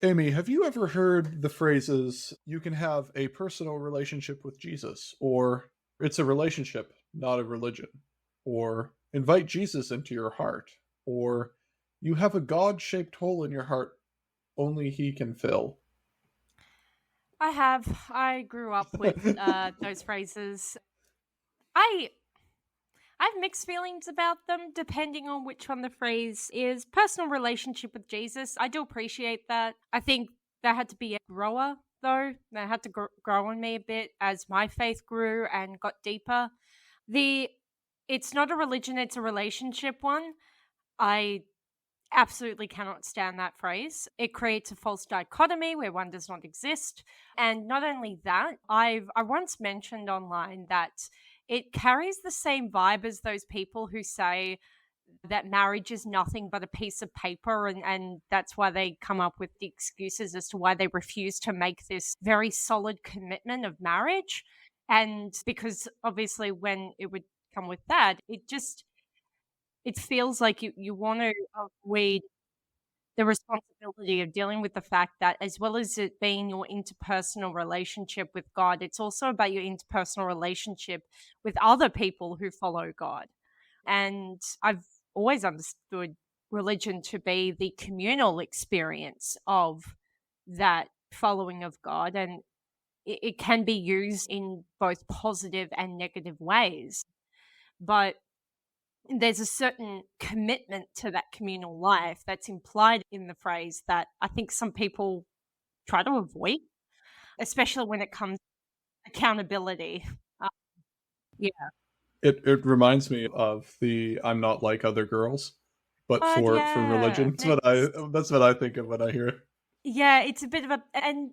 Amy, have you ever heard the phrases, you can have a personal relationship with Jesus, or it's a relationship, not a religion, or invite Jesus into your heart, or you have a God shaped hole in your heart only he can fill? I have. I grew up with those phrases. I I have mixed feelings about them depending on which one the phrase is. Personal relationship with Jesus, I do appreciate that. I think that had to be a grower though. That had to grow on me a bit as my faith grew and got deeper. The it's not a religion, it's a relationship one. I absolutely cannot stand that phrase. It creates a false dichotomy where one does not exist. And not only that, I once mentioned online that it carries the same vibe as those people who say that marriage is nothing but a piece of paper, and that's why they come up with the excuses as to why they refuse to make this very solid commitment of marriage. And because obviously when it would come with that, it feels like you want to avoid the responsibility of dealing with the fact that as well as it being your interpersonal relationship with God, it's also about your interpersonal relationship with other people who follow God. And I've always understood religion to be the communal experience of that following of God. And it can be used in both positive and negative ways. But there's a certain commitment to that communal life that's implied in the phrase that I think some people try to avoid, especially when it comes to accountability. Uh, yeah. It reminds me of the I'm not like other girls, but But for yeah, religion. it's That's what I think of when I hear it. yeah, it's a bit of a and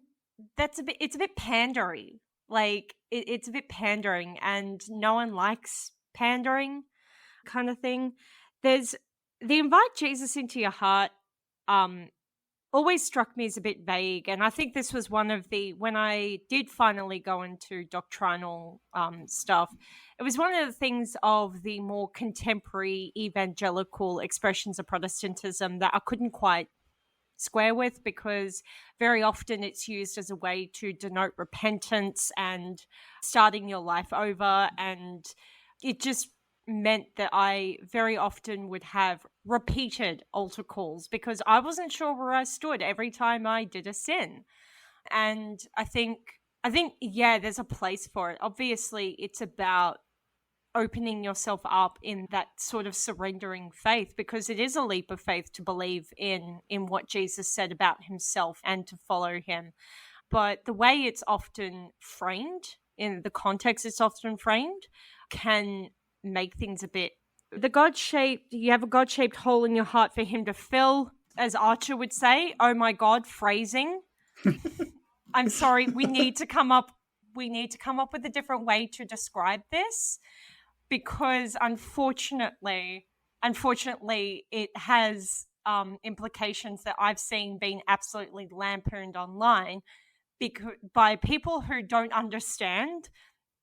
that's a bit it's a bit pandery. Like it's a bit pandering and no one likes pandering kind of thing. There's the invite Jesus into your heart um always struck me as a bit vague. And I think this was one of the, when I did finally go into doctrinal stuff, it was one of the things of the more contemporary evangelical expressions of Protestantism that I couldn't quite square with, because very often it's used as a way to denote repentance and starting your life over. And it just meant that I very often would have repeated altar calls because I wasn't sure where I stood every time I did a sin. And I think yeah, there's a place for it. Obviously, it's about opening yourself up in that sort of surrendering faith, because it is a leap of faith to believe in what Jesus said about himself and to follow him. But the way it's often framed, in the context it's often framed, can make things a bit, the god-shaped, you have a god-shaped hole in your heart for him to fill, as Archer would say. Oh my god, phrasing. I'm sorry, we need to come up with a different way to describe this, because unfortunately, it has implications that I've seen being absolutely lampooned online because by people who don't understand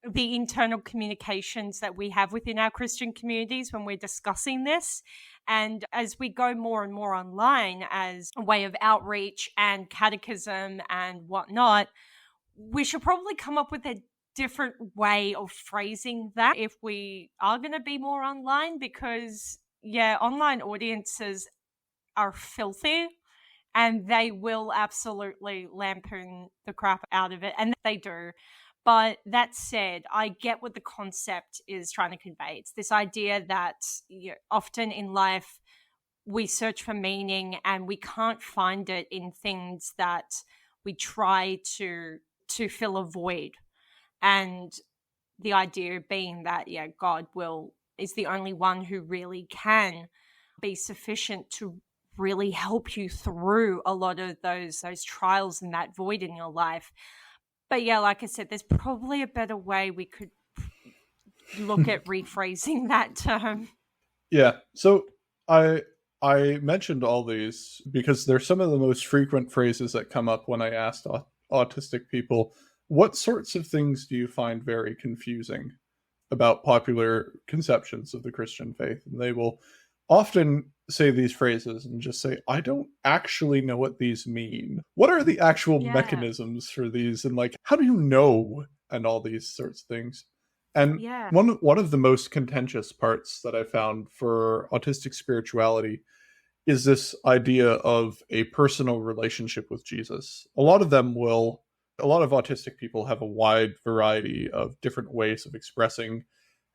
the internal communications that we have within our Christian communities when we're discussing this. And as we go more and more online as a way of outreach and catechism and whatnot, we should probably come up with a different way of phrasing that if we are going to be more online, because yeah, online audiences are filthy and they will absolutely lampoon the crap out of it, and they do. But that said, I get what the concept is trying to convey. It's this idea that, you know, often in life we search for meaning and we can't find it in things that we try to fill a void. And the idea being that, yeah, God will is the only one who really can be sufficient to really help you through a lot of those trials and that void in your life. But yeah, like I said, there's probably a better way we could look at rephrasing that term. Yeah. So I I mentioned all these because they're some of the most frequent phrases that come up when I asked autistic people, what sorts of things do you find very confusing about popular conceptions of the Christian faith? And they will often say these phrases and just say, I don't actually know what these mean. What are the actual Yeah. mechanisms for these? And like, how do you know? And all these sorts of things. And Yeah. one of the most contentious parts that I found for autistic spirituality is this idea of a personal relationship with Jesus. A lot of autistic people have a wide variety of different ways of expressing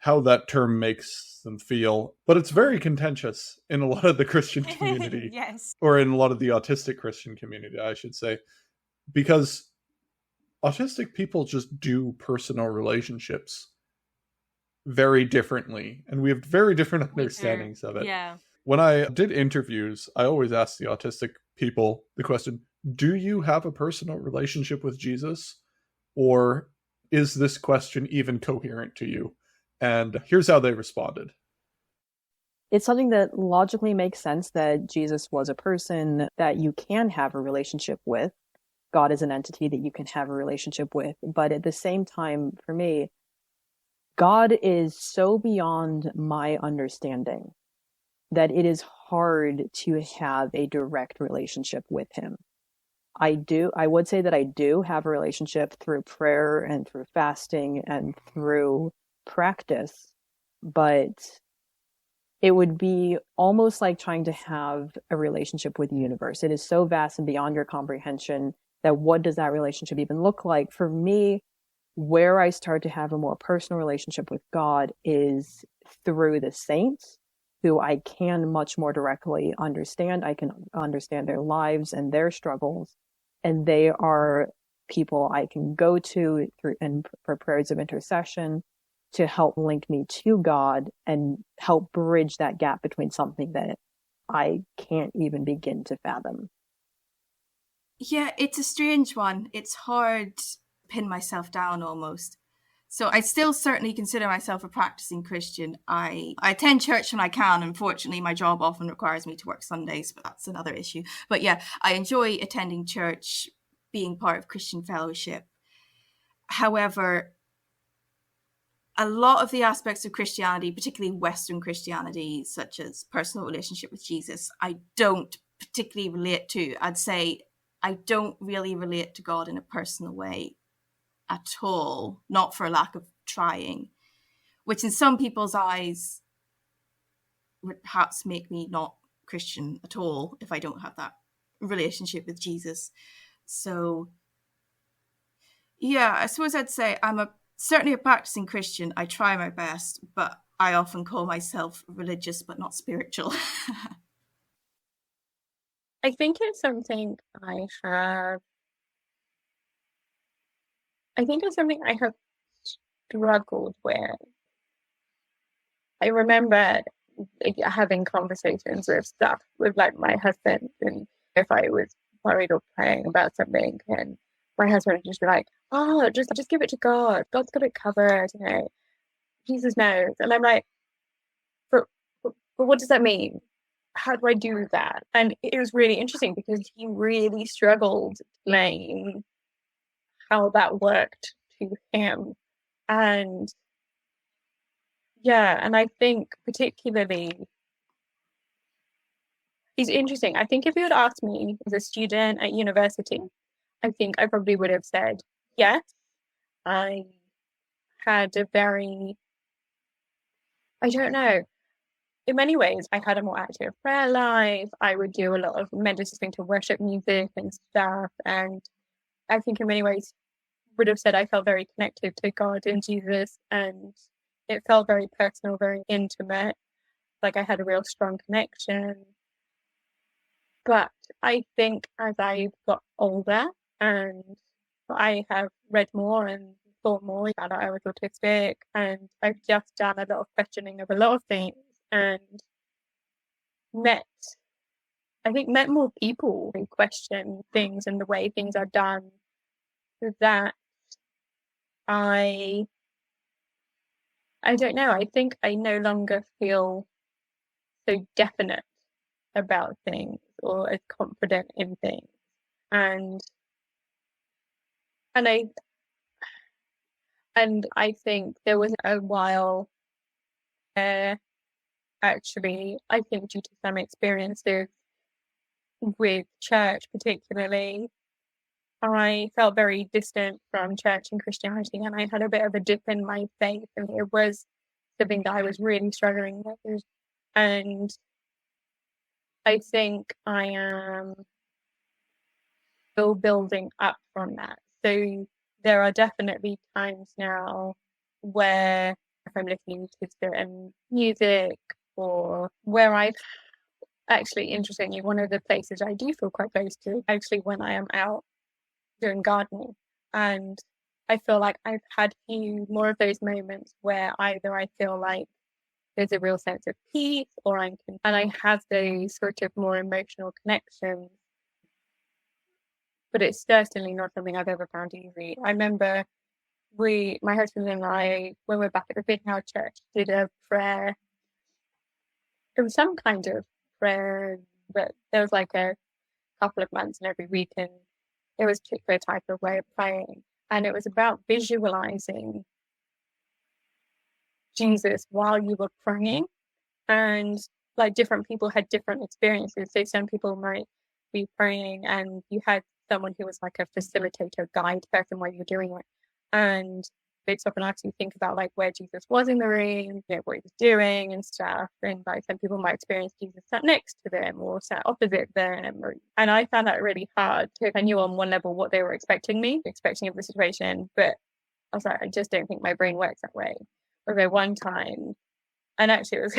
how that term makes them feel, but it's very contentious in a lot of the Christian community, Yes. or in a lot of the autistic Christian community, I should say, because autistic people just do personal relationships very differently, and we have very different We do. understandings of it. Yeah. When I did interviews, I always asked the autistic people the question, do you have a personal relationship with Jesus? Or is this question even coherent to you? And here's how they responded. It's something that logically makes sense that Jesus was a person that you can have a relationship with. God is an entity that you can have a relationship with. But at the same time, for me, God is so beyond my understanding that it is hard to have a direct relationship with him. I would say that I do have a relationship through prayer and through fasting and through practice, but it would be almost like trying to have a relationship with the universe. It is so vast and beyond your comprehension that what does that relationship even look like? For me, where I start to have a more personal relationship with God is through the saints, who I can much more directly understand. I can understand their lives and their struggles, and they are people I can go to through and for prayers of intercession to help link me to God and help bridge that gap between something that I can't even begin to fathom. Yeah, it's a strange one. It's hard to pin myself down almost. So I still certainly consider myself a practicing Christian. I attend church when I can. Unfortunately, my job often requires me to work Sundays, but that's another issue. But yeah, I enjoy attending church, being part of Christian fellowship. However, a lot of the aspects of Christianity, particularly Western Christianity, such as personal relationship with Jesus, I don't particularly relate to. I'd say I don't really relate to God in a personal way at all, not for lack of trying, which in some people's eyes would perhaps make me not Christian at all if I don't have that relationship with Jesus. So yeah, I suppose I'd say I'm certainly a practicing Christian. I try my best, but I often call myself religious but not spiritual. I think it's something I have struggled with. I remember having conversations with my husband, and if I was worried or praying about something, and my husband would just be like, "Oh, just give it to God. God's got it covered. You know, Jesus knows." And I'm like, "But what does that mean? How do I do that?" And it was really interesting because he really struggled to explain how that worked to him. And yeah, and I think particularly he's interesting. I think if you had asked me as a student at university, I think I probably would have said yes. I had I don't know, in many ways, I had a more active prayer life. I would do a lot of listening to worship music and stuff. And I think in many ways would have said I felt very connected to God and Jesus, and it felt very personal, very intimate. Like I had a real strong connection. But I think as I've got older and I have read more and thought more about I was autistic, and I've just done a lot of questioning of a lot of things and met more people who question things and the way things are done, that I don't know, I think I no longer feel so definite about things or as confident in things. And I think there was a while actually, I think due to some experiences with church particularly, I felt very distant from church and Christianity, and I had a bit of a dip in my faith, and it was something that I was really struggling with. And I think I am still building up from that. So there are definitely times now where if I'm listening to certain music or where I've actually, interestingly, one of the places I do feel quite close to actually when I am out doing gardening. And I feel like I've had few more of those moments where either I feel like there's a real sense of peace or and I have those sort of more emotional connections. But it's certainly not something I've ever found easy. I remember my husband and I, when we were back at the Big House Church, did a prayer. It was some kind of prayer, but there was like a couple of months and every week, and it was a particular type of way of praying. And it was about visualizing Jesus while you were praying. And like different people had different experiences. So some people might be praying and you had someone who was like a facilitator, guide person while you're doing it. And they'd stop and actually think about like where Jesus was in the room, what he was doing and stuff. And like some people might experience Jesus sat next to them or sat opposite them. And I found that really hard because I knew on one level what they were expecting of the situation. But I was like, I just don't think my brain works that way. Although one time, and actually it was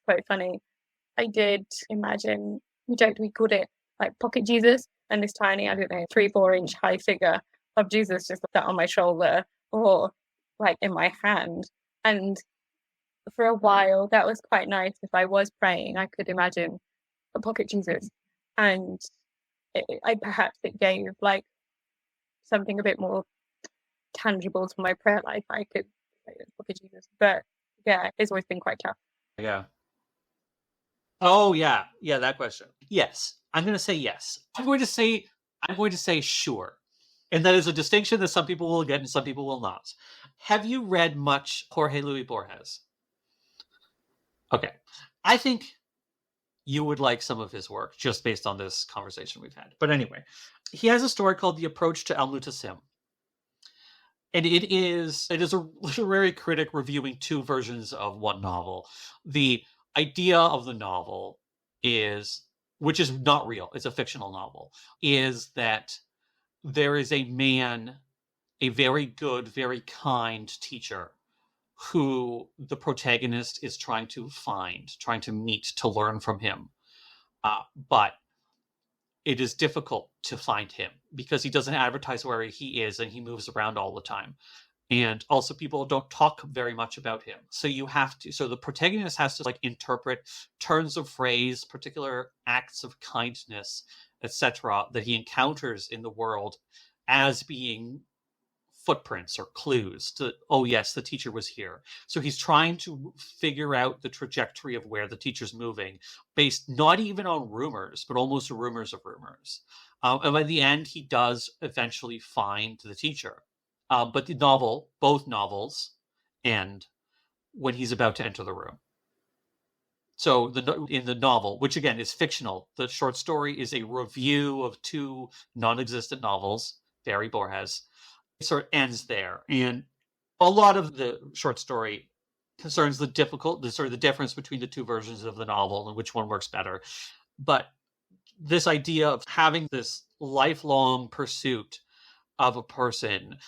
quite funny, I did imagine, we called it like pocket Jesus, and this tiny, 3-4 inch high figure of Jesus just sat on my shoulder or like in my hand. And for a while that was quite nice. If I was praying, I could imagine a pocket Jesus, and perhaps it gave like something a bit more tangible to my prayer life. I could say pocket Jesus, but yeah, it's always been quite tough. Yeah. Oh yeah, that question. Yes, I'm going to say yes. I'm going to say sure, and that is a distinction that some people will get and some people will not. Have you read much Jorge Luis Borges? Okay, I think you would like some of his work just based on this conversation we've had. But anyway, he has a story called The Approach to El Mutasim. And it is a literary critic reviewing two versions of one novel. The idea of the novel is, which is not real, it's a fictional novel, is that there is a man, a very good, very kind teacher who the protagonist is trying to meet, to learn from him. But it is difficult to find him because he doesn't advertise where he is and he moves around all the time. And also people don't talk very much about him. So the protagonist has to like interpret turns of phrase, particular acts of kindness, etc., that he encounters in the world as being footprints or clues to, oh yes, the teacher was here. So he's trying to figure out the trajectory of where the teacher's moving based not even on rumors, but almost rumors of rumors. And by the end, he does eventually find the teacher. But both novels end when he's about to enter the room. So in the novel, which again is fictional, the short story is a review of two non-existent novels, Barry Borges. It sort of ends there. And a lot of the short story concerns the difference between the two versions of the novel and which one works better. But this idea of having this lifelong pursuit of a person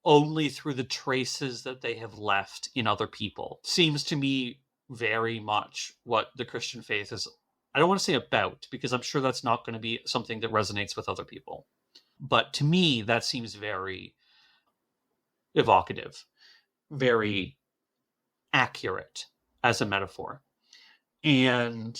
only through the traces that they have left in other people seems to me very much what the Christian faith is. I don't want to say about, because I'm sure that's not going to be something that resonates with other people. But to me, that seems very evocative, very accurate as a metaphor. And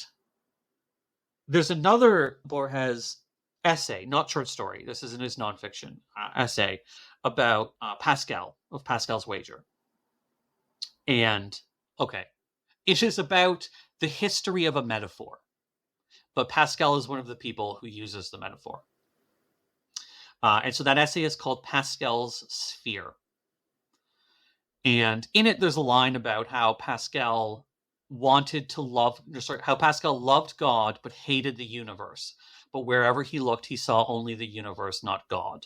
there's another Borges essay, not short story, this is in his nonfiction essay, about Pascal, of Pascal's Wager. And, okay, it is about the history of a metaphor. But Pascal is one of the people who uses the metaphor. And so that essay is called Pascal's Sphere. And in it, there's a line about how Pascal wanted to love, how Pascal loved God but hated the universe. But wherever he looked, he saw only the universe, not God.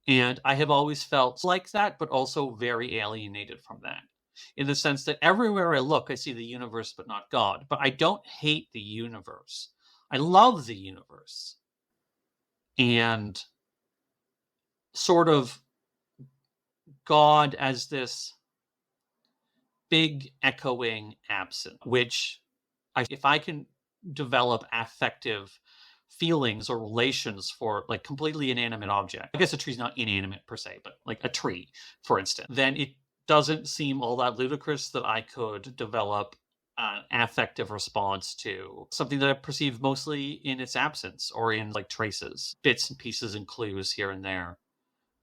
And I have always felt like that, but also very alienated from that, in the sense that everywhere I look, I see the universe, but not God. But I don't hate the universe. I love the universe. And sort of God as this big echoing absence, which if I can develop affective feelings or relations for like completely inanimate object, I guess a tree's not inanimate per se, but like a tree, for instance, then it doesn't seem all that ludicrous that I could develop an affective response to something that I perceive mostly in its absence or in like traces, bits and pieces and clues here and there.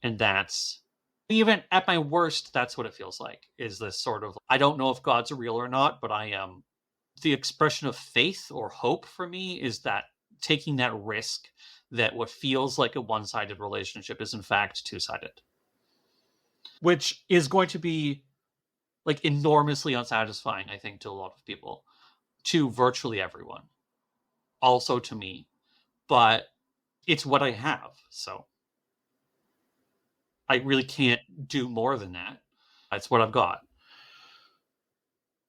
And that's, even at my worst, that's what it feels like, is this sort of, I don't know if God's real or not, but I am, the expression of faith or hope for me is that taking that risk that what feels like a one-sided relationship is in fact two-sided, which is going to be like enormously unsatisfying, I think, to a lot of people, to virtually everyone, also to me, but it's what I have, so I really can't do more than that. That's what I've got.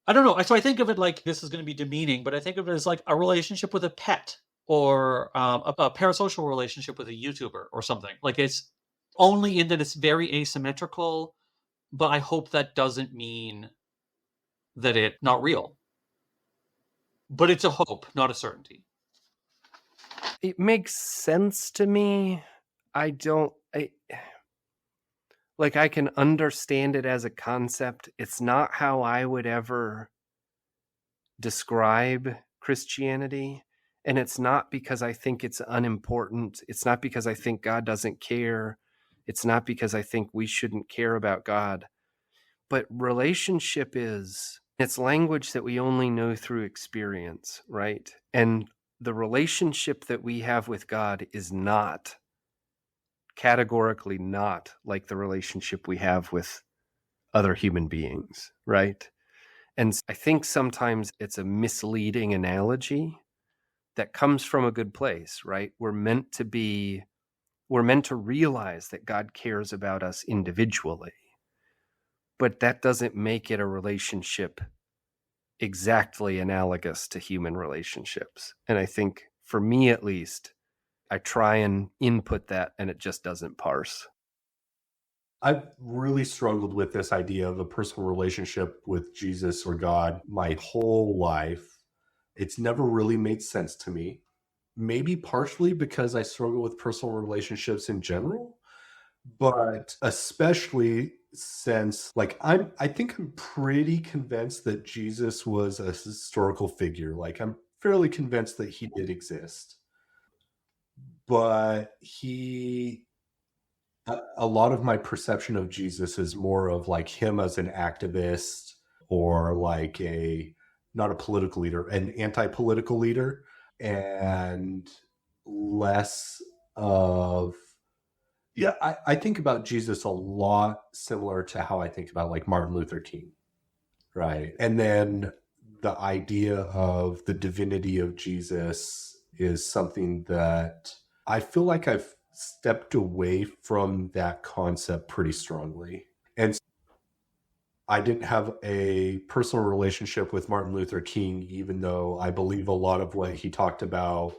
I don't know. So I think of it like, this is going to be demeaning, but I think of it as like a relationship with a pet, or a parasocial relationship with a YouTuber or something. Like, it's only in that it's very asymmetrical, but I hope that doesn't mean that it's not real. But it's a hope, not a certainty. It makes sense to me. I can understand it as a concept. It's not how I would ever describe Christianity. And it's not because I think it's unimportant. It's not because I think God doesn't care. It's not because I think we shouldn't care about God. But relationship it's language that we only know through experience, right? And the relationship that we have with God is not, categorically not, like the relationship we have with other human beings, right? And I think sometimes it's a misleading analogy that comes from a good place, right? We're meant to realize that God cares about us individually, but that doesn't make it a relationship exactly analogous to human relationships. And I think, for me at least, I try and input that and it just doesn't parse. I've really struggled with this idea of a personal relationship with Jesus or God my whole life. It's never really made sense to me. Maybe partially because I struggle with personal relationships in general, but especially since, like, I think I'm pretty convinced that Jesus was a historical figure. Like, I'm fairly convinced that he did exist. But a lot of my perception of Jesus is more of like him as an activist, or like not a political leader, an anti-political leader, and less of, I think about Jesus a lot similar to how I think about like Martin Luther King, right? And then the idea of the divinity of Jesus is something that I feel like I've stepped away from that concept pretty strongly. And I didn't have a personal relationship with Martin Luther King, even though I believe a lot of what he talked about.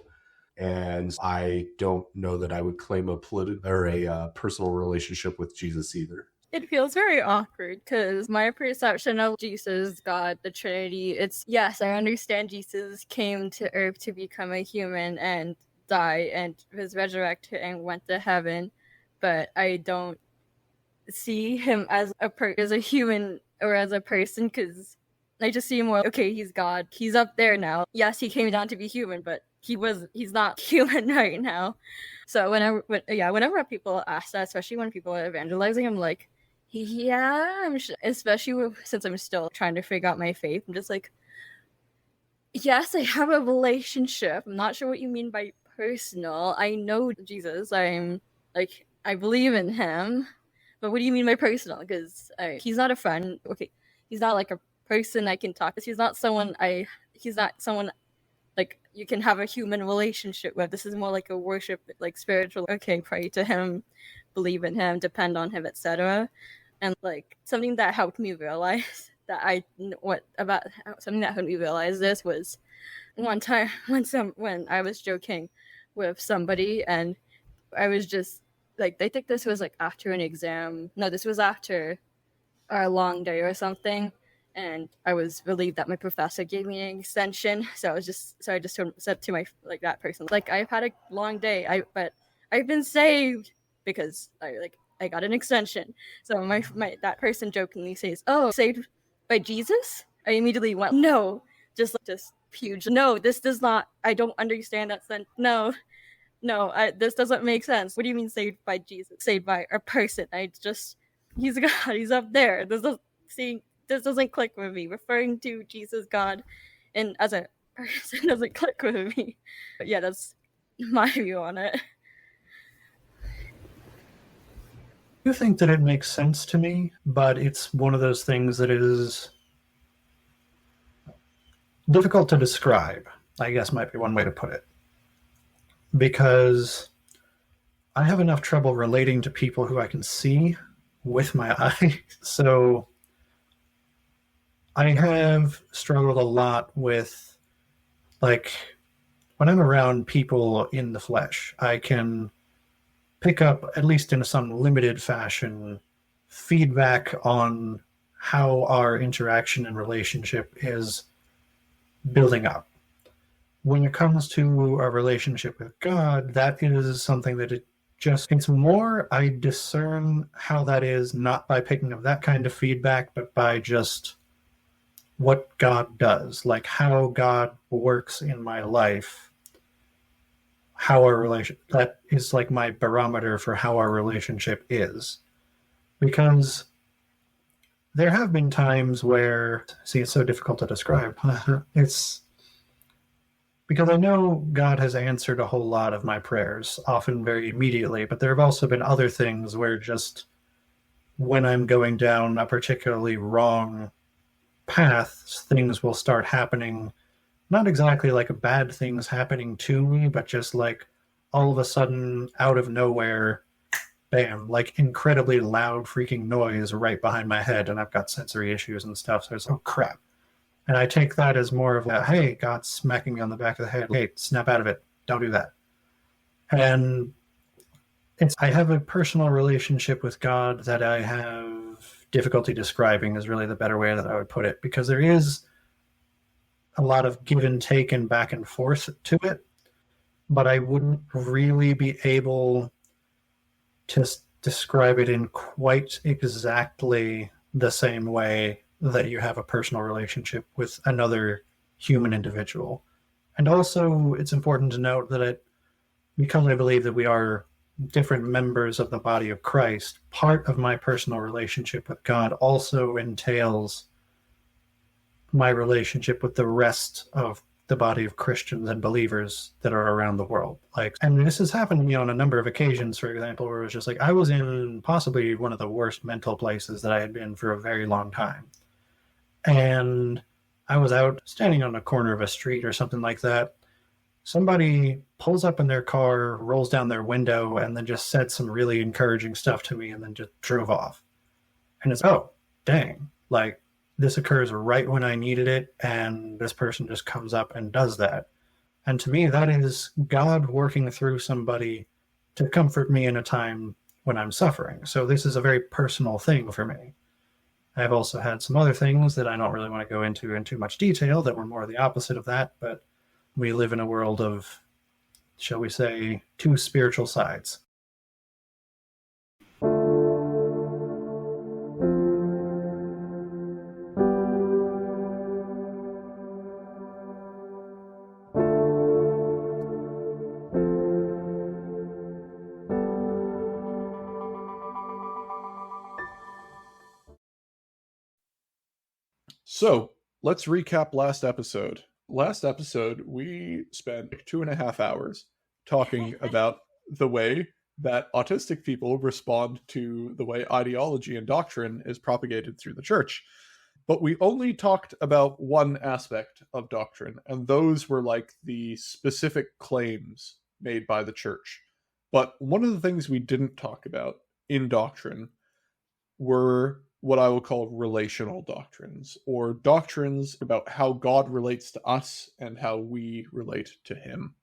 And I don't know that I would claim a personal relationship with Jesus either. It feels very awkward because my perception of Jesus, God, the Trinity, it's, yes, I understand Jesus came to earth to become a human and die and was resurrected and went to heaven, but I don't see him as a human or as a person, because I just see him more, okay, he's God, he's up there now. Yes, he came down to be human, but he's not human right now. So whenever people ask that, especially when people are evangelizing, I'm like, yeah, especially since I'm still trying to figure out my faith, I'm just like, yes, I have a relationship. I'm not sure what you mean by personal. I know Jesus. I believe in him. But what do you mean by personal? Because he's not a friend. Okay, he's not like a person I can talk to. He's not someone like you can have a human relationship with. This is more like a worship, like spiritual. Okay, pray to him, believe in him, depend on him, etc. And like something that helped me realize something that helped me realize this was one time when I was joking with somebody, and I was just like, they think this was like after an exam. No, this was after our long day or something. And I was relieved that my professor gave me an extension. So I just said to my, like, that person, like, I've had a long day, but I've been saved because I got an extension. So my that person jokingly says, "Oh, saved by Jesus?" I immediately went, "No, just huge. No, this does not. I don't understand that sense. No, this doesn't make sense. What do you mean saved by Jesus? Saved by a person? He's God. He's up there. This doesn't click with me. Referring to Jesus, God, and as a person doesn't click with me." But yeah, that's my view on it. I do think that it makes sense to me, but it's one of those things that is difficult to describe, I guess might be one way to put it. Because I have enough trouble relating to people who I can see with my eye. So I have struggled a lot with, like, when I'm around people in the flesh, I can pick up, at least in some limited fashion, feedback on how our interaction and relationship is building up. When it comes to our relationship with God, that is something that it's more, I discern how that is, not by picking up that kind of feedback, but by just what God does, like how God works in my life. How our relationship, that is like my barometer for how our relationship is. Because there have been times where, it's so difficult to describe. It's because I know God has answered a whole lot of my prayers, often very immediately, but there have also been other things where just when I'm going down a particularly wrong path, things will start happening. Not exactly like bad things happening to me, but just like all of a sudden, out of nowhere, bam, like incredibly loud freaking noise right behind my head, and I've got sensory issues and stuff, so it's, oh crap. And I take that as more of a, hey, God's smacking me on the back of the head. Hey, snap out of it. Don't do that. And I have a personal relationship with God that I have difficulty describing, is really the better way that I would put it, because there is a lot of give and take and back and forth to it, but I wouldn't really be able to describe it in quite exactly the same way that you have a personal relationship with another human individual. And also, it's important to note that because I believe that we are different members of the body of Christ, part of my personal relationship with God also entails my relationship with the rest of the body of Christians and believers that are around the world. And this has happened to me on a number of occasions, for example, where it was just like, I was in possibly one of the worst mental places that I had been for a very long time. And I was out standing on the corner of a street or something like that. Somebody pulls up in their car, rolls down their window, and then just said some really encouraging stuff to me and then just drove off. And it's, oh, dang, like, this occurs right when I needed it, and this person just comes up and does that. And to me, that is God working through somebody to comfort me in a time when I'm suffering. So this is a very personal thing for me. I've also had some other things that I don't really want to go into in too much detail that were more the opposite of that, but we live in a world of, shall we say, two spiritual sides. So let's recap last episode. Last episode, we spent 2.5 hours talking about the way that autistic people respond to the way ideology and doctrine is propagated through the church. But we only talked about one aspect of doctrine, and those were like the specific claims made by the church. But one of the things we didn't talk about in doctrine were what I will call relational doctrines, or doctrines about how God relates to us and how we relate to him.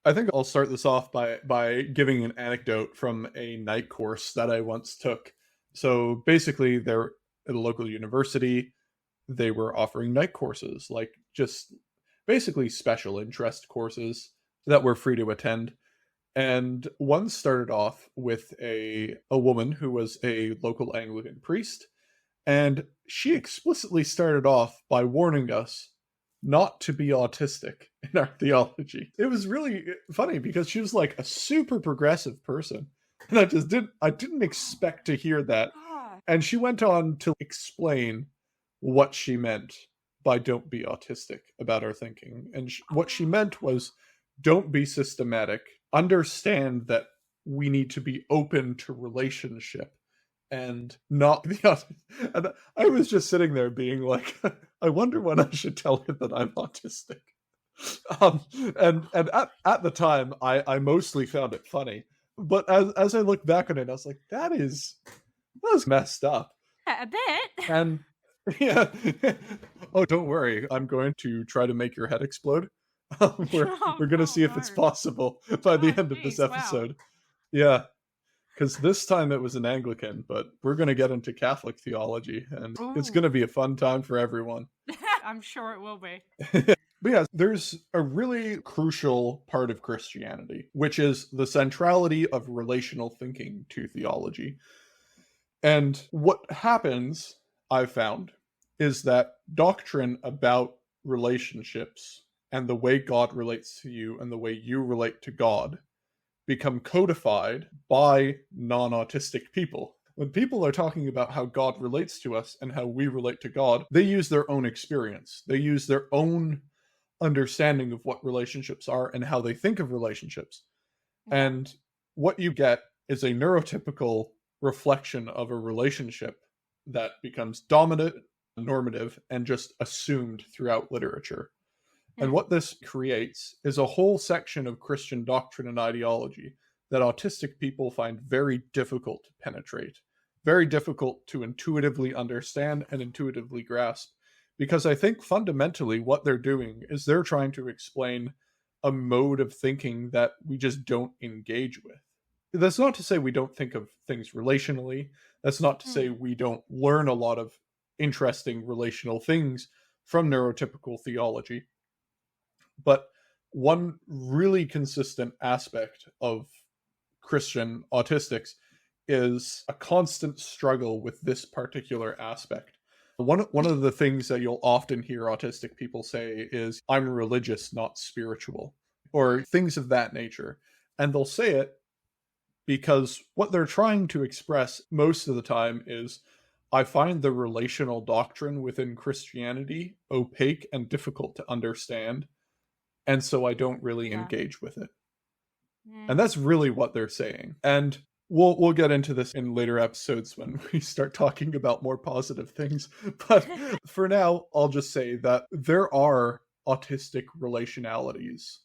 I think I'll start this off by giving an anecdote from a night course that I once took. So basically, they're at a local university. They were offering night courses, like just basically special interest courses that were free to attend. And one started off with a woman who was a local Anglican priest, and she explicitly started off by warning us not to be autistic in our theology. It was really funny because she was like a super progressive person, and I didn't expect to hear that. And she went on to explain what she meant by don't be autistic about our thinking. And what she meant was don't be systematic. Understand that we need to be open to relationship and not be autistic. And I was just sitting there being like, I wonder when I should tell her that I'm autistic. And at the time, I mostly found it funny. But as I look back on it, I was like, that was messed up. A bit. And yeah. Oh, don't worry. I'm going to try to make your head explode. We're going to see if it's possible by the end of this episode. Wow. Yeah. Because this time it was an Anglican, but we're going to get into Catholic theology, and it's going to be a fun time for everyone. I'm sure it will be. But yeah, there's a really crucial part of Christianity, which is the centrality of relational thinking to theology. And what happens, I've found, is that doctrine about relationships and the way God relates to you and the way you relate to God become codified by non-autistic people. When people are talking about how God relates to us and how we relate to God, they use their own experience. They use their own understanding of what relationships are and how they think of relationships. And what you get is a neurotypical reflection of a relationship that becomes dominant, normative, and just assumed throughout literature. And what this creates is a whole section of Christian doctrine and ideology that autistic people find very difficult to penetrate, very difficult to intuitively understand and intuitively grasp. Because I think fundamentally what they're doing is they're trying to explain a mode of thinking that we just don't engage with. That's not to say we don't think of things relationally. That's not to say we don't learn a lot of interesting relational things from neurotypical theology. But one really consistent aspect of Christian autistics is a constant struggle with this particular aspect. One of the things that you'll often hear autistic people say is, I'm religious, not spiritual, or things of that nature. And they'll say it because what they're trying to express most of the time is, I find the relational doctrine within Christianity opaque and difficult to understand, and so I don't really engage with it. And that's really what they're saying. And we'll get into this in later episodes when we start talking about more positive things. But for now, I'll just say that there are autistic relationalities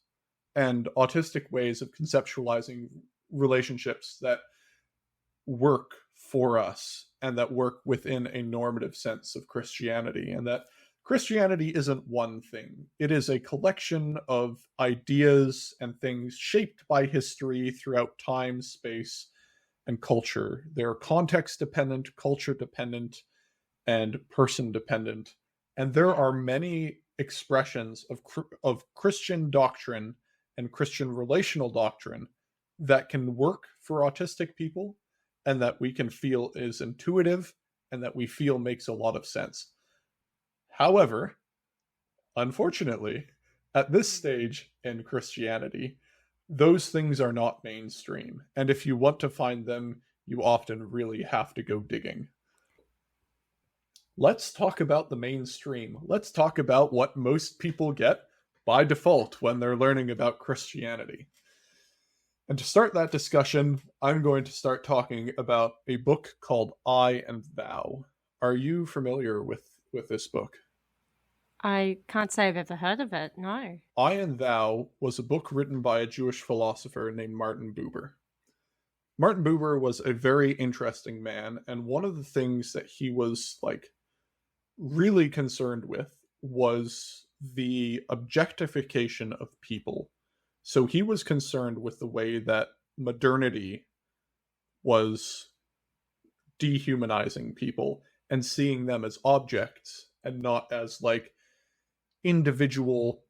and autistic ways of conceptualizing relationships that work for us and that work within a normative sense of Christianity, and that Christianity isn't one thing. It is a collection of ideas and things shaped by history throughout time, space, and culture. They're context-dependent, culture-dependent, and person-dependent. And there are many expressions of Christian doctrine and Christian relational doctrine that can work for autistic people and that we can feel is intuitive and that we feel makes a lot of sense. However, unfortunately, at this stage in Christianity, those things are not mainstream. And if you want to find them, you often really have to go digging. Let's talk about the mainstream. Let's talk about what most people get by default when they're learning about Christianity. And to start that discussion, I'm going to start talking about a book called I and Thou. Are you familiar with with this book? I can't say I've ever heard of it, no. I and Thou was a book written by a Jewish philosopher named Martin Buber. Martin Buber was a very interesting man, and one of the things that he was like really concerned with was the objectification of people. So he was concerned with the way that modernity was dehumanizing people and seeing them as objects and not as like individual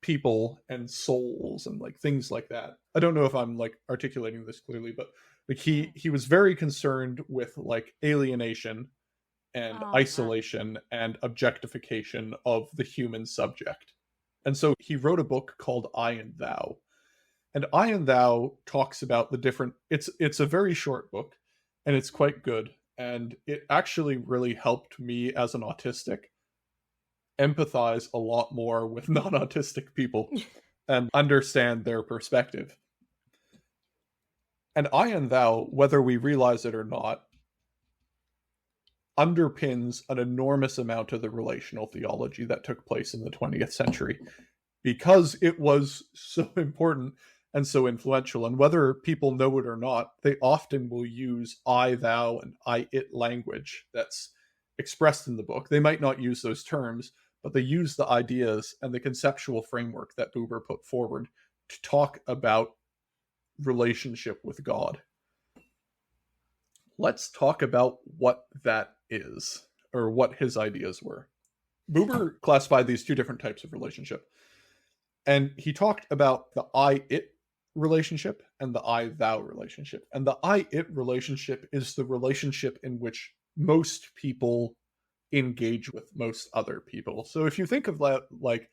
people and souls and like things like that. I don't know if I'm like articulating this clearly, but like he was very concerned with like alienation and isolation and objectification of the human subject. And so he wrote a book called I and Thou. And I and Thou talks about the different it's a very short book and it's quite good. And it actually really helped me as an autistic empathize a lot more with non-autistic people and understand their perspective. And I and Thou, whether we realize it or not, underpins an enormous amount of the relational theology that took place in the 20th century because it was so important and so influential. And whether people know it or not, they often will use I, thou, and I, it language that's expressed in the book. They might not use those terms, but they use the ideas and the conceptual framework that Buber put forward to talk about relationship with God. Let's talk about what that is, or what his ideas were. Buber classified these two different types of relationship. And he talked about the I-it relationship and the I-thou relationship. And the I-it relationship is the relationship in which most people engage with most other people. So if you think of that, like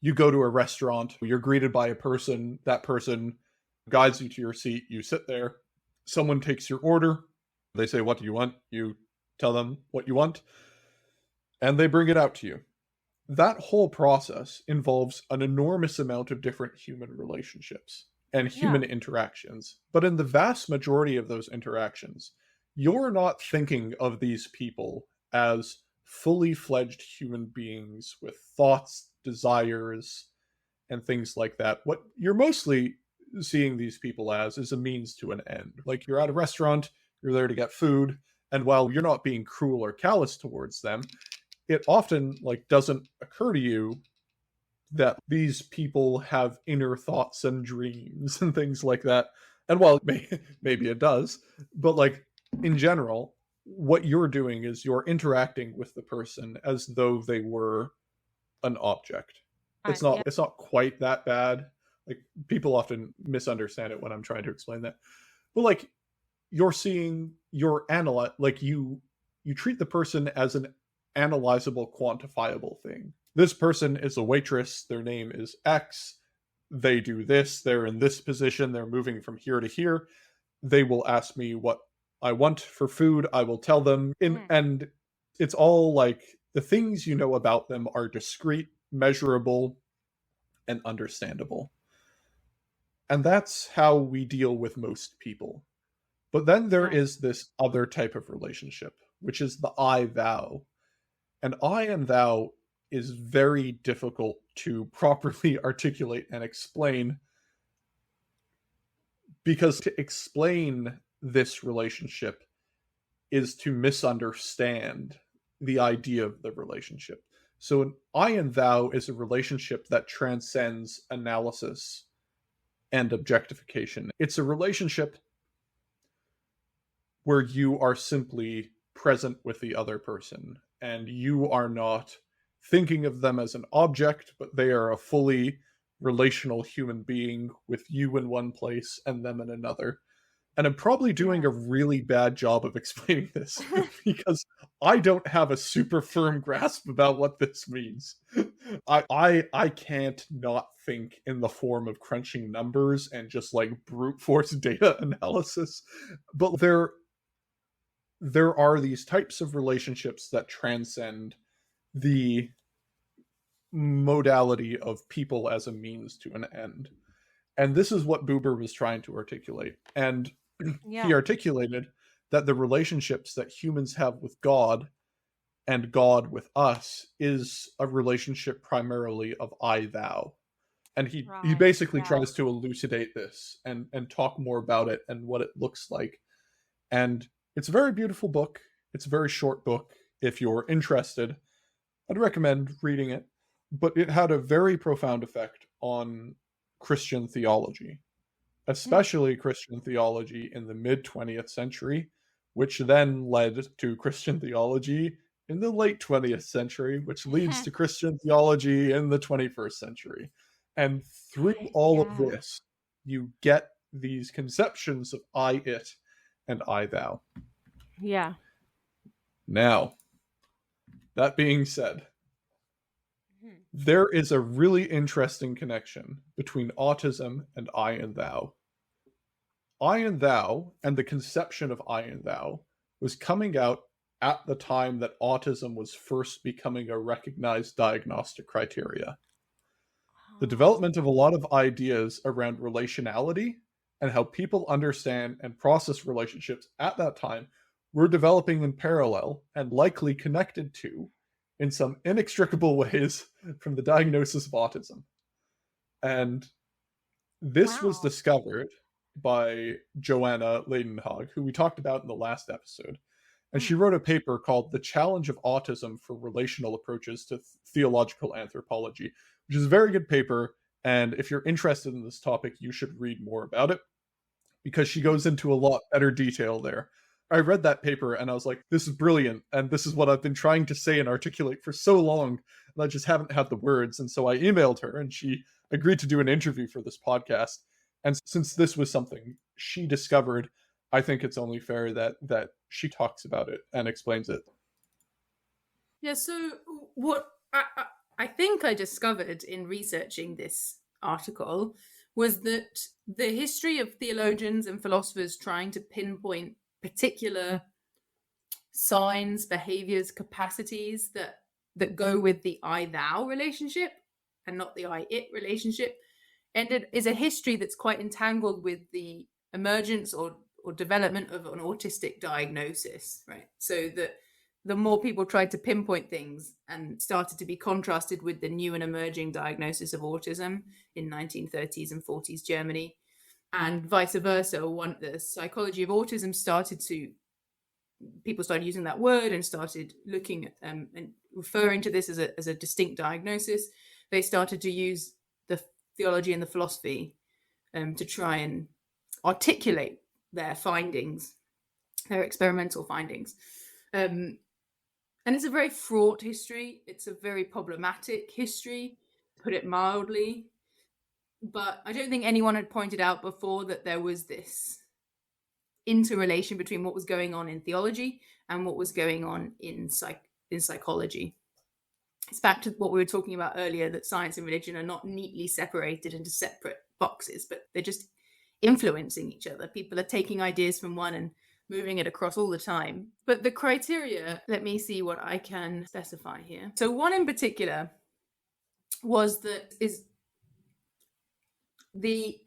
you go to a restaurant, you're greeted by a person, that person guides you to your seat, you sit there, someone takes your order, they say, what do you want? You tell them what you want, and they bring it out to you. That whole process involves an enormous amount of different human relationships and human interactions. But in the vast majority of those interactions, you're not thinking of these people as fully fledged human beings with thoughts, desires, and things like that. What you're mostly seeing these people as is a means to an end. Like you're at a restaurant, you're there to get food, and while you're not being cruel or callous towards them, it often like doesn't occur to you that these people have inner thoughts and dreams and things like that. And while maybe it does, but like in general, what you're doing is you're interacting with the person as though they were an object. It's not quite that bad. Like people often misunderstand it when I'm trying to explain that. But like you're seeing your like you treat the person as an analyzable, quantifiable thing. This person is a waitress, their name is X, they do this, they're in this position, they're moving from here to here. They will ask me what I want for food, I will tell them, and it's all like the things you know about them are discrete, measurable, and understandable. And that's how we deal with most people. But then there is this other type of relationship, which is the I-thou. And I and thou is very difficult to properly articulate and explain, because to explain this relationship is to misunderstand the idea of the relationship. So an I and thou is a relationship that transcends analysis and objectification. It's a relationship where you are simply present with the other person and you are not thinking of them as an object, but they are a fully relational human being with you in one place and them in another. And I'm probably doing a really bad job of explaining this because I don't have a super firm grasp about what this means. I can't not think in the form of crunching numbers and just like brute force data analysis. But there are these types of relationships that transcend the modality of people as a means to an end. And this is what Buber was trying to articulate. And he articulated that the relationships that humans have with God and God with us is a relationship primarily of I thou. And he Right, basically yeah. tries to elucidate this and talk more about it and what it looks like. And it's a very beautiful book. It's a very short book. If you're interested, I'd recommend reading it. But it had a very profound effect on Christian theology, especially Christian theology in the mid 20th century, which then led to Christian theology in the late 20th century, which leads to Christian theology in the 21st century. And through all of Yeah. this, you get these conceptions of I, it, and I, thou. Yeah. Now, that being said, there is a really interesting connection between autism and I and thou. I and thou, and the conception of I and thou, was coming out at the time that autism was first becoming a recognized diagnostic criteria. The development of a lot of ideas around relationality and how people understand and process relationships at that time were developing in parallel and likely connected to, in some inextricable ways, from the diagnosis of autism. And this was Wow. discovered by Joanna Leidenhag, who we talked about in the last episode. And she wrote a paper called The Challenge of Autism for Relational Approaches to Theological Anthropology, which is a very good paper. And if you're interested in this topic, you should read more about it because she goes into a lot better detail there. I read that paper and I was like, this is brilliant. And this is what I've been trying to say and articulate for so long. And I just haven't had the words. And so I emailed her and she agreed to do an interview for this podcast. And since this was something she discovered, I think it's only fair that she talks about it and explains it. Yeah, so what I think I discovered in researching this article was that the history of theologians and philosophers trying to pinpoint particular signs, behaviors, capacities that go with the I-thou relationship and not the I-it relationship, and it is a history that's quite entangled with the emergence or development of an autistic diagnosis, right? So that the more people tried to pinpoint things and started to be contrasted with the new and emerging diagnosis of autism in 1930s and 40s Germany, and vice versa. The psychology of autism people started using that word and started looking at and referring to this as a distinct diagnosis. They started to use the theology and the philosophy to try and articulate their findings, their experimental findings. And it's a very fraught history. It's a very problematic history, to put it mildly. But I don't think anyone had pointed out before that there was this interrelation between what was going on in theology and what was going on in psychology. It's back to what we were talking about earlier, that science and religion are not neatly separated into separate boxes, but they're just influencing each other. People are taking ideas from one and moving it across all the time. But the criteria, let me see what I can specify here. So one in particular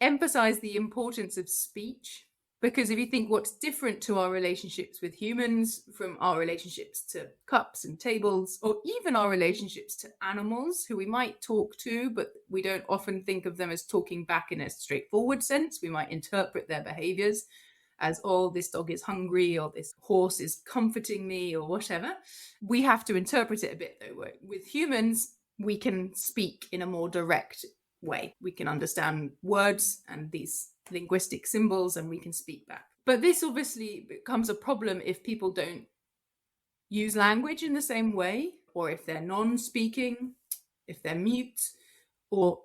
emphasize the importance of speech. Because if you think what's different to our relationships with humans from our relationships to cups and tables, or even our relationships to animals who we might talk to, but we don't often think of them as talking back in a straightforward sense. We might interpret their behaviors as, oh, this dog is hungry, or this horse is comforting me, or whatever. We have to interpret it a bit, though. With humans, we can speak in a more direct way. We can understand words and these linguistic symbols, and we can speak back. But this obviously becomes a problem if people don't use language in the same way, or if they're non-speaking, if they're mute, or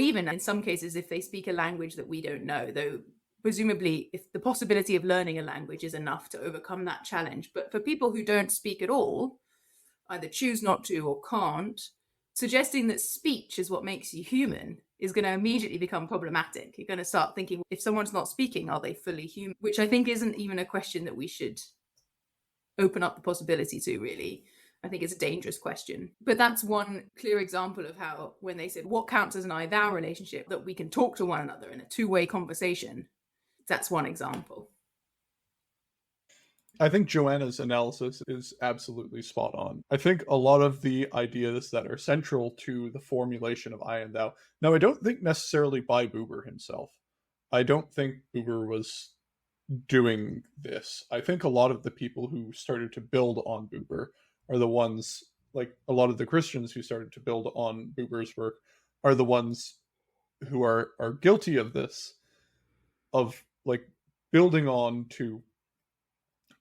even in some cases if they speak a language that we don't know, though presumably if the possibility of learning a language is enough to overcome that challenge. But for people who don't speak at all, either choose not to or can't, suggesting that speech is what makes you human is going to immediately become problematic. You're going to start thinking, if someone's not speaking, are they fully human? Which I think isn't even a question that we should open up the possibility to, really. I think it's a dangerous question. But that's one clear example of how, when they said, what counts as an I-thou relationship, that we can talk to one another in a two-way conversation. That's one example. I think Joanna's analysis is absolutely spot on. I think a lot of the ideas that are central to the formulation of I and thou. Now, I don't think necessarily by Buber himself. I don't think Buber was doing this. I think a lot of the people who started to build on Buber are the ones, like a lot of the Christians who started to build on Buber's work are the ones who are guilty of this, of like building on to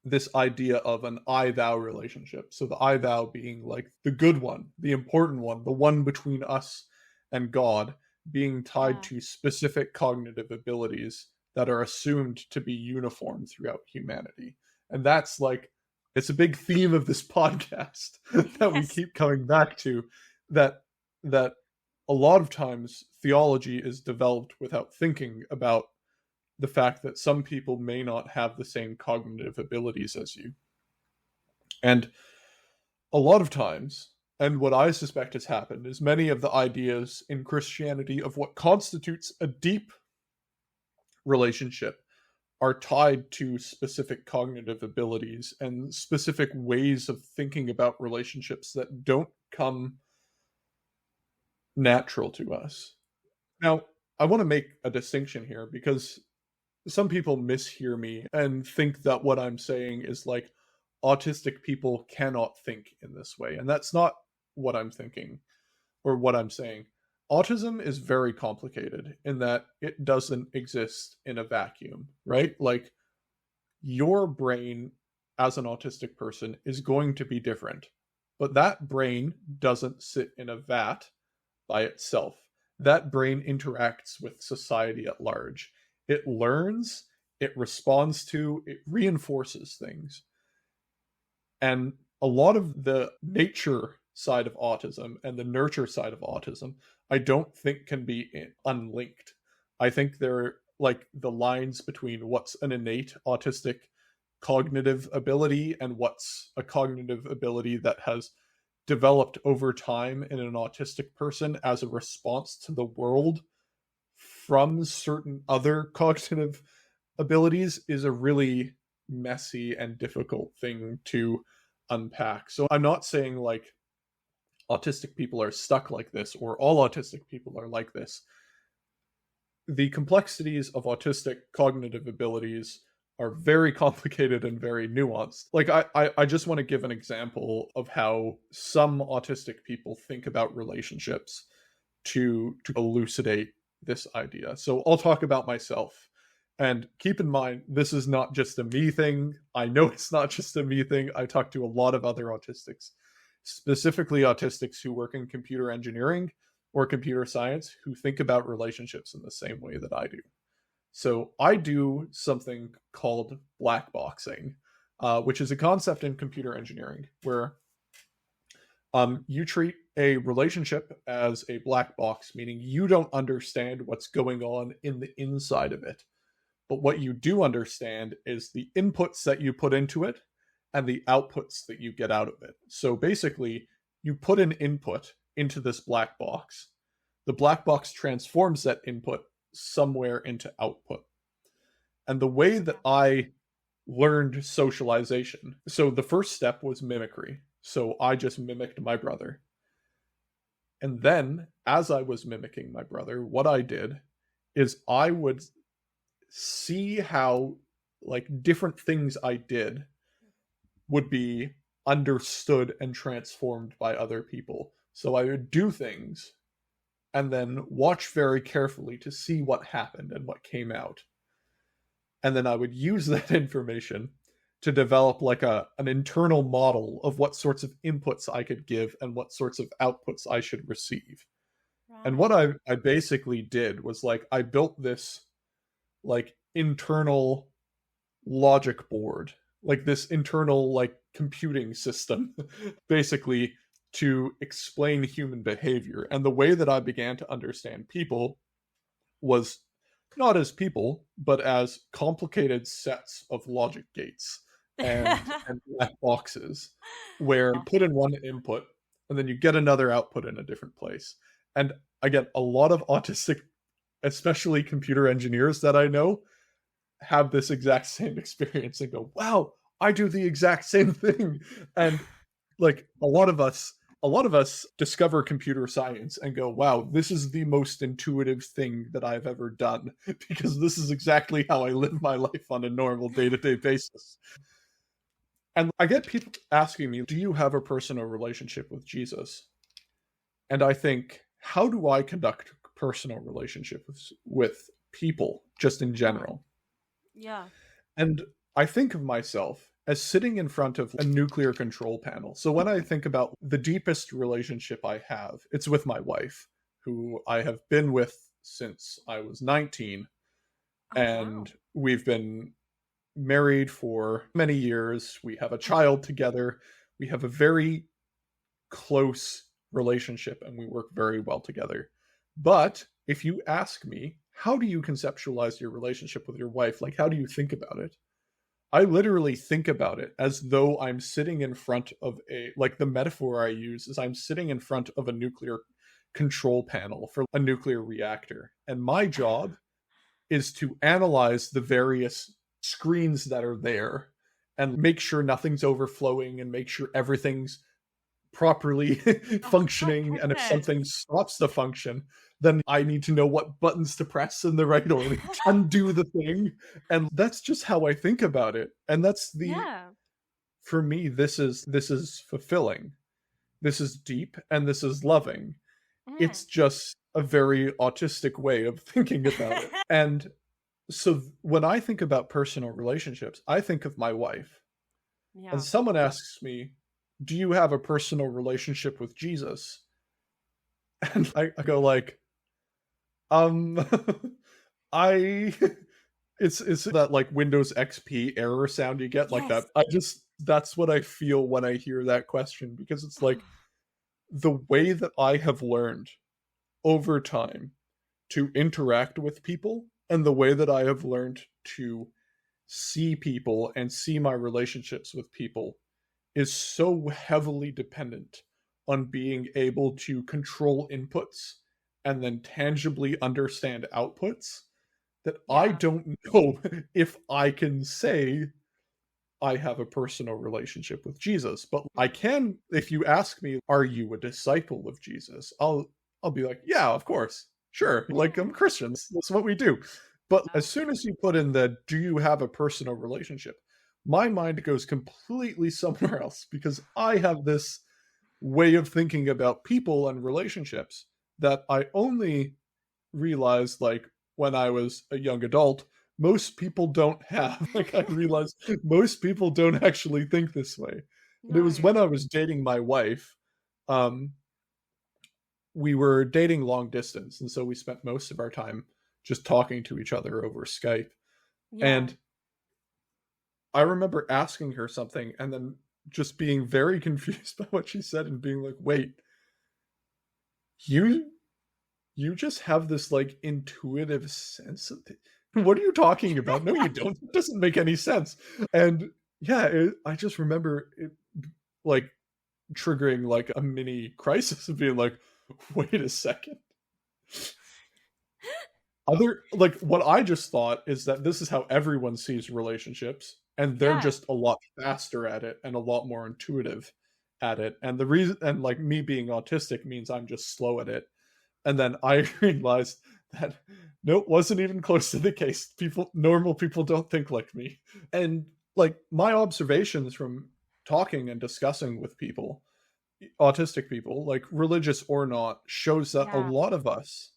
this idea of an I-thou relationship. So the I-thou being like the good one, the important one, the one between us and God, being tied to specific cognitive abilities that are assumed to be uniform throughout humanity. And that's like, it's a big theme of this podcast that we keep coming back to, that a lot of times theology is developed without thinking about the fact that some people may not have the same cognitive abilities as you. And a lot of times, and what I suspect has happened, is many of the ideas in Christianity of what constitutes a deep relationship are tied to specific cognitive abilities and specific ways of thinking about relationships that don't come natural to us. Now, I want to make a distinction here because some people mishear me and think that what I'm saying is like autistic people cannot think in this way. And that's not what I'm thinking or what I'm saying. Autism is very complicated in that it doesn't exist in a vacuum, right? Like your brain as an autistic person is going to be different, but that brain doesn't sit in a vat by itself. That brain interacts with society at large. It learns, it responds to, it reinforces things. And a lot of the nature side of autism and the nurture side of autism, I don't think can be unlinked. I think they're like the lines between what's an innate autistic cognitive ability and what's a cognitive ability that has developed over time in an autistic person as a response to the world from certain other cognitive abilities is a really messy and difficult thing to unpack. So I'm not saying like autistic people are stuck like this or all autistic people are like this. The complexities of autistic cognitive abilities are very complicated and very nuanced. Like I just want to give an example of how some autistic people think about relationships to elucidate this idea. So I'll talk about myself. And keep in mind, this is not just a me thing. I know it's not just a me thing. I talk to a lot of other autistics, specifically autistics who work in computer engineering or computer science, who think about relationships in the same way that I do. So I do something called black boxing, which is a concept in computer engineering where you treat a relationship as a black box, meaning you don't understand what's going on in the inside of it. But what you do understand is the inputs that you put into it and the outputs that you get out of it. So basically, you put an input into this black box. The black box transforms that input somewhere into output. And the way that I learned socialization, so the first step was mimicry. So I just mimicked my brother. And then, as I was mimicking my brother, what I did is I would see how like different things I did would be understood and transformed by other people. So I would do things and then watch very carefully to see what happened and what came out. And then I would use that information to develop like an internal model of what sorts of inputs I could give and what sorts of outputs I should receive. Right. And what I basically did was like, I built this like internal logic board, like this internal like computing system, basically to explain human behavior. And the way that I began to understand people was not as people, but as complicated sets of logic gates and black boxes where you put in one input and then you get another output in a different place. And again, a lot of autistic, especially computer engineers that I know, have this exact same experience and go, wow, I do the exact same thing. And like a lot of us discover computer science and go, wow, this is the most intuitive thing that I've ever done, because this is exactly how I live my life on a normal day-to-day basis. And I get people asking me, do you have a personal relationship with Jesus? And I think, how do I conduct personal relationships with people, just in general? Yeah. And I think of myself as sitting in front of a nuclear control panel. So when I think about the deepest relationship I have, it's with my wife, who I have been with since I was 19. And we've been married for many years. We have a child together. We have a very close relationship and we work very well together. But if you ask me, how do you conceptualize your relationship with your wife? Like, how do you think about it? I literally think about it as though I'm sitting in front of like the metaphor I use is I'm sitting in front of a nuclear control panel for a nuclear reactor. And my job is to analyze the various screens that are there and make sure nothing's overflowing and make sure everything's properly functioning. And if something stops the function, then I need to know what buttons to press in the right order to undo the thing. And that's just how I think about it. And that's for me, this is fulfilling. This is deep and this is loving. It's just a very autistic way of thinking about it. And so when I think about personal relationships, I think of my wife. And someone asks me, do you have a personal relationship with Jesus? And I go like, it's that like Windows XP error sound you get, like that. That's what I feel when I hear that question, because it's like the way that I have learned over time to interact with people and the way that I have learned to see people and see my relationships with people is so heavily dependent on being able to control inputs and then tangibly understand outputs that I don't know if I can say I have a personal relationship with Jesus. But I can, if you ask me, are you a disciple of Jesus? I'll be like, yeah, of course. Sure. Like, I'm Christians. That's what we do. But as soon as you put in the, do you have a personal relationship? My mind goes completely somewhere else, because I have this way of thinking about people and relationships that I only realized like when I was a young adult, most people don't have. Like, I realized most people don't actually think this way. But it was when I was dating my wife, we were dating long distance. And so we spent most of our time just talking to each other over Skype. And I remember asking her something and then just being very confused by what she said and being like, wait, you just have this like intuitive sense of it. What are you talking about? No, you don't. It doesn't make any sense. And I just remember it like triggering like a mini crisis of being like, wait a second. What I just thought is that this is how everyone sees relationships, and they're just a lot faster at it and a lot more intuitive at it. And the reason, and like me being autistic means I'm just slow at it. And then I realized that nope, wasn't even close to the case. Normal people don't think like me. And like my observations from talking and discussing with people, autistic people, like religious or not, shows that a lot of us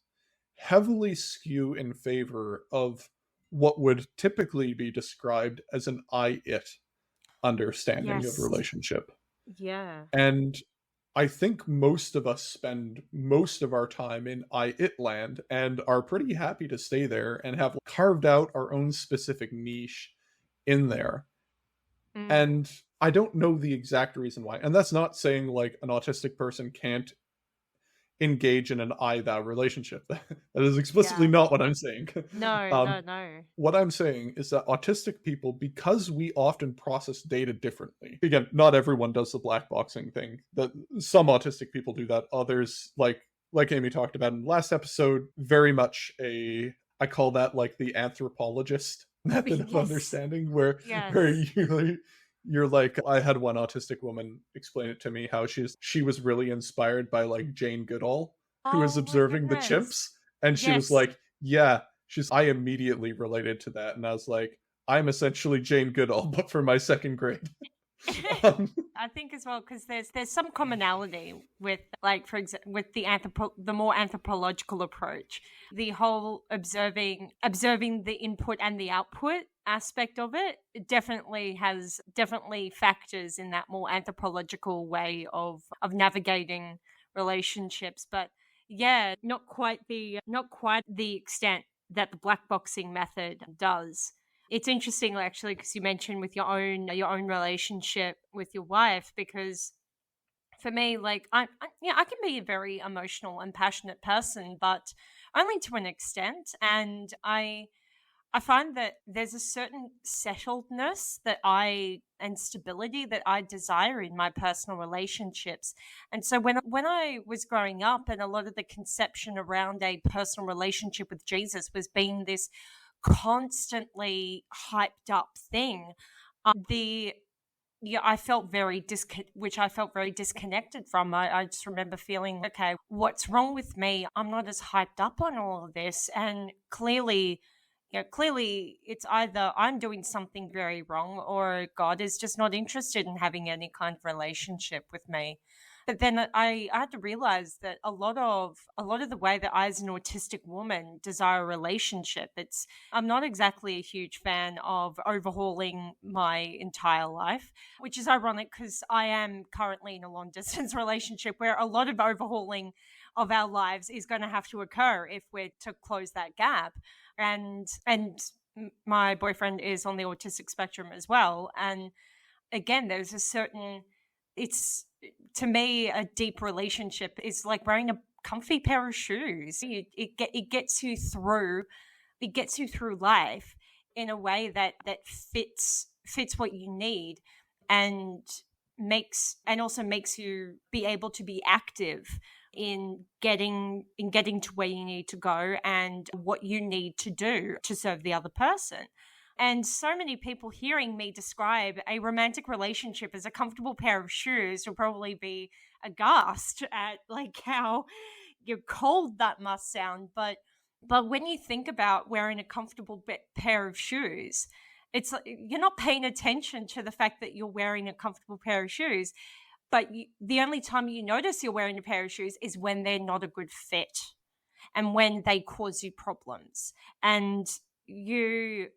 heavily skew in favor of what would typically be described as an I-it understanding of relationship. And I think most of us spend most of our time in I-it land and are pretty happy to stay there and have carved out our own specific niche in there. And I don't know the exact reason why. And that's not saying like an autistic person can't engage in an I-thou relationship. That is explicitly not what I'm saying. No. What I'm saying is that autistic people, because we often process data differently, again, not everyone does the black boxing thing. That some autistic people do that. Others, like Amy talked about in the last episode, very much I call that like the anthropologist method of understanding, where You're like, I had one autistic woman explain it to me how she was really inspired by like Jane Goodall, who was Oh my observing the goodness. chimps, and she was Yes. like, yeah, I immediately related to that, and I was like, I'm essentially Jane Goodall, but for my second grade. I think as well, because there's some commonality with, like, for example, with the more anthropological approach, the whole observing the input and the output aspect of it definitely factors in that more anthropological way of navigating relationships. But yeah, not quite the extent that the black boxing method does. It's interesting, actually, because you mentioned with your own relationship with your wife, because for me, like, I can be a very emotional and passionate person, but only to an extent. And I find that there's a certain settledness and stability that I desire in my personal relationships. And so when I was growing up, and a lot of the conception around a personal relationship with Jesus was being this constantly hyped up thing, I felt very disconnected from. I just remember feeling, okay, what's wrong with me? I'm not as hyped up on all of this, and clearly it's either I'm doing something very wrong, or God is just not interested in having any kind of relationship with me. But then I had to realize that a lot of the way that I, as an autistic woman, desire a relationship, I'm not exactly a huge fan of overhauling my entire life, which is ironic because I am currently in a long distance relationship where a lot of overhauling of our lives is going to have to occur if we're to close that gap. And my boyfriend is on the autistic spectrum as well. And again, there's a certain, to me, a deep relationship is like wearing a comfy pair of shoes. It gets you through life in a way that fits what you need, and also makes you be able to be active in getting to where you need to go and what you need to do to serve the other person. And so many people hearing me describe a romantic relationship as a comfortable pair of shoes will probably be aghast at like how cold that must sound. But when you think about wearing a comfortable pair of shoes, it's like you're not paying attention to the fact that you're wearing a comfortable pair of shoes. But the only time you notice you're wearing a pair of shoes is when they're not a good fit and when they cause you problems. And you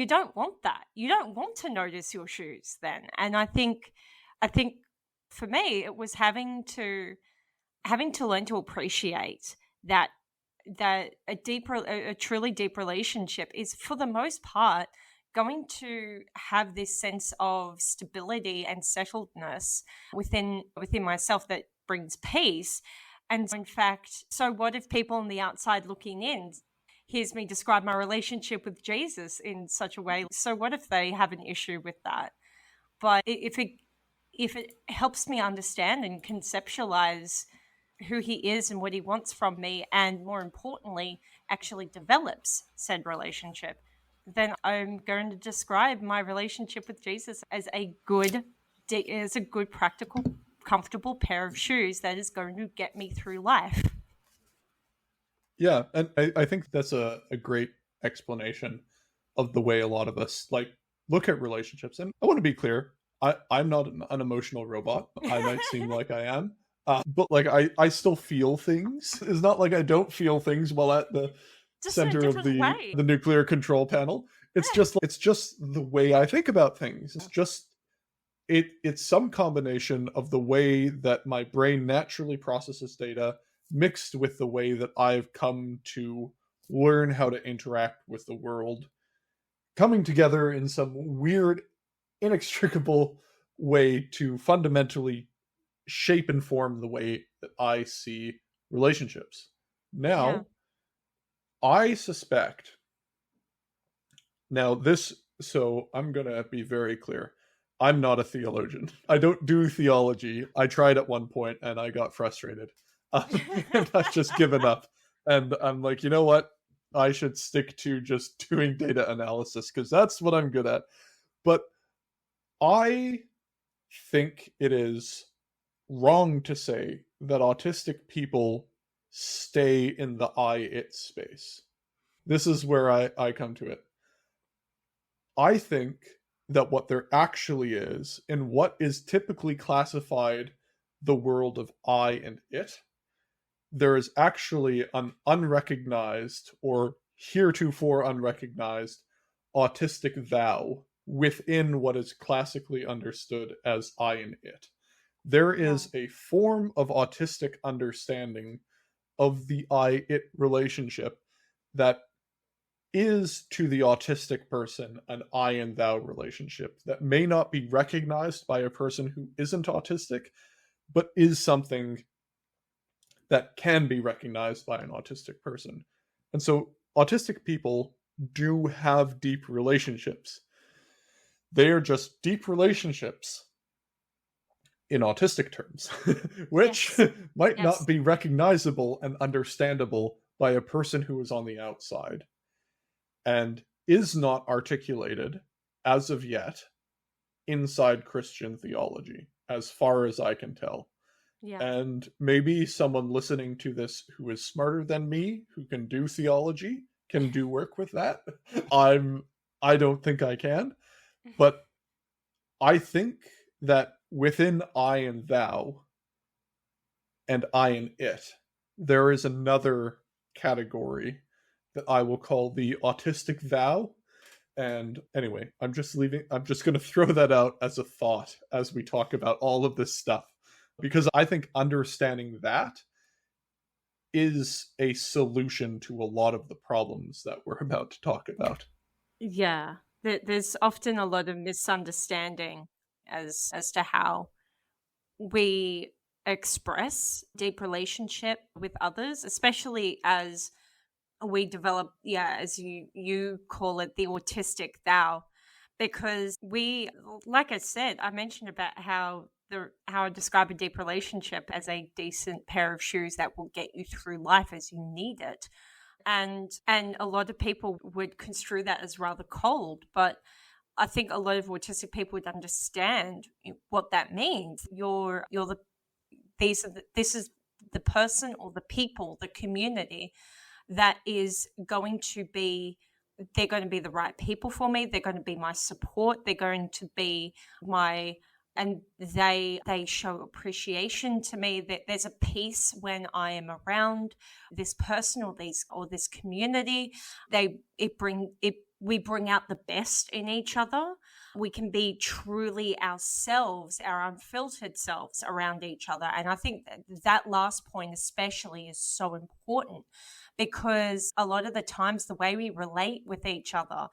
don't want that. You don't want to notice your shoes then. And I think for me, it was having to learn to appreciate that a truly deep relationship is, for the most part, going to have this sense of stability and settledness within myself that brings peace. And in fact, so what if people on the outside looking in hears me describe my relationship with Jesus in such a way? So what if they have an issue with that? But if it helps me understand and conceptualize who he is and what he wants from me, and more importantly, actually develops said relationship, then I'm going to describe my relationship with Jesus as a good, practical, comfortable pair of shoes that is going to get me through life. Yeah, and I think that's a great explanation of the way a lot of us like look at relationships. And I want to be clear, I'm not an emotional robot. I might seem like I am, but like I still feel things. It's not like I don't feel things while at the center of the nuclear control panel. It's just the way I think about things. It's just it's some combination of the way that my brain naturally processes data mixed with the way that I've come to learn how to interact with the world, coming together in some weird, inextricable way to fundamentally shape and form the way that I see relationships. Now, I suspect, so I'm going to be very clear. I'm not a theologian. I don't do theology. I tried at one point and I got frustrated. And I've just given up. And I'm like, you know what? I should stick to just doing data analysis because that's what I'm good at. But I think it is wrong to say that autistic people stay in the I-it space. This is where I come to it. I think that what there actually is, in what is typically classified the world of I and it, there is actually an unrecognized or heretofore unrecognized autistic thou within what is classically understood as I and it. There is a form of autistic understanding of the I-it relationship that is to the autistic person an I and thou relationship that may not be recognized by a person who isn't autistic, but is something that can be recognized by an autistic person. And so autistic people do have deep relationships. They are just deep relationships in autistic terms, which might not be recognizable and understandable by a person who is on the outside, and is not articulated, as of yet, inside Christian theology, as far as I can tell. Yeah. And maybe someone listening to this who is smarter than me, who can do theology, can do work with that. I don't think I can. But I think that within I and thou and I and it, there is another category that I will call the autistic thou. And anyway, I'm just going to throw that out as a thought as we talk about all of this stuff, because I think understanding that is a solution to a lot of the problems that we're about to talk about. Yeah, there's often a lot of misunderstanding as to how we express deep relationship with others, especially as we develop, as you call it, the autistic thou, because we, like I said, I mentioned about how I describe a deep relationship as a decent pair of shoes that will get you through life as you need it. And a lot of people would construe that as rather cold, but I think a lot of autistic people would understand what that means. This is the person or the people, the community that is going to be, they're going to be the right people for me. They're going to be my support. They're going to be and they show appreciation to me. That there's a peace when I am around this person or this community. We bring out the best in each other. We can be truly ourselves, our unfiltered selves around each other. And I think that last point especially is so important, because a lot of the times the way we relate with each other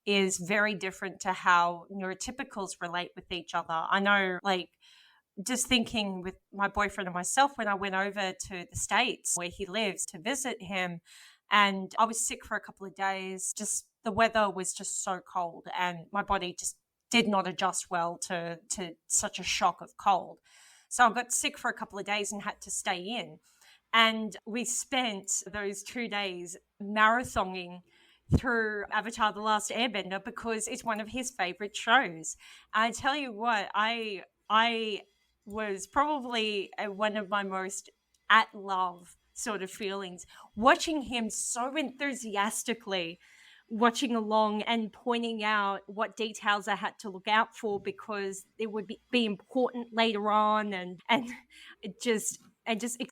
is very different to how neurotypicals relate with each other. I know, like, just thinking with my boyfriend and myself, when I went over to the States where he lives to visit him, and I was sick for a couple of days, just the weather was just so cold and my body just did not adjust well to such a shock of cold. So I got sick for a couple of days and had to stay in. And we spent those 2 days marathoning through Avatar: The Last Airbender because it's one of his favorite shows. I tell you what, I was probably one of my most at love sort of feelings, watching him so enthusiastically watching along and pointing out what details I had to look out for because it would be important later on, and just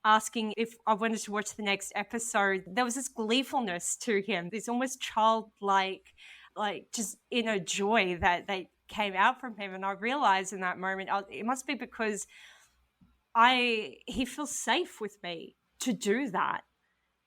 asking if I wanted to watch the next episode. There was this gleefulness to him, this almost childlike, like just inner joy that came out from him. And I realized in that moment, it must be because he feels safe with me to do that.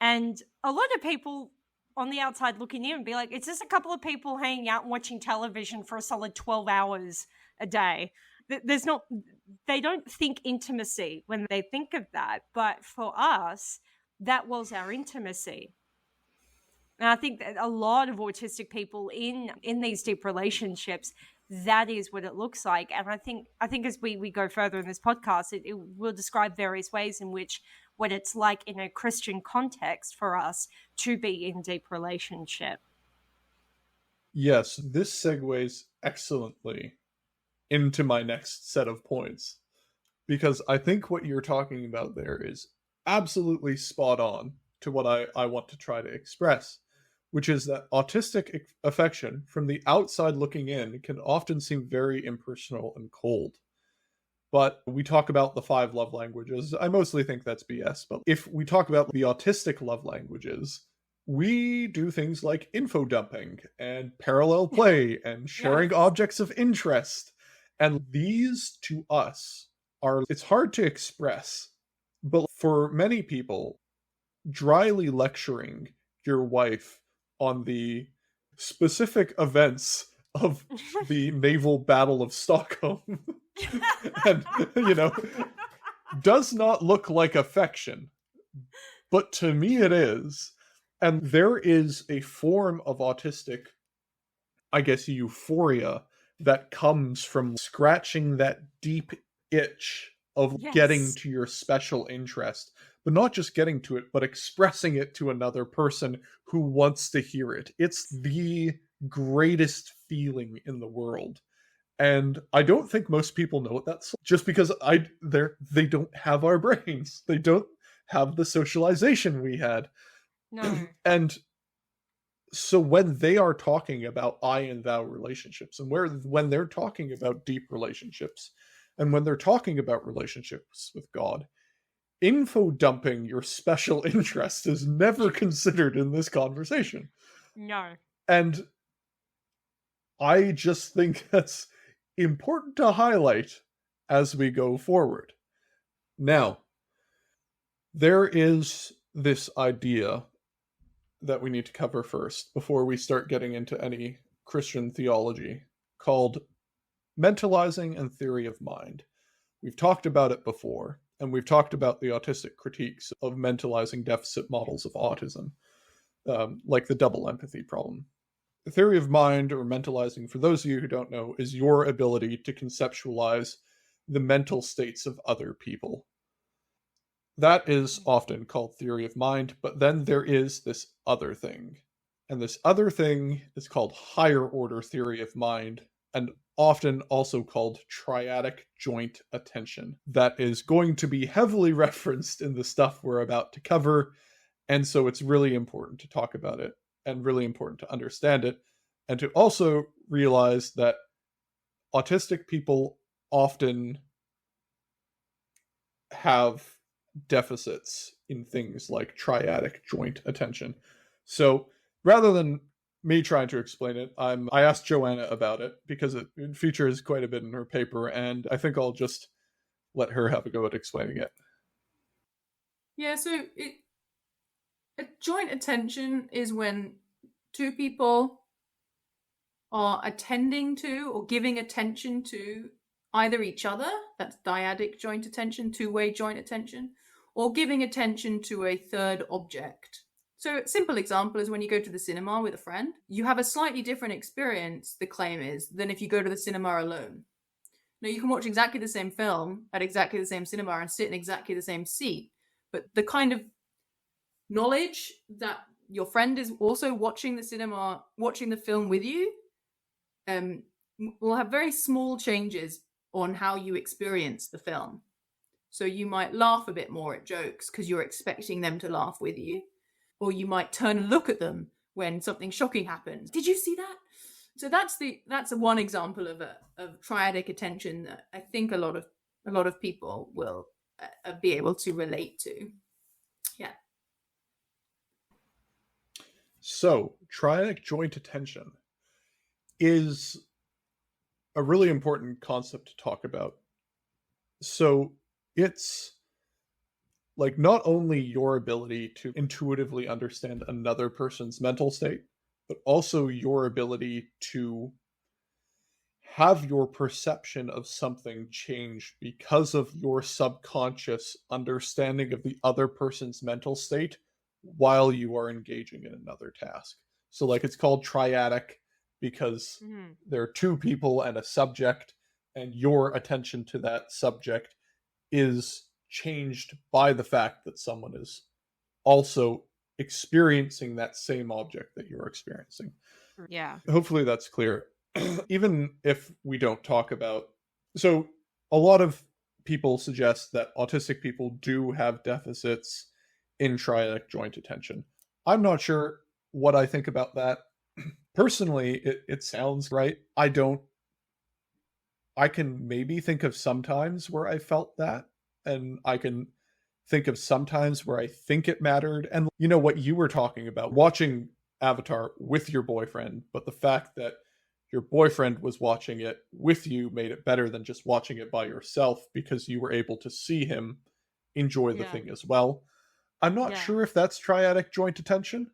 And a lot of people on the outside looking in and be like, it's just a couple of people hanging out and watching television for a solid 12 hours a day. They don't think intimacy when they think of that. But for us, that was our intimacy. And I think that a lot of autistic people in these deep relationships, that is what it looks like. And I think as we go further in this podcast, it will describe various ways in which what it's like in a Christian context for us to be in deep relationship. Yes, this segues excellently into my next set of points, because I think what you're talking about there is absolutely spot on to what I want to try to express, which is that autistic affection, from the outside looking in, can often seem very impersonal and cold. But we talk about the 5 love languages. I mostly think that's BS, but if we talk about the autistic love languages, we do things like info dumping and parallel play and sharing objects of interest. And these to us are, it's hard to express, but for many people, dryly lecturing your wife on the specific events of the naval battle of Stockholm and, does not look like affection, but to me it is. And there is a form of autistic, I guess, euphoria that comes from scratching that deep itch of getting to your special interest, but not just getting to it, but expressing it to another person who wants to hear it. It's the greatest feeling in the world. And I don't think most people know what that's, just because they don't have our brains. They don't have the socialization we had. No. And so when they are talking about I and thou relationships, and when they're talking about deep relationships, and when they're talking about relationships with God, info dumping your special interest is never considered in this conversation. No. And I just think that's important to highlight as we go forward. Now, there is this idea that we need to cover first before we start getting into any Christian theology, called mentalizing and theory of mind. We've talked about it before, and we've talked about the autistic critiques of mentalizing deficit models of autism, like the double empathy problem. The theory of mind, or mentalizing, for those of you who don't know, is your ability to conceptualize the mental states of other people. That is often called theory of mind, but then there is this other thing. And this other thing is called higher order theory of mind, and often also called triadic joint attention. That is going to be heavily referenced in the stuff we're about to cover, and so it's really important to talk about it, and really important to understand it, and to also realize that autistic people often have deficits in things like triadic joint attention. So rather than me trying to explain it, I asked Joanna about it because it features quite a bit in her paper, and I think I'll just let her have a go at explaining it. Yeah, so a joint attention is when two people are attending to or giving attention to either each other, that's dyadic joint attention, two-way joint attention, or giving attention to a third object. So a simple example is when you go to the cinema with a friend, you have a slightly different experience, the claim is, than if you go to the cinema alone. Now, you can watch exactly the same film at exactly the same cinema and sit in exactly the same seat, but the kind of knowledge that your friend is also watching the cinema, watching the film with you, will have very small changes on how you experience the film. So you might laugh a bit more at jokes because you're expecting them to laugh with you. Or you might turn and look at them when something shocking happens. Did you see that? So that's one example of triadic attention that I think a lot of people will be able to relate to. Yeah. So triadic joint attention is a really important concept to talk about. So it's like not only your ability to intuitively understand another person's mental state, but also your ability to have your perception of something change because of your subconscious understanding of the other person's mental state while you are engaging in another task. So like it's called triadic because there are two people and a subject, and your attention to that subject is changed by the fact that someone is also experiencing that same object that you're experiencing. Yeah. Hopefully that's clear. Even if we don't talk about So a lot of people suggest that autistic people do have deficits in triadic joint attention. I'm not sure what I think about that. Personally, it sounds right. I can maybe think of some times where I felt that, and I can think of some times where I think it mattered. And you know what you were talking about, watching Avatar with your boyfriend, but the fact that your boyfriend was watching it with you made it better than just watching it by yourself, because you were able to see him enjoy the Yeah. thing as well. I'm not Yeah. sure if that's triadic joint attention.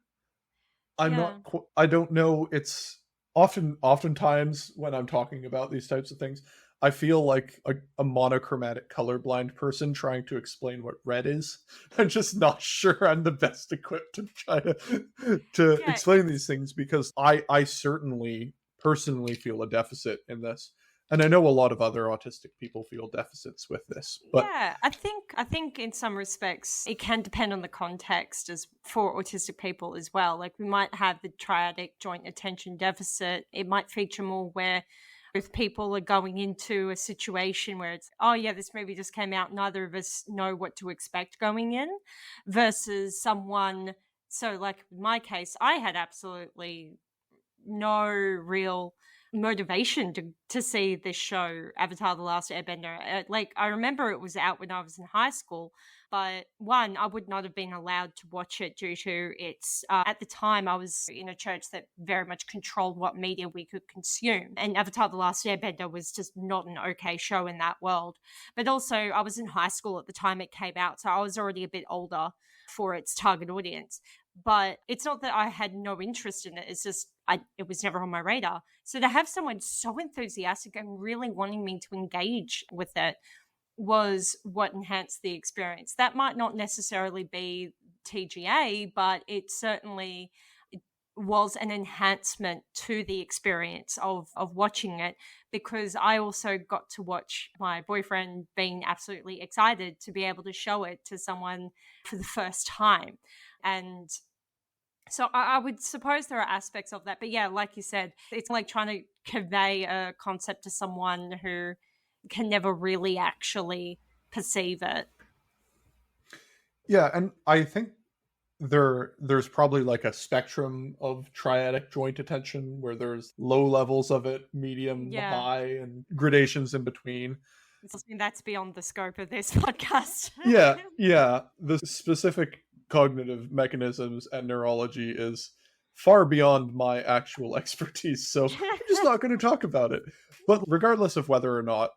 Yeah. I don't know. It's oftentimes when I'm talking about these types of things, I feel like a monochromatic colorblind person trying to explain what red is. I'm just not sure I'm the best equipped to try to Yeah, explain these things, because I certainly personally feel a deficit in this. And I know a lot of other autistic people feel deficits with this. But yeah, I think in some respects it can depend on the context as for autistic people as well. Like we might have the triadic joint attention deficit. It might feature more where if people are going into a situation where it's, oh yeah, this movie just came out, neither of us know what to expect going in, versus someone. So like in my case, I had absolutely no real motivation to see this show, Avatar: The Last Airbender. Like I remember it was out when I was in high school, but one, I would not have been allowed to watch it due to its at the time I was in a church that very much controlled what media we could consume, and Avatar: The Last Airbender was just not an okay show in that world. But also I was in high school at the time it came out, so I was already a bit older for its target audience. But it's not that I had no interest in it. It's just it was never on my radar. So to have someone so enthusiastic and really wanting me to engage with it was what enhanced the experience. That might not necessarily be TGA, but it certainly was an enhancement to the experience of watching it, because I also got to watch my boyfriend being absolutely excited to be able to show it to someone for the first time. And so I would suppose there are aspects of that. But yeah, like you said, it's like trying to convey a concept to someone who can never really actually perceive it. yeah, and I think there's probably like a spectrum of triadic joint attention where there's low levels of it, medium, Yeah. high, and gradations in between. That's beyond the scope of this podcast. Yeah. The specific cognitive mechanisms and neurology is far beyond my actual expertise, so I'm just not going to talk about it. But regardless of whether or not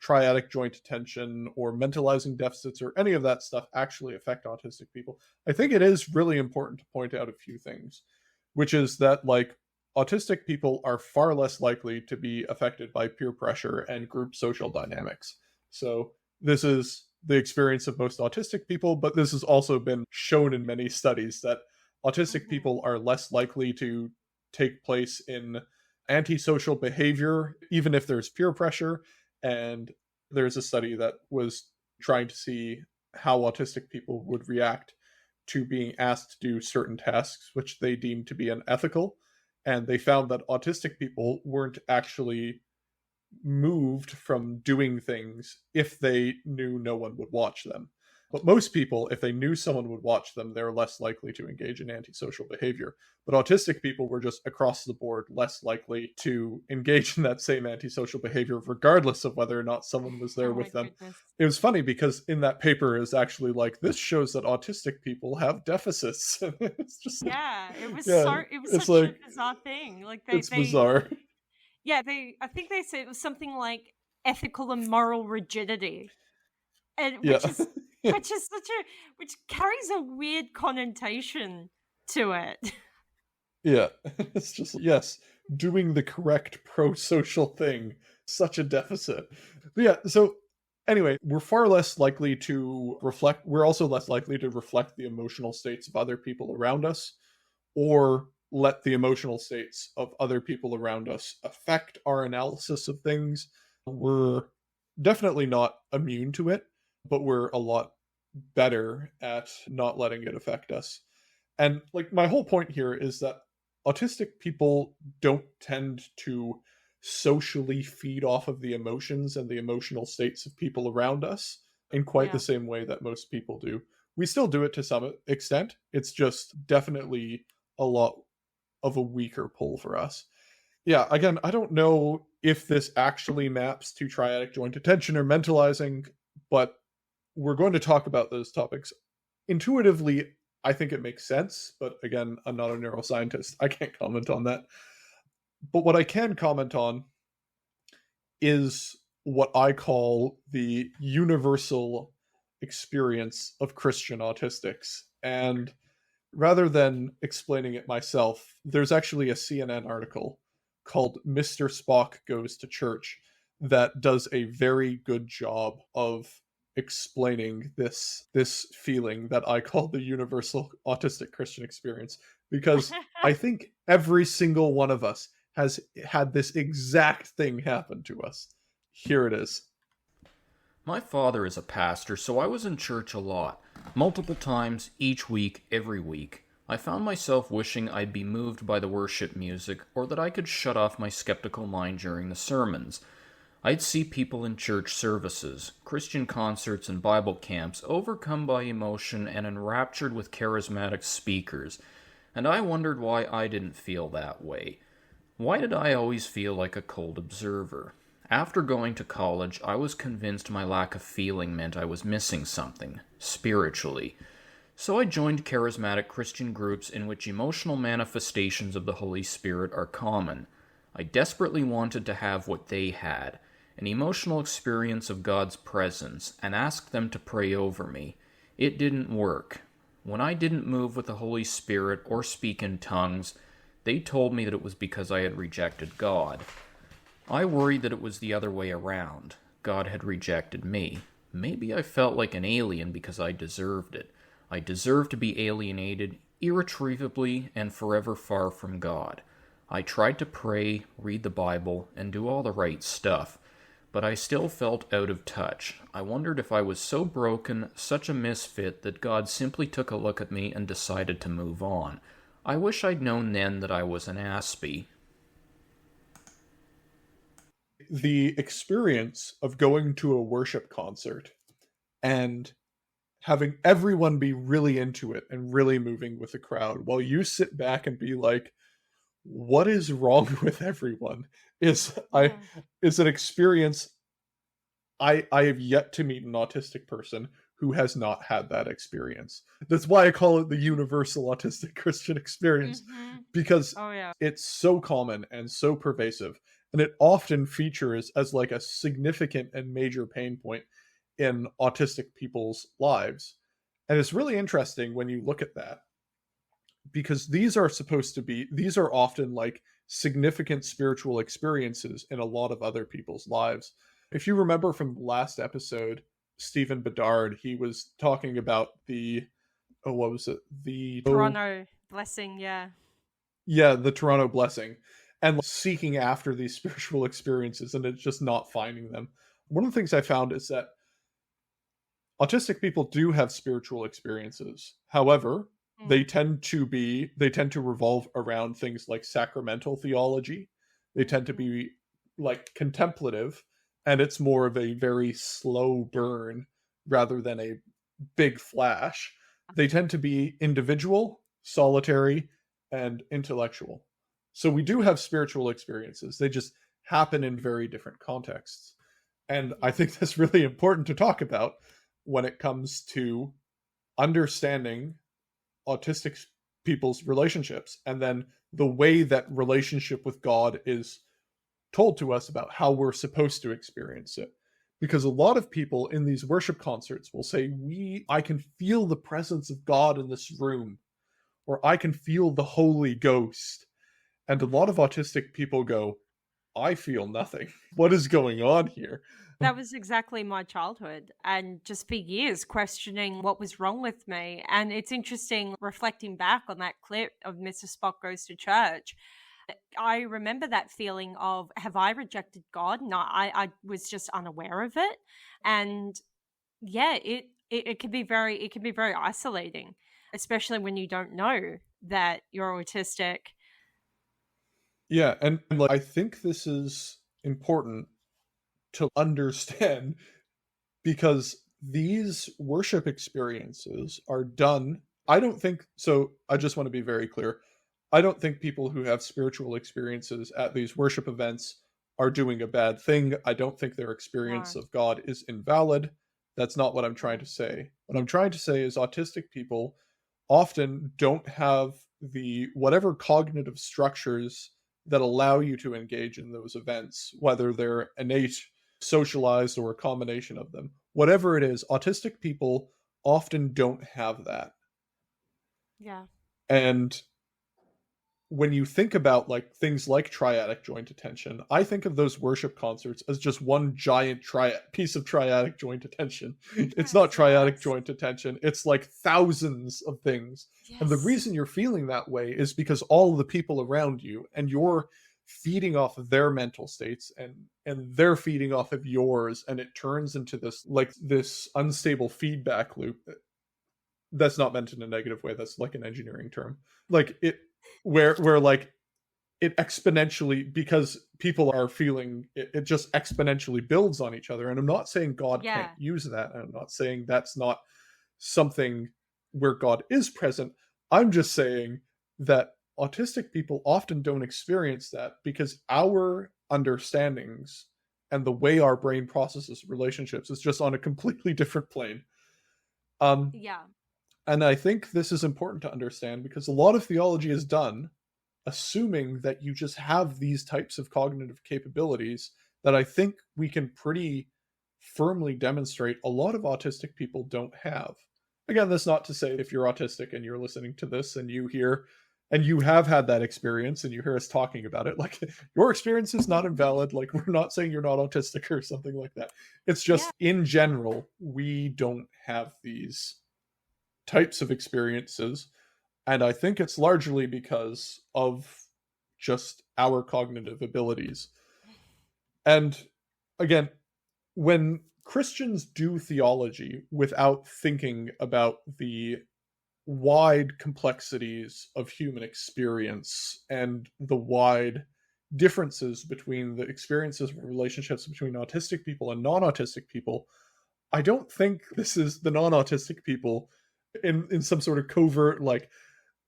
triadic joint attention or mentalizing deficits or any of that stuff actually affect autistic people, I think it is really important to point out a few things, which is that like autistic people are far less likely to be affected by peer pressure and group social dynamics. So this is the experience of most autistic people, but this has also been shown in many studies that autistic people are less likely to take place in antisocial behavior, even if there's peer pressure. And there's a study that was trying to see how autistic people would react to being asked to do certain tasks which they deemed to be unethical. And they found that autistic people weren't actually moved from doing things if they knew no one would watch them. But most people, if they knew someone would watch them, they're less likely to engage in antisocial behavior. But autistic people were just across the board less likely to engage in that same antisocial behavior, regardless of whether or not someone was there with them. Goodness. It was funny because in that paper is actually like, this shows that autistic people have deficits. It's just Yeah, it was it's such like, a bizarre thing. Like it's bizarre. Yeah, I think they said it was something like ethical and moral rigidity, and Yeah. which carries a weird connotation to it. Yeah, it's just, yes, doing the correct pro-social thing, such a deficit. But yeah, so anyway, we're far less likely to reflect, we're also less likely to reflect the emotional states of other people around us, or let the emotional states of other people around us affect our analysis of things. We're definitely not immune to it, but we're a lot better at not letting it affect us. And like my whole point here is that autistic people don't tend to socially feed off of the emotions and the emotional states of people around us in quite the same way that most people do. We still do it to some extent. It's just definitely a lot of a weaker pull for us. Yeah, again, I don't know if this actually maps to triadic joint attention or mentalizing, but we're going to talk about those topics. Intuitively, I think it makes sense, but again, I'm not a neuroscientist. I can't comment on that. But what I can comment on is what I call the universal experience of Christian autistics. And rather than explaining it myself, there's actually a CNN article called Mr. Spock Goes to Church that does a very good job of explaining this feeling that I call the universal autistic Christian experience, because I think every single one of us has had this exact thing happen to us. Here it is. My father is a pastor, so I was in church a lot, multiple times, each week, every week. I found myself wishing I'd be moved by the worship music, or that I could shut off my skeptical mind during the sermons. I'd see people in church services, Christian concerts and Bible camps overcome by emotion and enraptured with charismatic speakers, and I wondered why I didn't feel that way. Why did I always feel like a cold observer? After going to college, I was convinced my lack of feeling meant I was missing something, spiritually. So I joined charismatic Christian groups in which emotional manifestations of the Holy Spirit are common. I desperately wanted to have what they had, an emotional experience of God's presence, and asked them to pray over me. It didn't work. When I didn't move with the Holy Spirit or speak in tongues, they told me that it was because I had rejected God. I worried that it was the other way around. God had rejected me. Maybe I felt like an alien because I deserved it. I deserved to be alienated irretrievably and forever far from God. I tried to pray, read the Bible, and do all the right stuff, but I still felt out of touch. I wondered if I was so broken, such a misfit, that God simply took a look at me and decided to move on. I wish I'd known then that I was an Aspie. The experience of going to a worship concert and having everyone be really into it and really moving with the crowd while you sit back and be like, what is wrong with everyone, is an experience. I have yet to meet an autistic person who has not had that experience. That's why I call it the universal autistic Christian experience, because it's so common and so pervasive, and it often features as like a significant and major pain point in autistic people's lives. And it's really interesting when you look at that, because these are often like significant spiritual experiences in a lot of other people's lives. If you remember from last episode, Stephen Bedard, he was talking about the Toronto blessing, the Toronto blessing, and seeking after these spiritual experiences, and it's just not finding them. One of the things I found is that autistic people do have spiritual experiences. However, they tend to revolve around things like sacramental theology. They tend to be like contemplative, and it's more of a very slow burn rather than a big flash. They tend to be individual, solitary, and intellectual. So we do have spiritual experiences. They just happen in very different contexts. And I think that's really important to talk about when it comes to understanding autistic people's relationships, and then the way that relationship with God is told to us about how we're supposed to experience it. Because a lot of people in these worship concerts will say, I can feel the presence of God in this room, or I can feel the Holy Ghost. And a lot of autistic people go, I feel nothing. What is going on here? That was exactly my childhood, and just for years questioning what was wrong with me. And it's interesting reflecting back on that clip of Mr. Spock Goes to Church. I remember that feeling of, have I rejected God? No, I was just unaware of it. And it can be very isolating, especially when you don't know that you're autistic. Yeah, and like, I think this is important to understand because these worship experiences are done. I don't think so. I just want to be very clear. I don't think people who have spiritual experiences at these worship events are doing a bad thing. I don't think their experience No. of God is invalid. That's not what I'm trying to say. What I'm trying to say is autistic people often don't have the whatever cognitive structures that allow you to engage in those events, whether they're innate, socialized, or a combination of them. Whatever it is, autistic people often don't have that. Yeah. And when you think about like things like triadic joint attention, I think of those worship concerts as just one giant piece of triadic joint attention. It's not triadic Yes. joint attention. It's like thousands of things. And the Yes. reason you're feeling that way is because all of the people around you and you're feeding off of their mental states and they're feeding off of yours, and it turns into this like this unstable feedback loop. That's not meant in a negative way. That's like an engineering term. Like it where like it exponentially, because people are feeling it just exponentially builds on each other. And I'm not saying God Yeah. can't use that. I'm not saying that's not something where God is present. I'm just saying that autistic people often don't experience that because our understandings and the way our brain processes relationships is just on a completely different plane. Yeah. And I think this is important to understand because a lot of theology is done assuming that you just have these types of cognitive capabilities that I think we can pretty firmly demonstrate a lot of autistic people don't have. Again, that's not to say if you're autistic and you're listening to this and you hear and you have had that experience and you hear us talking about it, like your experience is not invalid. Like we're not saying you're not autistic or something like that. It's just in general, we don't have these types of experiences. And I think it's largely because of just our cognitive abilities. And again, when Christians do theology without thinking about the wide complexities of human experience and the wide differences between the experiences of relationships between autistic people and non-autistic people, I don't think this is the non-autistic people in some sort of covert like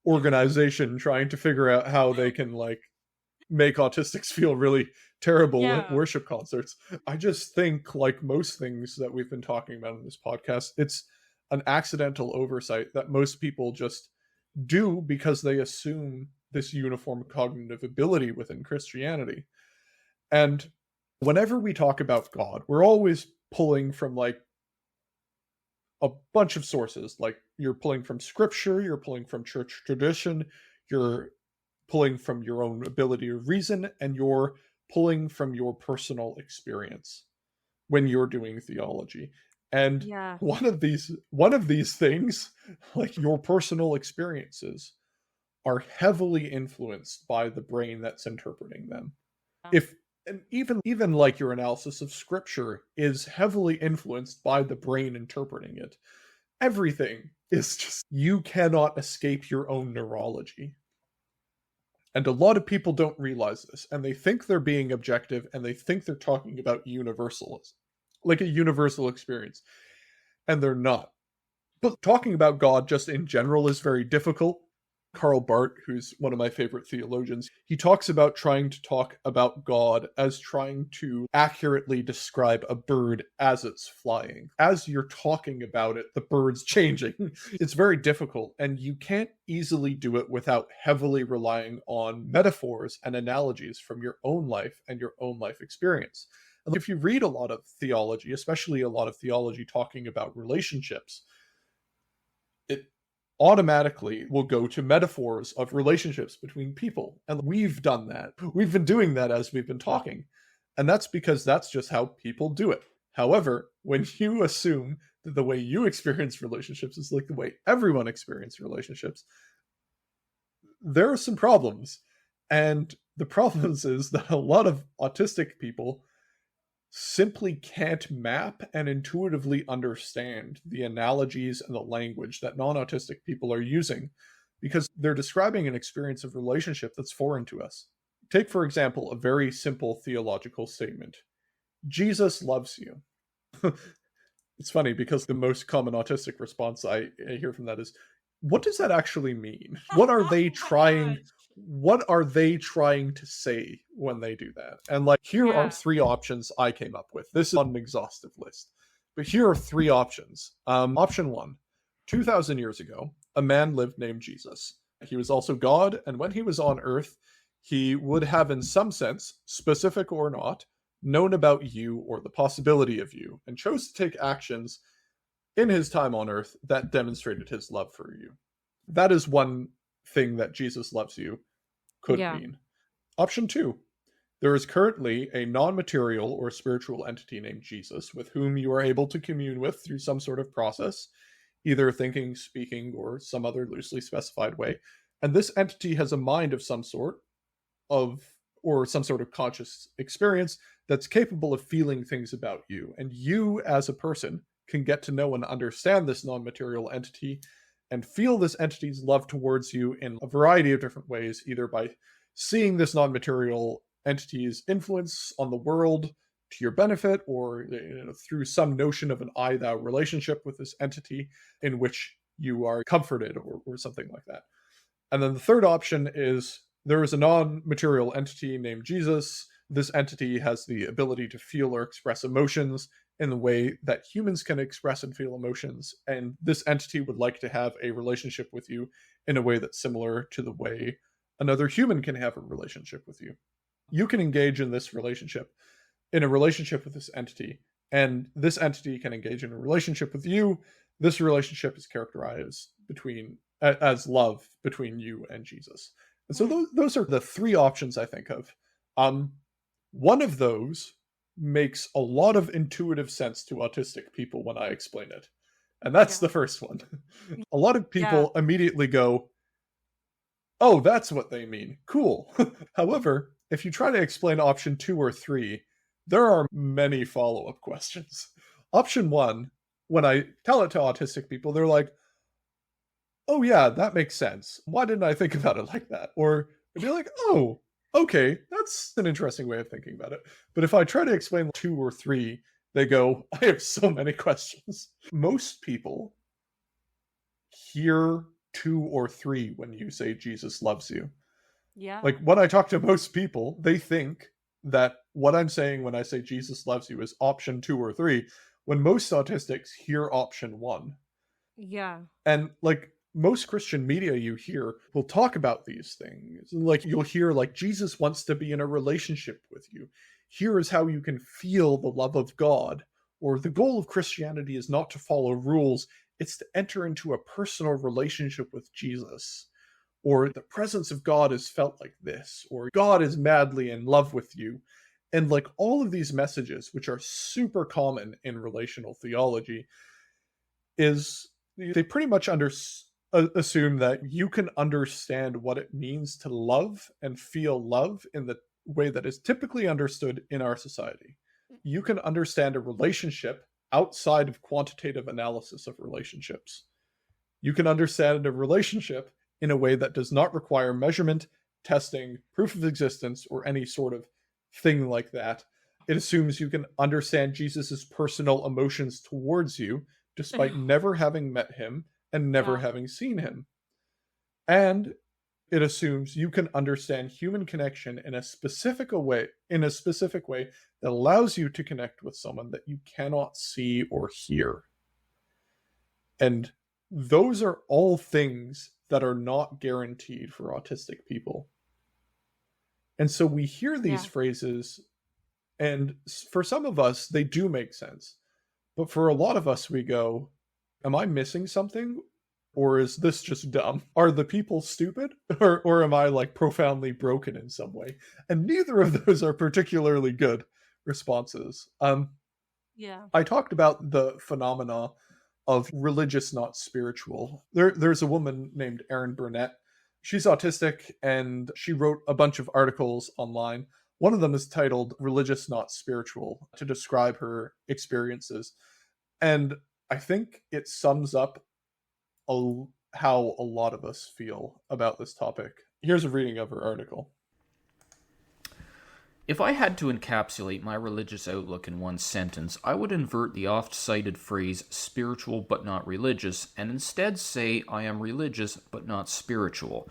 organization trying to figure out how they can like make autistics feel really terrible at worship concerts. I just think, like most things that we've been talking about in this podcast, it's an accidental oversight that most people just do because they assume this uniform cognitive ability within Christianity. And whenever we talk about God, we're always pulling from like a bunch of sources. Like you're pulling from scripture, you're pulling from church tradition, you're pulling from your own ability to reason, and you're pulling from your personal experience when you're doing theology. And one of these things, like your personal experiences, are heavily influenced by the brain that's interpreting them. And even like your analysis of scripture is heavily influenced by the brain interpreting it. Everything is just, you cannot escape your own neurology. And a lot of people don't realize this, and they think they're being objective, and they think they're talking about universalism, like a universal experience, and they're not. But talking about God just in general is very difficult. Karl Barth, who's one of my favorite theologians, he talks about trying to talk about God as trying to accurately describe a bird as it's flying. As you're talking about it, the bird's changing. It's very difficult, and you can't easily do it without heavily relying on metaphors and analogies from your own life and your own life experience. And if you read a lot of theology, especially a lot of theology talking about relationships, it automatically will go to metaphors of relationships between people. And we've done that. We've been doing that as we've been talking. And that's because that's just how people do it. However, when you assume that the way you experience relationships is like the way everyone experiences relationships, there are some problems. And the problems is that a lot of autistic people simply can't map and intuitively understand the analogies and the language that non-autistic people are using because they're describing an experience of relationship that's foreign to us. Take, for example, a very simple theological statement. Jesus loves you. It's funny because the most common autistic response I hear from that is, what does that actually mean? What are they trying to say when they do that? And like, here are 3 options I came up with. This is not an exhaustive list, but here are 3 options. Option 1, 2,000 years ago, a man lived named Jesus. He was also God, and when he was on earth, he would have, in some sense, specific or not, known about you or the possibility of you, and chose to take actions in his time on earth that demonstrated his love for you. That is one thing that Jesus loves you could mean. Option 2, there is currently a non-material or spiritual entity named Jesus with whom you are able to commune with through some sort of process, either thinking, speaking, or some other loosely specified way. And this entity has a mind of some sort or some sort of conscious experience that's capable of feeling things about you. And you, as a person, can get to know and understand this non-material entity and feel this entity's love towards you in a variety of different ways, either by seeing this non-material entity's influence on the world to your benefit, or through some notion of an I-thou relationship with this entity in which you are comforted or something like that. And then the third option is there is a non-material entity named Jesus. This entity has the ability to feel or express emotions in the way that humans can express and feel emotions. And this entity would like to have a relationship with you in a way that's similar to the way another human can have a relationship with you. You can engage in this relationship, in a relationship with this entity, and this entity can engage in a relationship with you. This relationship is characterized as love between you and Jesus. And so those are the 3 options I think of. One of those makes a lot of intuitive sense to autistic people when I explain it. And that's the first one. A lot of people immediately go, oh, that's what they mean. Cool. However, if you try to explain option 2 or 3, there are many follow-up questions. Option 1, when I tell it to autistic people, they're like, oh yeah, that makes sense. Why didn't I think about it like that? Or they'd be like, oh, okay, that's an interesting way of thinking about it. But if I try to explain 2 or 3, they go, I have so many questions. Most people hear 2 or 3 when you say Jesus loves you. Yeah. Like, when I talk to most people, they think that what I'm saying when I say Jesus loves you is option 2 or 3, when most autistics hear option 1. Yeah. And like, most Christian media you hear will talk about these things. Like, you'll hear like, Jesus wants to be in a relationship with you. Here is how you can feel the love of God. Or the goal of Christianity is not to follow rules, it's to enter into a personal relationship with Jesus. Or the presence of God is felt like this. Or God is madly in love with you. And like, all of these messages, which are super common in relational theology, is they pretty much assume that you can understand what it means to love and feel love in the way that is typically understood in our society. You can understand a relationship outside of quantitative analysis of relationships. You can understand a relationship in a way that does not require measurement, testing, proof of existence, or any sort of thing like that. It assumes you can understand Jesus's personal emotions towards you, despite never having met him and never having seen him. And it assumes you can understand human connection in a specific way that allows you to connect with someone that you cannot see or hear. And those are all things that are not guaranteed for autistic people. And so we hear these phrases, and for some of us, they do make sense. But for a lot of us, we go, am I missing something? Or is this just dumb? Are the people stupid? Or am I like profoundly broken in some way? And neither of those are particularly good responses. I talked about the phenomena of religious, not spiritual. There's a woman named Erin Burnett. She's autistic, and she wrote a bunch of articles online. One of them is titled Religious, Not Spiritual, to describe her experiences. And I think it sums up how a lot of us feel about this topic. Here's a reading of her article. If I had to encapsulate my religious outlook in one sentence, I would invert the oft-cited phrase spiritual but not religious, and instead say I am religious but not spiritual.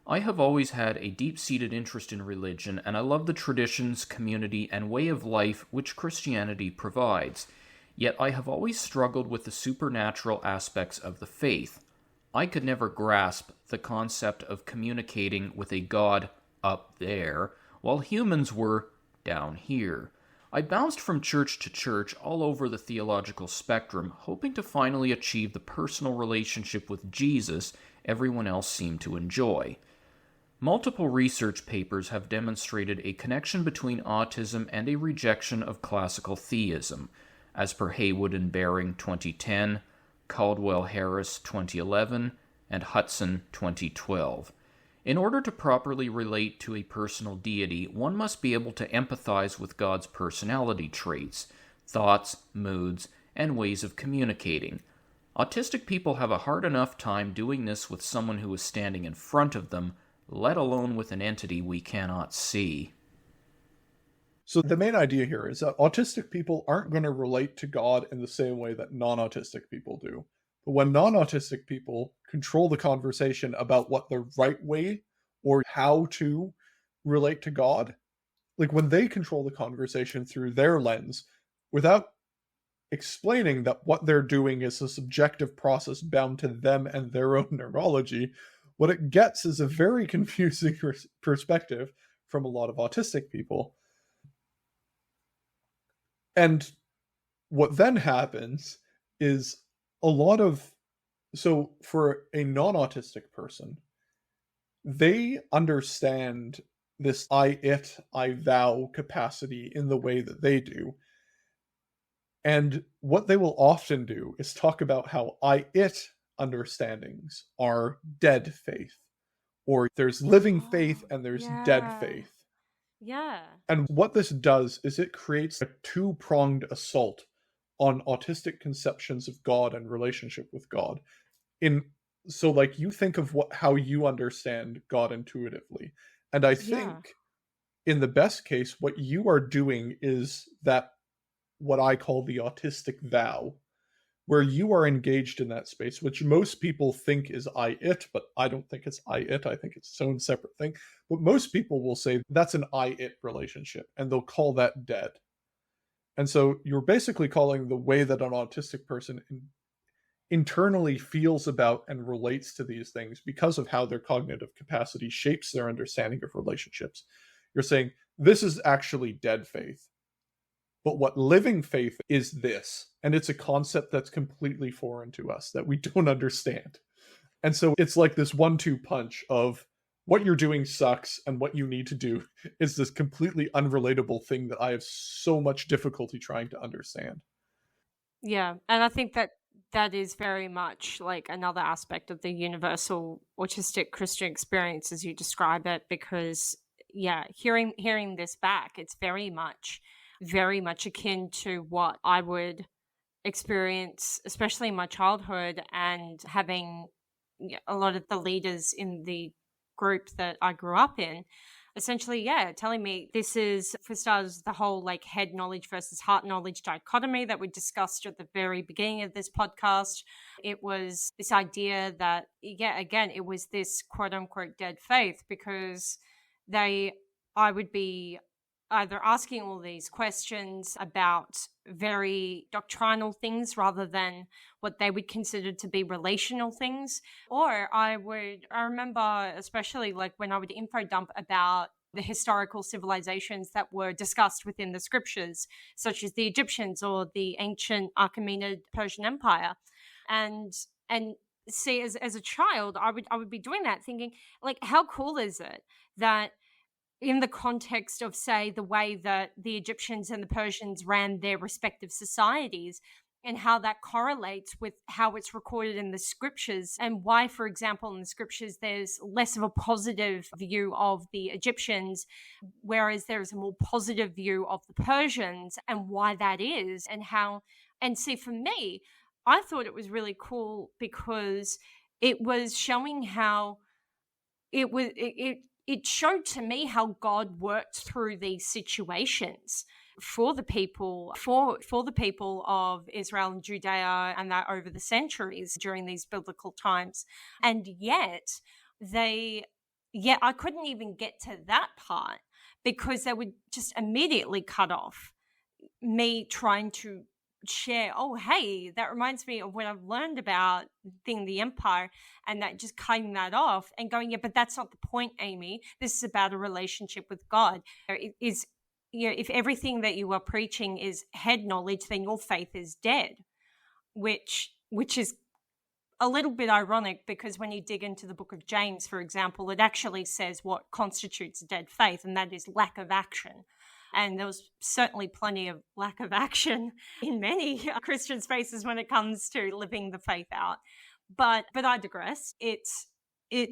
I have always had a deep-seated interest in religion, and I love the traditions, community, and way of life which Christianity provides. Yet I have always struggled with the supernatural aspects of the faith. I could never grasp the concept of communicating with a God up there, while humans were down here. I bounced from church to church all over the theological spectrum, hoping to finally achieve the personal relationship with Jesus everyone else seemed to enjoy. Multiple research papers have demonstrated a connection between autism and a rejection of classical theism, as per Haywood and Baring 2010, Caldwell-Harris 2011, and Hudson 2012. In order to properly relate to a personal deity, one must be able to empathize with God's personality traits, thoughts, moods, and ways of communicating. Autistic people have a hard enough time doing this with someone who is standing in front of them, let alone with an entity we cannot see. So the main idea here is that autistic people aren't going to relate to God in the same way that non-autistic people do. But when non-autistic people control the conversation about what the right way or how to relate to God, like when they control the conversation through their lens, without explaining that what they're doing is a subjective process bound to them and their own neurology, what it gets is a very confusing perspective from a lot of autistic people. And what then happens is so for a non-autistic person, they understand this I, it, I, thou capacity in the way that they do. And what they will often do is talk about how I, it understandings are dead faith, or there's living faith and there's dead faith. Yeah. And what this does is it creates a two-pronged assault on autistic conceptions of God and relationship with God. So like you think of how you understand God intuitively. And I think in the best case, what you are doing is that what I call the autistic thou, where you are engaged in that space, which most people think is I, it, but I don't think it's I, it. I think it's its own separate thing. But most people will say that's an I, it relationship, and they'll call that dead. And so you're basically calling the way that an autistic person internally feels about and relates to these things because of how their cognitive capacity shapes their understanding of relationships. You're saying this is actually dead faith. But what living faith is this, and it's a concept that's completely foreign to us, that we don't understand. And so it's like this 1-2 punch of what you're doing sucks, and what you need to do is this completely unrelatable thing that I have so much difficulty trying to understand. Yeah, and I think that is very much like another aspect of the universal autistic Christian experience as you describe it, because hearing this back, it's very much akin to what I would experience, especially in my childhood, and having a lot of the leaders in the group that I grew up in, essentially, telling me this is, for starters, the whole like head knowledge versus heart knowledge dichotomy that we discussed at the very beginning of this podcast. It was this idea that, again, it was this quote unquote dead faith because I would be either asking all these questions about very doctrinal things rather than what they would consider to be relational things. Or I remember especially like when I would info dump about the historical civilizations that were discussed within the scriptures, such as the Egyptians or the ancient Achaemenid Persian Empire. And see, as a child, I would be doing that thinking, like, how cool is it that in the context of, say, the way that the Egyptians and the Persians ran their respective societies and how that correlates with how it's recorded in the scriptures, and why, for example, in the scriptures, there's less of a positive view of the Egyptians, whereas there is a more positive view of the Persians, and why that is, and see, for me, I thought it was really cool because it was showing how it it showed to me how God worked through these situations for the people, for the people of Israel and Judea, and that over the centuries during these biblical times. And yet I couldn't even get to that part because they would just immediately cut off me trying to share, oh, hey, that reminds me of what I've learned about the empire, and that just cutting that off and going, yeah, but that's not the point, Amy. This is about a relationship with God. It is, if everything that you are preaching is head knowledge, then your faith is dead, which is a little bit ironic, because when you dig into the book of James, for example, it actually says what constitutes dead faith, and that is lack of action. And there was certainly plenty of lack of action in many Christian spaces when it comes to living the faith out. But I digress. And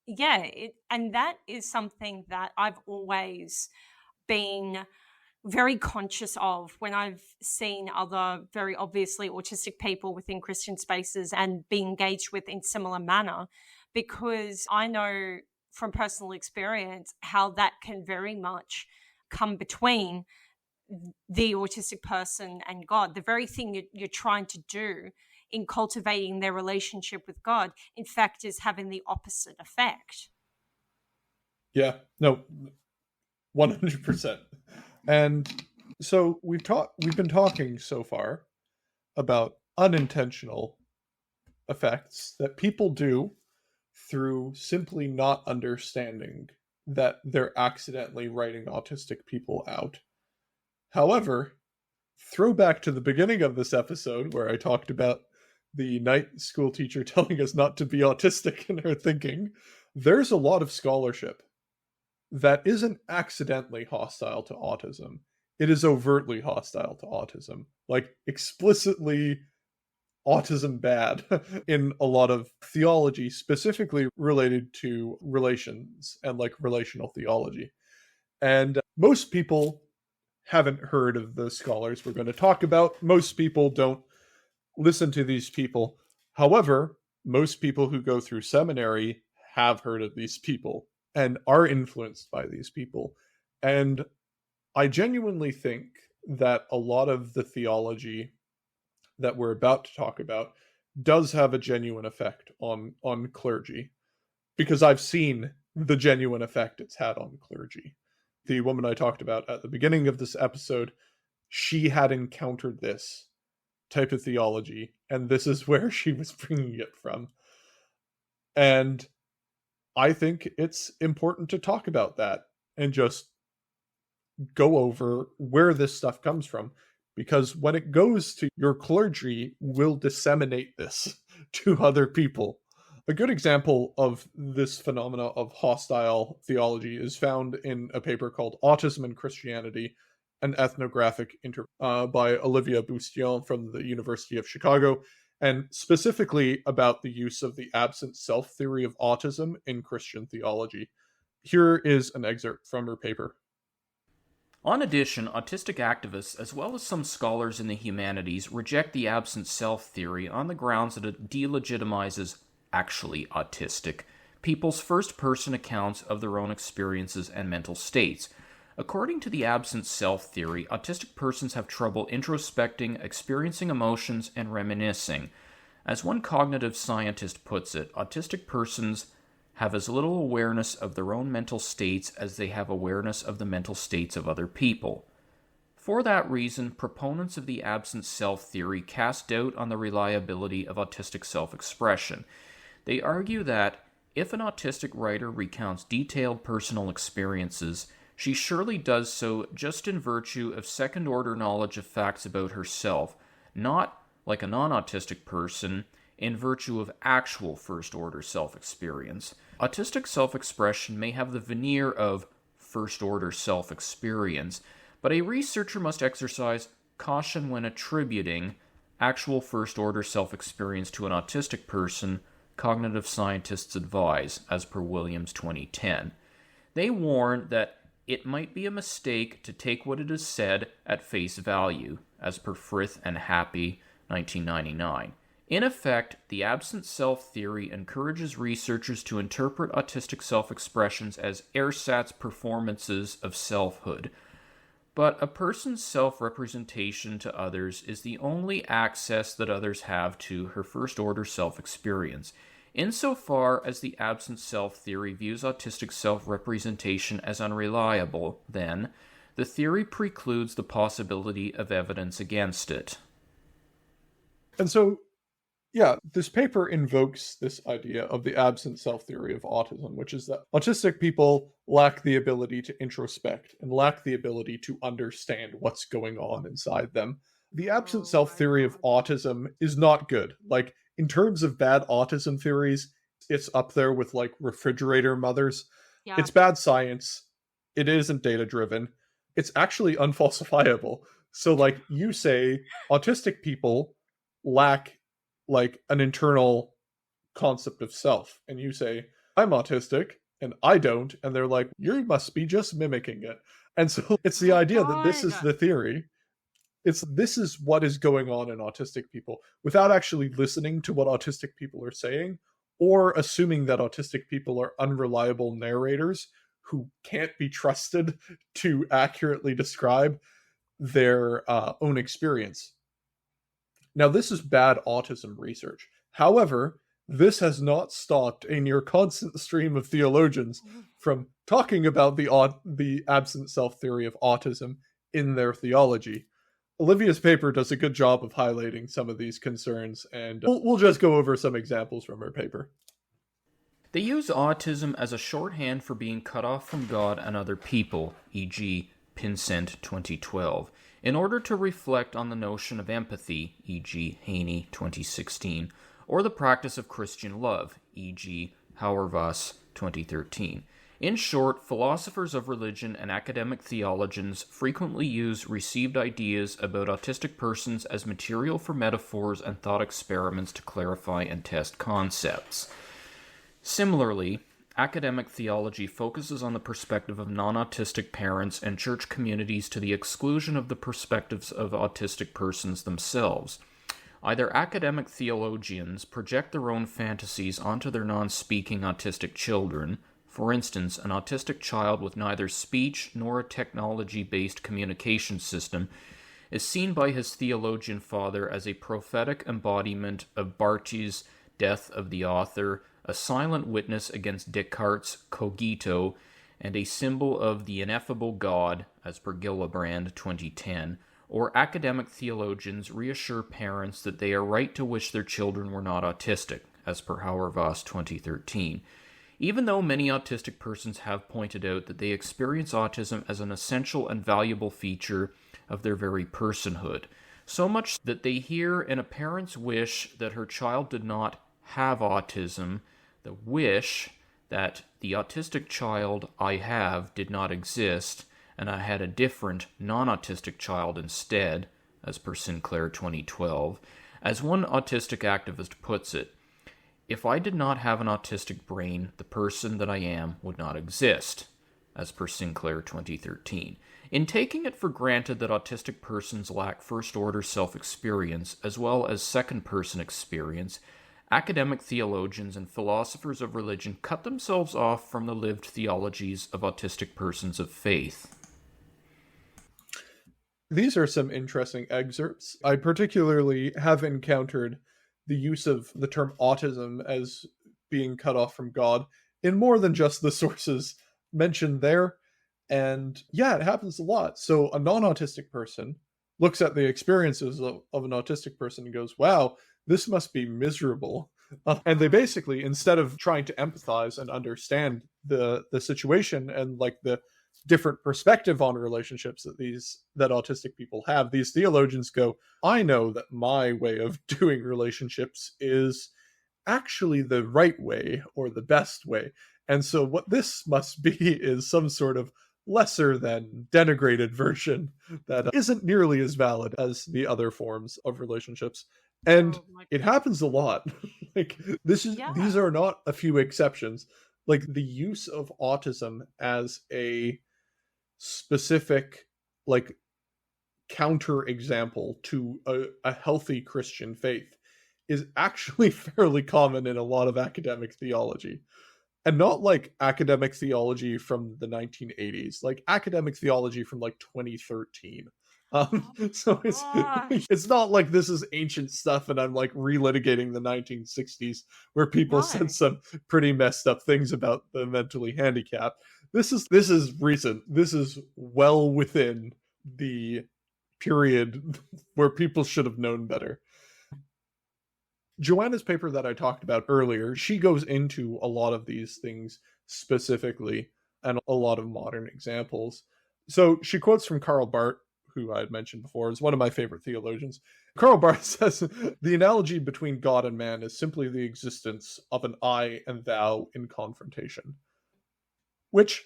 that is something that I've always been very conscious of when I've seen other very obviously autistic people within Christian spaces and be engaged with in similar manner, because I know from personal experience how that can very much come between the autistic person and God. The very thing you're trying to do in cultivating their relationship with God, in fact, is having the opposite effect. Yeah, no, 100%. And so we've been talking so far about unintentional effects that people do through simply not understanding that they're accidentally writing autistic people out. However, throwback to the beginning of this episode where I talked about the night school teacher telling us not to be autistic in her thinking, there's a lot of scholarship that isn't accidentally hostile to autism. It is overtly hostile to autism, like explicitly autism bad in a lot of theology, specifically related to relations and like relational theology. And most people haven't heard of the scholars we're going to talk about. Most people don't listen to these people. However, most people who go through seminary have heard of these people and are influenced by these people. And I genuinely think that a lot of the theology that we're about to talk about does have a genuine effect on clergy, because I've seen the genuine effect it's had on clergy. The woman I talked about at the beginning of this episode, she had encountered this type of theology, and this is where she was bringing it from. And I think it's important to talk about that and just go over where this stuff comes from, because when it goes to your clergy, will disseminate this to other people. A good example of this phenomena of hostile theology is found in a paper called Autism and Christianity, an ethnographic by Olivia Boustion from the University of Chicago, and specifically about the use of the absent self theory of autism in Christian theology. Here is an excerpt from her paper. On addition, autistic activists, as well as some scholars in the humanities, reject the absent self theory on the grounds that it delegitimizes actually autistic people's first-person accounts of their own experiences and mental states. According to the absent self theory, autistic persons have trouble introspecting, experiencing emotions, and reminiscing. As one cognitive scientist puts it, autistic persons have as little awareness of their own mental states as they have awareness of the mental states of other people. For that reason, proponents of the absent self theory cast doubt on the reliability of autistic self-expression. They argue that if an autistic writer recounts detailed personal experiences, she surely does so just in virtue of second-order knowledge of facts about herself, not, like a non-autistic person, in virtue of actual first-order self-experience. Autistic self-expression may have the veneer of first-order self-experience, but a researcher must exercise caution when attributing actual first-order self-experience to an autistic person, cognitive scientists advise, as per Williams 2010. They warn that it might be a mistake to take what it is said at face value, as per Frith and Happy 1999. In effect, the absent self theory encourages researchers to interpret autistic self-expressions as ersatz performances of selfhood. But a person's self-representation to others is the only access that others have to her first-order self-experience. Insofar as the absent self theory views autistic self-representation as unreliable, then, the theory precludes the possibility of evidence against it. And so, yeah, this paper invokes this idea of the absent self theory of autism, which is that autistic people lack the ability to introspect and lack the ability to understand what's going on inside them. The absent self theory of autism is not good. Like, in terms of bad autism theories, it's up there with like refrigerator mothers. Yeah. It's bad science. It isn't data driven. It's actually unfalsifiable. So, like, you say autistic people lack like an internal concept of self, and you say I'm autistic and I don't, and they're like, you must be just mimicking it. And so it's the idea that this is the theory. This is what is going on in autistic people, without actually listening to what autistic people are saying, or assuming that autistic people are unreliable narrators who can't be trusted to accurately describe their own experience. Now, this is bad autism research. However, this has not stopped a near constant stream of theologians from talking about the absent self theory of autism in their theology. Olivia's paper does a good job of highlighting some of these concerns, and we'll just go over some examples from her paper. They use autism as a shorthand for being cut off from God and other people, e.g., Pinsent 2012, in order to reflect on the notion of empathy, e.g., Haney 2016, or the practice of Christian love, e.g., Hauerwas 2013. In short, philosophers of religion and academic theologians frequently use received ideas about autistic persons as material for metaphors and thought experiments to clarify and test concepts. Similarly, academic theology focuses on the perspective of non-autistic parents and church communities to the exclusion of the perspectives of autistic persons themselves. Either academic theologians project their own fantasies onto their non-speaking autistic children. For instance, an autistic child with neither speech nor a technology-based communication system is seen by his theologian father as a prophetic embodiment of Barthes' Death of the Author, a silent witness against Descartes' cogito, and a symbol of the ineffable God, as per Gillibrand 2010, or academic theologians reassure parents that they are right to wish their children were not autistic, as per Hauerwas 2013. Even though many autistic persons have pointed out that they experience autism as an essential and valuable feature of their very personhood, so much that they hear in a parent's wish that her child did not have autism, the wish that the autistic child I have did not exist, and I had a different, non-autistic child instead, as per Sinclair 2012. As one autistic activist puts it, if I did not have an autistic brain, the person that I am would not exist, as per Sinclair 2013. In taking it for granted that autistic persons lack first-order self-experience as well as second-person experience, academic theologians and philosophers of religion cut themselves off from the lived theologies of autistic persons of faith. These are some interesting excerpts. I particularly have encountered the use of the term autism as being cut off from God in more than just the sources mentioned there. And yeah, it happens a lot. So a non-autistic person looks at the experiences of an autistic person and goes, wow, this must be miserable. And they basically, instead of trying to empathize and understand the situation and like the different perspective on relationships that autistic people have, these theologians go, I know that my way of doing relationships is actually the right way or the best way. And so what this must be is some sort of lesser than denigrated version that isn't nearly as valid as the other forms of relationships. And it happens a lot. Like these are not a few exceptions. Like the use of autism as a specific like counter example to a healthy Christian faith is actually fairly common in a lot of academic theology. And not like academic theology from the 1980s, like academic theology from like 2013. So it's not like this is ancient stuff and I'm like relitigating the 1960s where people said some pretty messed up things about the mentally handicapped. This is recent. This is well within the period where people should have known better. Joanna's paper that I talked about earlier, she goes into a lot of these things specifically and a lot of modern examples. So she quotes from Karl Barth, who I had mentioned before, is one of my favorite theologians. Karl Barth says, the analogy between God and man is simply the existence of an I and thou in confrontation. Which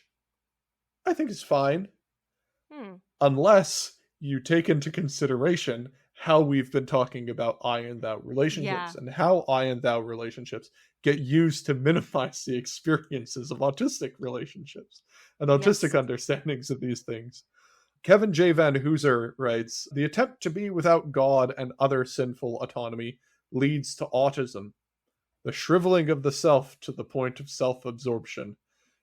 I think is fine, unless you take into consideration how we've been talking about I and thou relationships and how I and thou relationships get used to minimize the experiences of autistic relationships and autistic understandings of these things. Kevin J. Van Hooser writes, the attempt to be without God and other sinful autonomy leads to autism, the shriveling of the self to the point of self-absorption.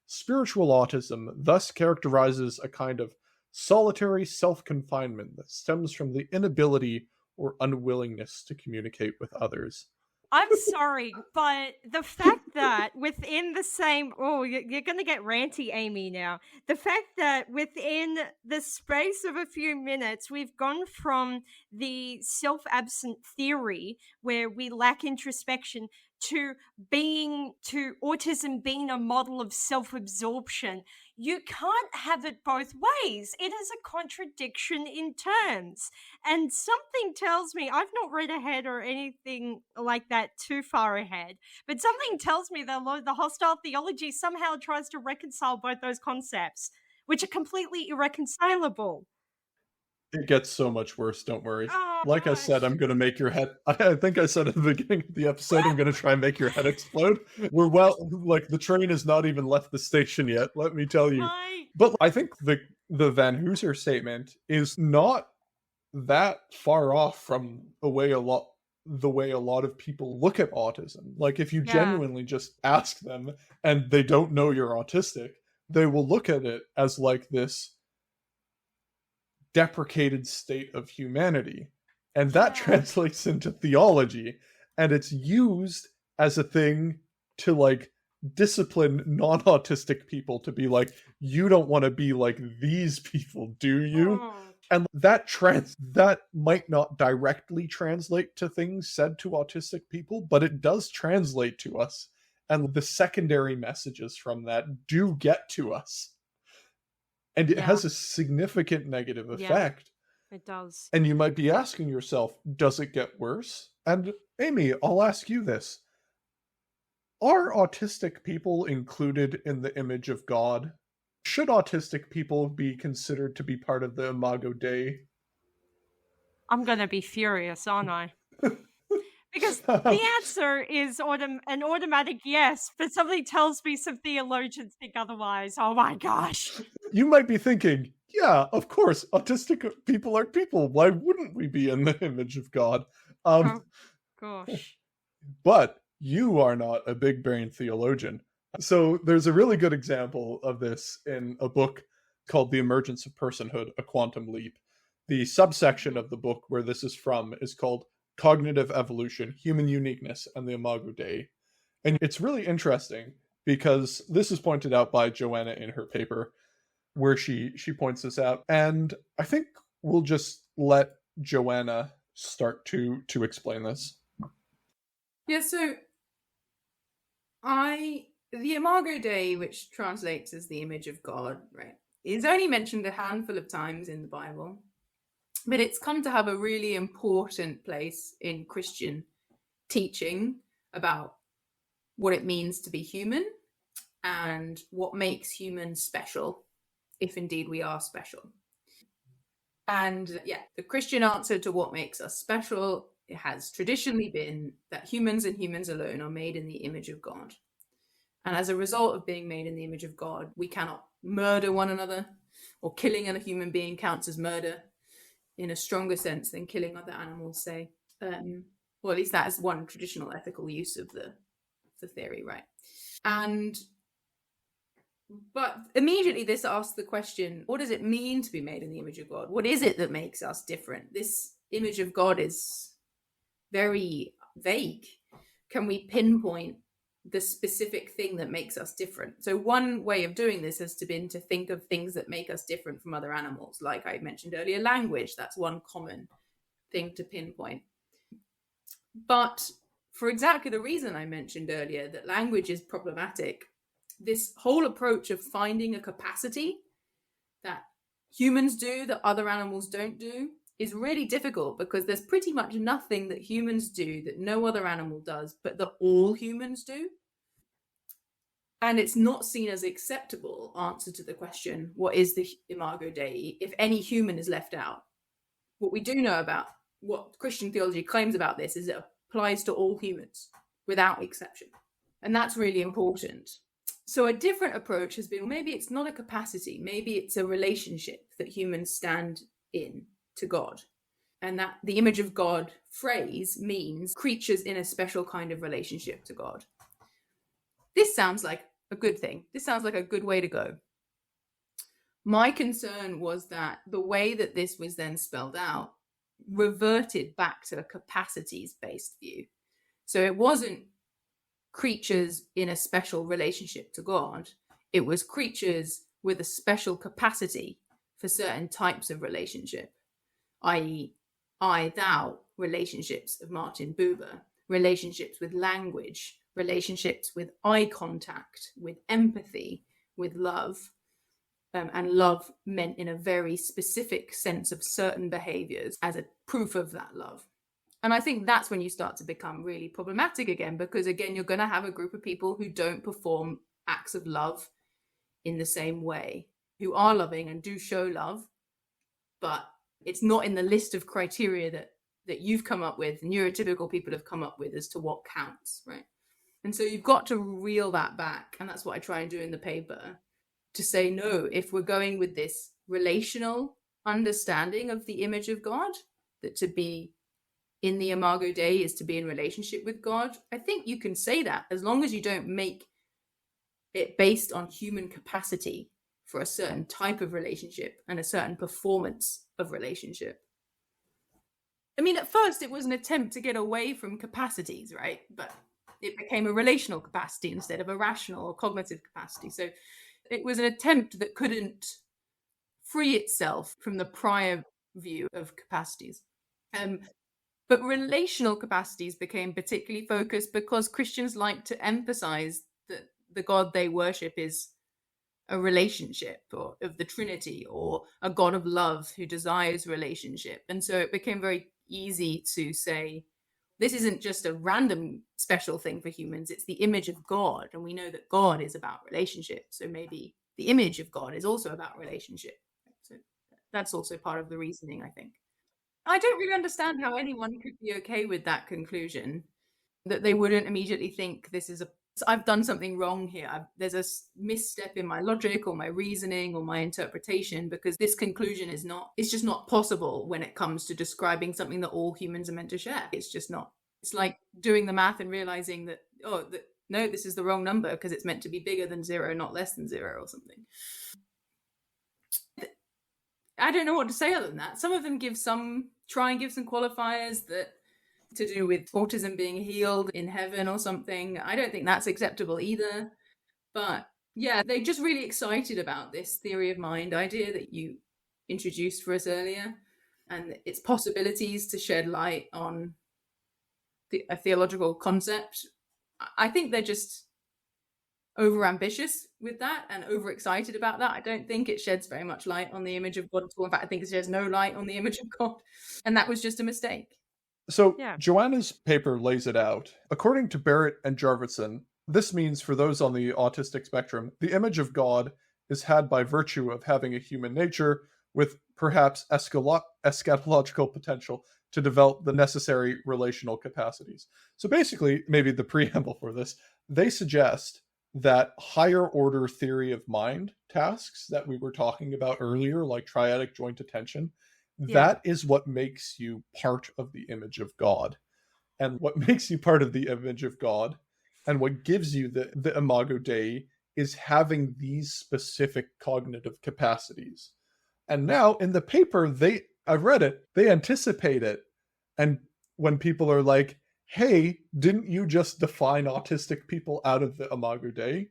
Spiritual autism thus characterizes a kind of solitary self-confinement that stems from the inability or unwillingness to communicate with others. I'm sorry, but the fact that within the same... Oh, you're going to get ranty, Amy, now. The fact that within the space of a few minutes, we've gone from the self-absent theory, where we lack introspection, to autism being a model of self-absorption. You can't have it both ways. It is a contradiction in terms. And something tells me, I've not read ahead or anything like that too far ahead, but something tells me that the hostile theology somehow tries to reconcile both those concepts, which are completely irreconcilable. It gets so much worse, don't worry. Like I said, I'm going to make your head... I think I said at the beginning of the episode, I'm going to try and make your head explode. The train has not even left the station yet, let me tell you. But I think the Van Hooser statement is not that far off from the way a lot of people look at autism. Like, if you genuinely just ask them and they don't know you're autistic, they will look at it as like this deprecated state of humanity, and that translates into theology, and it's used as a thing to like discipline non-autistic people, to be like, you don't want to be like these people, do you? And that might not directly translate to things said to autistic people, but it does translate to us, and the secondary messages from that do get to us. And it has a significant negative effect. It does. And you might be asking yourself, does it get worse? And Amy, I'll ask you this. Are autistic people included in the image of God? Should autistic people be considered to be part of the Imago Dei? I'm going to be furious, aren't I? Because the answer is an automatic yes, but something tells me some theologians think otherwise. Oh my gosh. You might be thinking, yeah, of course, autistic people are people. Why wouldn't we be in the image of God? Oh, gosh. But you are not a big brain theologian. So there's a really good example of this in a book called The Emergence of Personhood, A Quantum Leap. The subsection of the book where this is from is called Cognitive Evolution, Human Uniqueness, and the Imago Dei. And it's really interesting because this is pointed out by Joanna in her paper, where she points this out. And I think we'll just let Joanna start to explain this. Yeah, so the Imago Dei, which translates as the image of God, right, is only mentioned a handful of times in the Bible. But it's come to have a really important place in Christian teaching about what it means to be human and what makes humans special, if indeed we are special. And the Christian answer to what makes us special, it has traditionally been that humans and humans alone are made in the image of God. And as a result of being made in the image of God, we cannot murder one another, or killing a human being counts as murder in a stronger sense than killing other animals, say. Or at least that is one traditional ethical use of the theory, right? But immediately this asks the question, what does it mean to be made in the image of God? What is it that makes us different? This image of God is very vague. Can we pinpoint the specific thing that makes us different? So one way of doing this has been to think of things that make us different from other animals. Like I mentioned earlier, language, that's one common thing to pinpoint. But for exactly the reason I mentioned earlier, that language is problematic, this whole approach of finding a capacity that humans do that other animals don't do is really difficult, because there's pretty much nothing that humans do that no other animal does, but that all humans do. And it's not seen as acceptable answer to the question, what is the Imago Dei, if any human is left out. What we do know about what Christian theology claims about this is it applies to all humans without exception. And that's really important. So a different approach has been, maybe it's not a capacity, maybe it's a relationship that humans stand in to God. And that the image of God phrase means creatures in a special kind of relationship to God. This sounds like a good thing. This sounds like a good way to go. My concern was that the way that this was then spelled out reverted back to a capacities-based view. So it wasn't creatures in a special relationship to God. It was creatures with a special capacity for certain types of relationship, i.e. I-thou relationships of Martin Buber, relationships with language, relationships with eye contact, with empathy, with love, and love meant in a very specific sense of certain behaviors as a proof of that love. And I think that's when you start to become really problematic again, because again, you're going to have a group of people who don't perform acts of love in the same way, who are loving and do show love, but it's not in the list of criteria that you've come up with, neurotypical people have come up with as to what counts, right? And so you've got to reel that back. And that's what I try and do in the paper, to say, no, if we're going with this relational understanding of the image of God, that to be in the Imago Dei is to be in relationship with God, I think you can say that as long as you don't make it based on human capacity for a certain type of relationship and a certain performance of relationship. I mean, at first it was an attempt to get away from capacities, right? But it became a relational capacity instead of a rational or cognitive capacity. So it was an attempt that couldn't free itself from the prior view of capacities. But relational capacities became particularly focused because Christians like to emphasize that the God they worship is a relationship, or of the Trinity, or a God of love who desires relationship. And so it became very easy to say, this isn't just a random special thing for humans, it's the image of God. And we know that God is about relationship. So maybe the image of God is also about relationship. So that's also part of the reasoning, I think. I don't really understand how anyone could be okay with that conclusion, that they wouldn't immediately think I've done something wrong here. There's a misstep in my logic or my reasoning or my interpretation, because this conclusion it's just not possible when it comes to describing something that all humans are meant to share. It's just not. It's like doing the math and realizing that, no, this is the wrong number because it's meant to be bigger than 0, not less than 0 or something. I don't know what to say other than that. Some of them try and give some qualifiers that to do with autism being healed in heaven or something. I don't think that's acceptable either. But yeah, they're just really excited about this theory of mind idea that you introduced for us earlier, and its possibilities to shed light on a theological concept. I think they're just overambitious with that and overexcited about that. I don't think it sheds very much light on the image of God at all. In fact, I think it sheds no light on the image of God. And that was just a mistake. So Joanna's paper lays it out. According to Barrett and Jarvisson, this means for those on the autistic spectrum, the image of God is had by virtue of having a human nature with perhaps eschatological potential to develop the necessary relational capacities. So basically, maybe the preamble for this, they suggest that higher order theory of mind tasks that we were talking about earlier, like triadic joint attention, that is what makes you part of the image of God. And what makes you part of the image of God and what gives you the imago Dei is having these specific cognitive capacities. And now in the paper, I've read it, they anticipate it. And when people are like, hey, didn't you just define autistic people out of the imago Dei?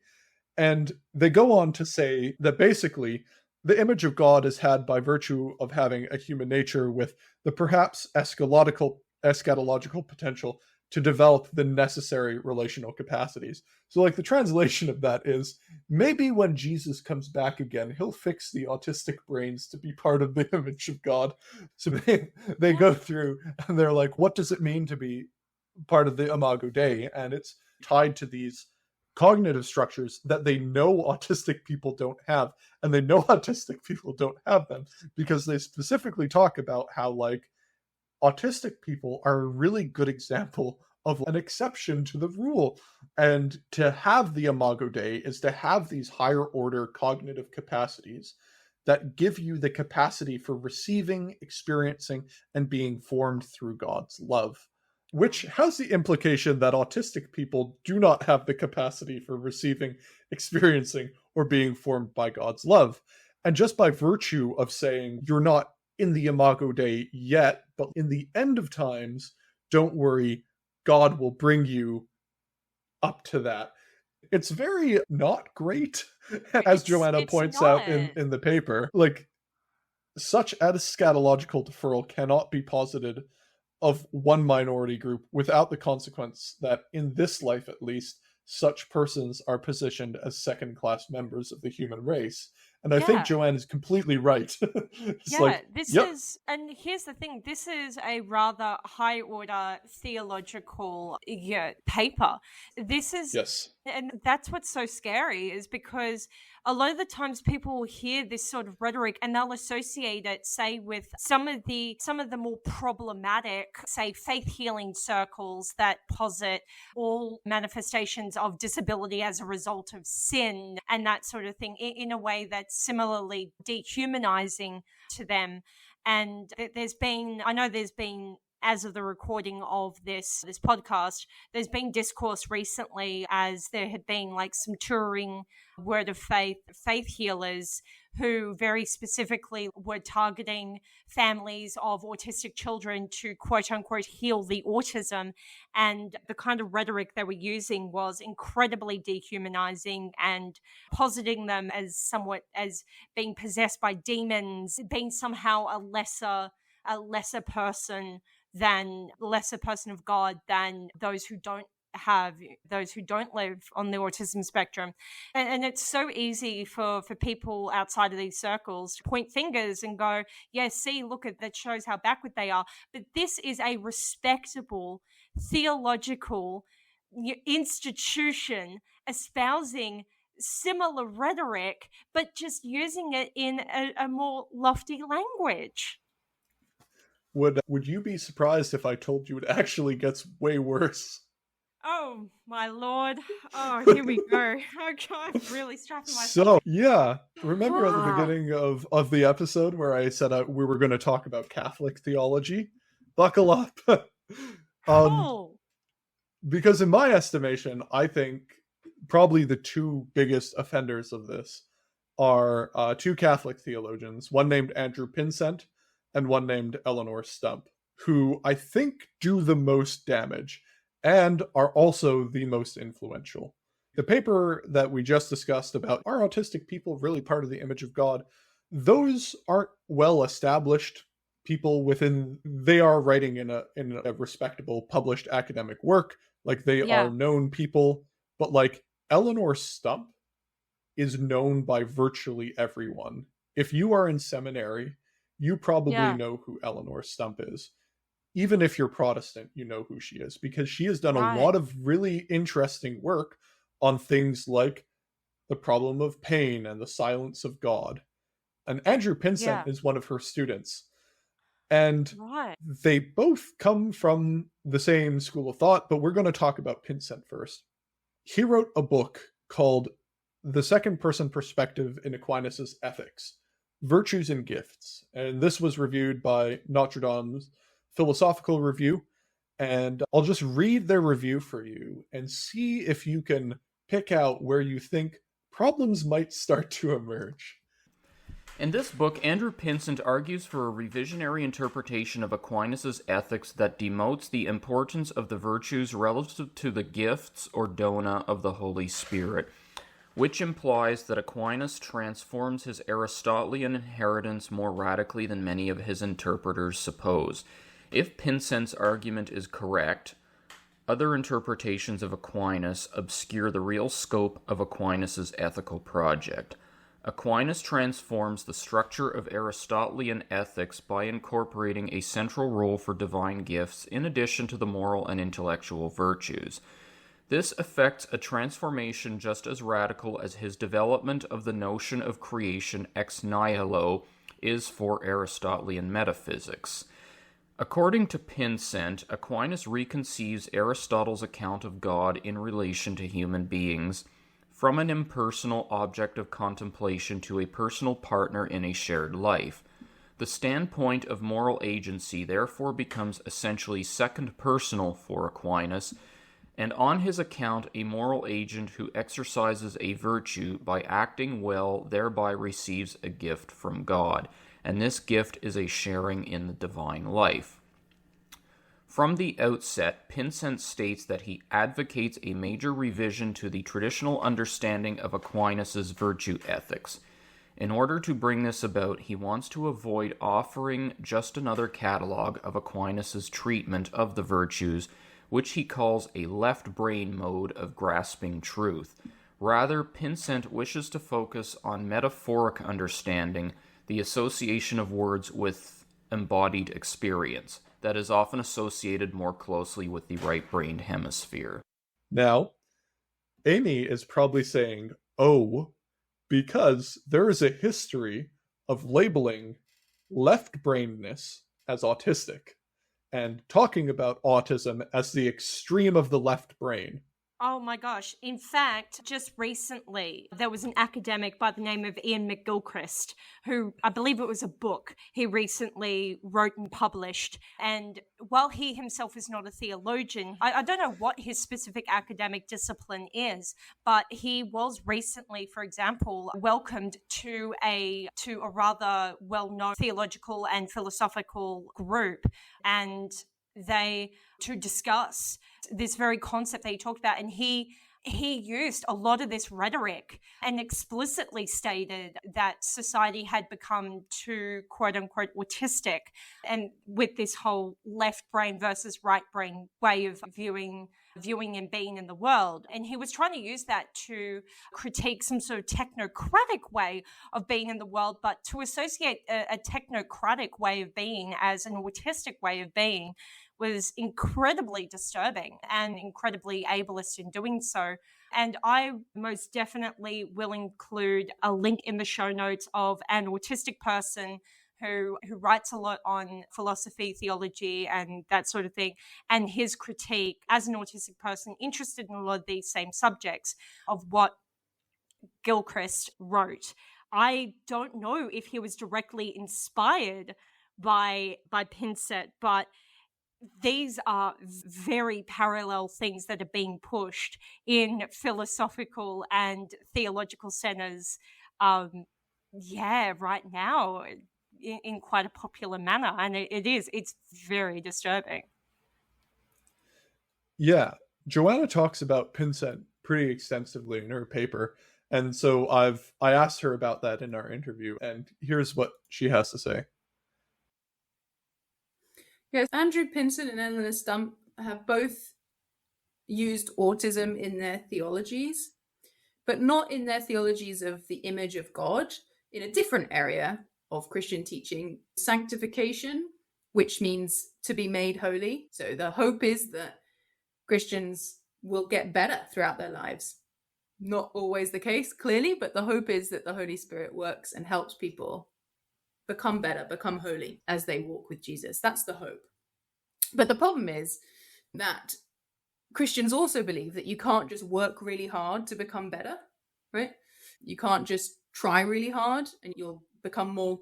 And they go on to say that basically the image of God is had by virtue of having a human nature with the perhaps eschatological potential to develop the necessary relational capacities. So like the translation of that is, maybe when Jesus comes back again, he'll fix the autistic brains to be part of the image of God. So they go through and they're like, what does it mean to be part of the imago Dei? And it's tied to these cognitive structures that they know autistic people don't have, and they know autistic people don't have them because they specifically talk about how like autistic people are a really good example of an exception to the rule. And to have the imago Dei is to have these higher order cognitive capacities that give you the capacity for receiving, experiencing, and being formed through God's love, which has the implication that autistic people do not have the capacity for receiving, experiencing, or being formed by God's love. And just by virtue of saying you're not in the imago Dei yet, but in the end of times, don't worry, God will bring you up to that. It's very not great, as Joanna points out in the paper. Like, such eschatological deferral cannot be posited of one minority group without the consequence that, in this life at least, such persons are positioned as second-class members of the human race. And I think Joanne is completely right. Is, and here's the thing, this is a rather high-order theological paper. This is, and that's what's so scary, is because a lot of the times people will hear this sort of rhetoric and they'll associate it, say, with some of the more problematic, say, faith healing circles that posit all manifestations of disability as a result of sin and that sort of thing in a way that's similarly dehumanizing to them. And there's been, as of the recording of this podcast, there's been discourse recently as there had been like some touring Word of faith healers who very specifically were targeting families of autistic children to quote unquote heal the autism. And the kind of rhetoric they were using was incredibly dehumanizing and positing them as being possessed by demons, being somehow a lesser person of God than those who don't live on the autism spectrum. And it's so easy for people outside of these circles to point fingers and go, yeah, see, look, that shows how backward they are. But this is a respectable theological institution espousing similar rhetoric, but just using it in a more lofty language. Would you be surprised if I told you it actually gets way worse? Oh, my Lord. Oh, here we go. I'm really strapping myself. So, yeah. Remember at the beginning of the episode where I said we were going to talk about Catholic theology? Buckle up. Because in my estimation, I think probably the two biggest offenders of this are two Catholic theologians, one named Andrew Pinsent and one named Eleanor Stump, who I think do the most damage and are also the most influential. The paper that we just discussed about, are autistic people really part of the image of God? Those aren't well-established people they are writing in a respectable published academic work. Like, they are known people, but like Eleanor Stump is known by virtually everyone. If you are in seminary, you probably know who Eleanor Stump is. Even if you're Protestant, you know who she is, because she has done a lot of really interesting work on things like the problem of pain and the silence of God. And Andrew Pinsent is one of her students. And they both come from the same school of thought, but we're going to talk about Pinsent first. He wrote a book called The Second Person Perspective in Aquinas' Ethics, Virtues and Gifts. And this was reviewed by Notre Dame's Philosophical Review. And I'll just read their review for you and see if you can pick out where you think problems might start to emerge. In this book, Andrew Pinsent argues for a revisionary interpretation of Aquinas' ethics that demotes the importance of the virtues relative to the gifts or dona of the Holy Spirit, which implies that Aquinas transforms his Aristotelian inheritance more radically than many of his interpreters suppose. If Pinsent's argument is correct, other interpretations of Aquinas obscure the real scope of Aquinas' ethical project. Aquinas transforms the structure of Aristotelian ethics by incorporating a central role for divine gifts in addition to the moral and intellectual virtues. This effects a transformation just as radical as his development of the notion of creation ex nihilo is for Aristotelian metaphysics. According to Pinsent, Aquinas reconceives Aristotle's account of God in relation to human beings from an impersonal object of contemplation to a personal partner in a shared life. The standpoint of moral agency therefore becomes essentially second personal for Aquinas, and on his account a moral agent who exercises a virtue by acting well thereby receives a gift from God, and this gift is a sharing in the divine life. From the outset, Pinsent states that he advocates a major revision to the traditional understanding of Aquinas' virtue ethics. In order to bring this about, he wants to avoid offering just another catalog of Aquinas' treatment of the virtues, which he calls a left-brain mode of grasping truth. Rather, Pinsent wishes to focus on metaphoric understanding, the association of words with embodied experience that is often associated more closely with the right-brained hemisphere. Now, Amy is probably saying, oh, because there is a history of labeling left-brainedness as autistic and talking about autism as the extreme of the left brain. Oh my gosh. In fact, just recently, there was an academic by the name of Ian McGilchrist, who I believe it was a book he recently wrote and published. And while he himself is not a theologian, I don't know what his specific academic discipline is, but he was recently, for example, welcomed to a rather well-known theological and philosophical group. And to discuss this very concept that he talked about, and he used a lot of this rhetoric and explicitly stated that society had become too quote unquote autistic, and with this whole left brain versus right brain way of viewing and being in the world. And he was trying to use that to critique some sort of technocratic way of being in the world, but to associate a technocratic way of being as an autistic way of being was incredibly disturbing and incredibly ableist in doing so. And I most definitely will include a link in the show notes of an autistic person who writes a lot on philosophy, theology, and that sort of thing, and his critique as an autistic person interested in a lot of these same subjects of what Gilchrist wrote. I don't know if he was directly inspired by Pinsent, but these are very parallel things that are being pushed in philosophical and theological centers, right now in quite a popular manner. And it's very disturbing. Yeah, Joanna talks about Pinsent pretty extensively in her paper. And so I asked her about that in our interview, and here's what she has to say. Yes, Andrew Pinsent and Eleanor Stump have both used autism in their theologies, but not in their theologies of the image of God, in a different area of Christian teaching, sanctification, which means to be made holy. So the hope is that Christians will get better throughout their lives. Not always the case, clearly, but the hope is that the Holy Spirit works and helps people become better, become holy as they walk with Jesus. That's the hope. But the problem is that Christians also believe that you can't just work really hard to become better, right? You can't just try really hard and you'll become more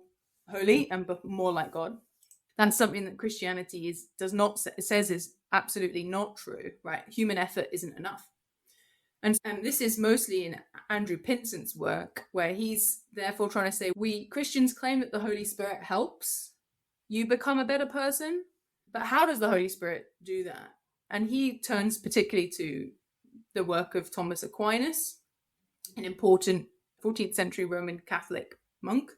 holy and more like God. That's something that Christianity says is absolutely not true, right? Human effort isn't enough. And this is mostly in Andrew Pinsent's work, where he's therefore trying to say, we Christians claim that the Holy Spirit helps you become a better person, but how does the Holy Spirit do that? And he turns particularly to the work of Thomas Aquinas, an important 14th century Roman Catholic monk,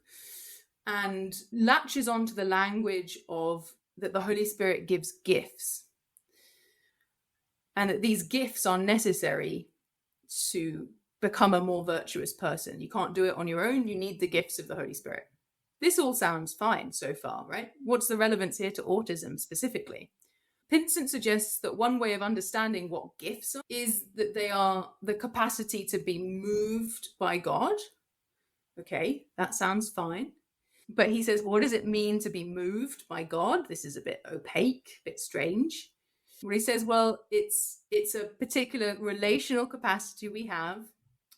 and latches onto the language of that the Holy Spirit gives gifts, and that these gifts are necessary to become a more virtuous person. You can't do it on your own. You need the gifts of the Holy Spirit. This all sounds fine so far, right? What's the relevance here to autism specifically? Pinsent suggests that one way of understanding what gifts are is that they are the capacity to be moved by God. Okay, that sounds fine. But he says, what does it mean to be moved by God? This is a bit opaque, a bit strange. Where he says, well, it's a particular relational capacity we have,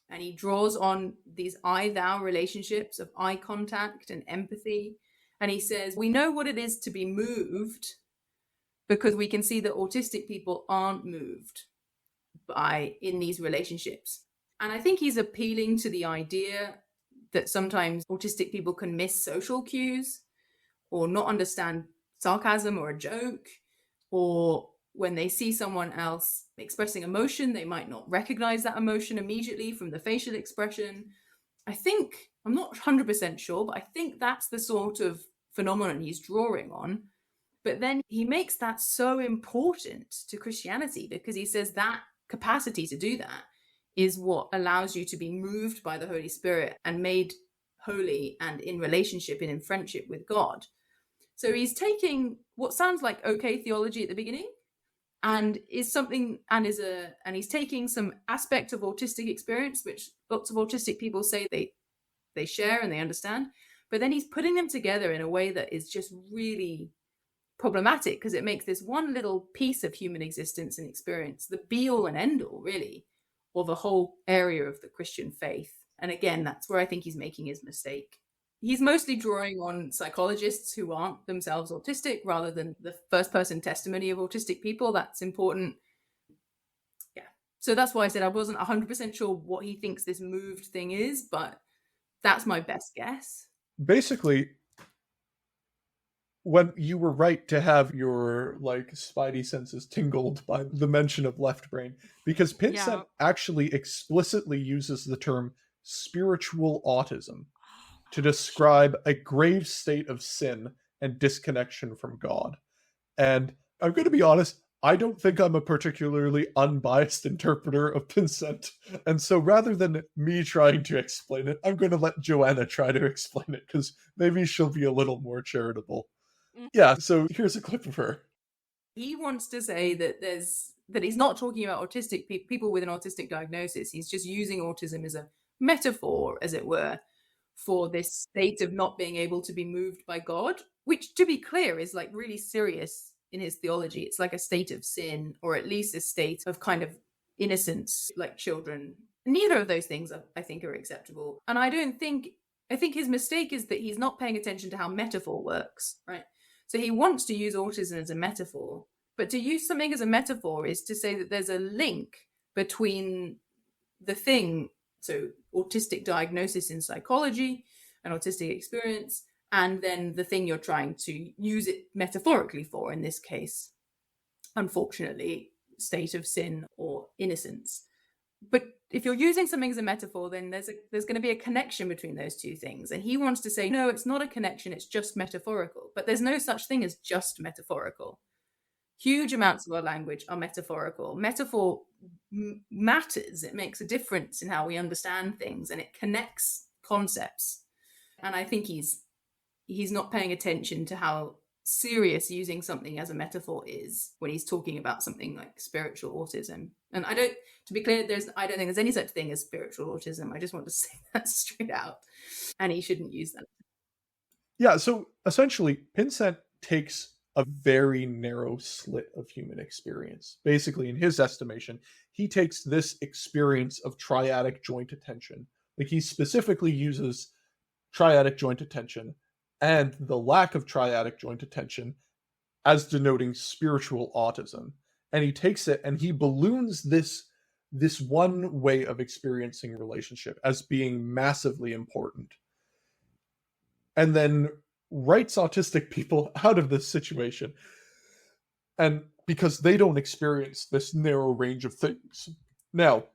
and he draws on these I-thou relationships of eye contact and empathy. And he says, we know what it is to be moved because we can see that autistic people aren't moved in these relationships. And I think he's appealing to the idea that sometimes autistic people can miss social cues or not understand sarcasm or a joke, or when they see someone else expressing emotion, they might not recognize that emotion immediately from the facial expression. I'm not 100% sure, but I think that's the sort of phenomenon he's drawing on. But then he makes that so important to Christianity because he says that capacity to do that is what allows you to be moved by the Holy Spirit and made holy and in relationship and in friendship with God. So he's taking what sounds like okay theology at the beginning and he's taking some aspect of autistic experience, which lots of autistic people say they share and they understand, but then he's putting them together in a way that is just really problematic because it makes this one little piece of human existence and experience the be all and end all, really, of a whole area of the Christian faith. And again, that's where I think he's making his mistake. He's mostly drawing on psychologists who aren't themselves autistic rather than the first-person testimony of autistic people. That's important. Yeah. So that's why I said I wasn't 100% sure what he thinks this moved thing is, but that's my best guess. Basically, when you were right to have your spidey senses tingled by the mention of left brain, because Pinsent actually explicitly uses the term spiritual autism to describe a grave state of sin and disconnection from God. And I'm going to be honest, I don't think I'm a particularly unbiased interpreter of Pinsent. And so rather than me trying to explain it, I'm going to let Joanna try to explain it because maybe she'll be a little more charitable. Yeah, so here's a clip of her. He wants to say that he's not talking about autistic people with an autistic diagnosis. He's just using autism as a metaphor, as it were, for this state of not being able to be moved by God, which, to be clear, is really serious in his theology. It's like a state of sin, or at least a state of kind of innocence, like children. Neither of those things, I think, are acceptable. And I think his mistake is that he's not paying attention to how metaphor works, right? So he wants to use autism as a metaphor, but to use something as a metaphor is to say that there's a link between the thing, so autistic diagnosis in psychology and autistic experience, and then the thing you're trying to use it metaphorically for, in this case, unfortunately, state of sin or innocence. But if you're using something as a metaphor, then there's going to be a connection between those two things. And he wants to say, no, it's not a connection, it's just metaphorical. But there's no such thing as just metaphorical. Huge amounts of our language are metaphorical. Metaphor matters. It makes a difference in how we understand things, and it connects concepts. And I think he's not paying attention to how serious using something as a metaphor is when he's talking about something like spiritual autism. And to be clear, I don't think there's any such thing as spiritual autism. I just want to say that straight out. And he shouldn't use that. Yeah, so essentially, Pinsent takes a very narrow slit of human experience. Basically, in his estimation, he takes this experience of triadic joint attention. He specifically uses triadic joint attention and the lack of triadic joint attention as denoting spiritual autism. And he takes it and he balloons this one way of experiencing relationship as being massively important, and then writes autistic people out of this situation. And because they don't experience this narrow range of things. Now,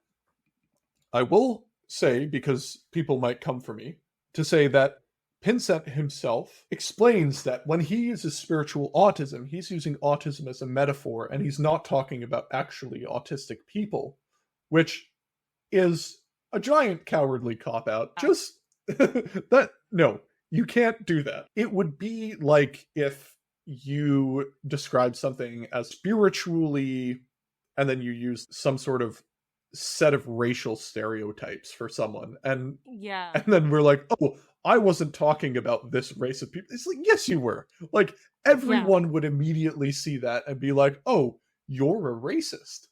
I will say, because people might come for me, to say that Pinsent himself explains that when he uses spiritual autism, he's using autism as a metaphor, and he's not talking about actually autistic people, which is a giant cowardly cop-out. Just that, no, you can't do that. It would be like if you describe something as spiritually, and then you use some sort of set of racial stereotypes for someone, and then we're like, oh, I wasn't talking about this race of people. It's like, yes, you were. Like, everyone would immediately see that and be like, oh, you're a racist.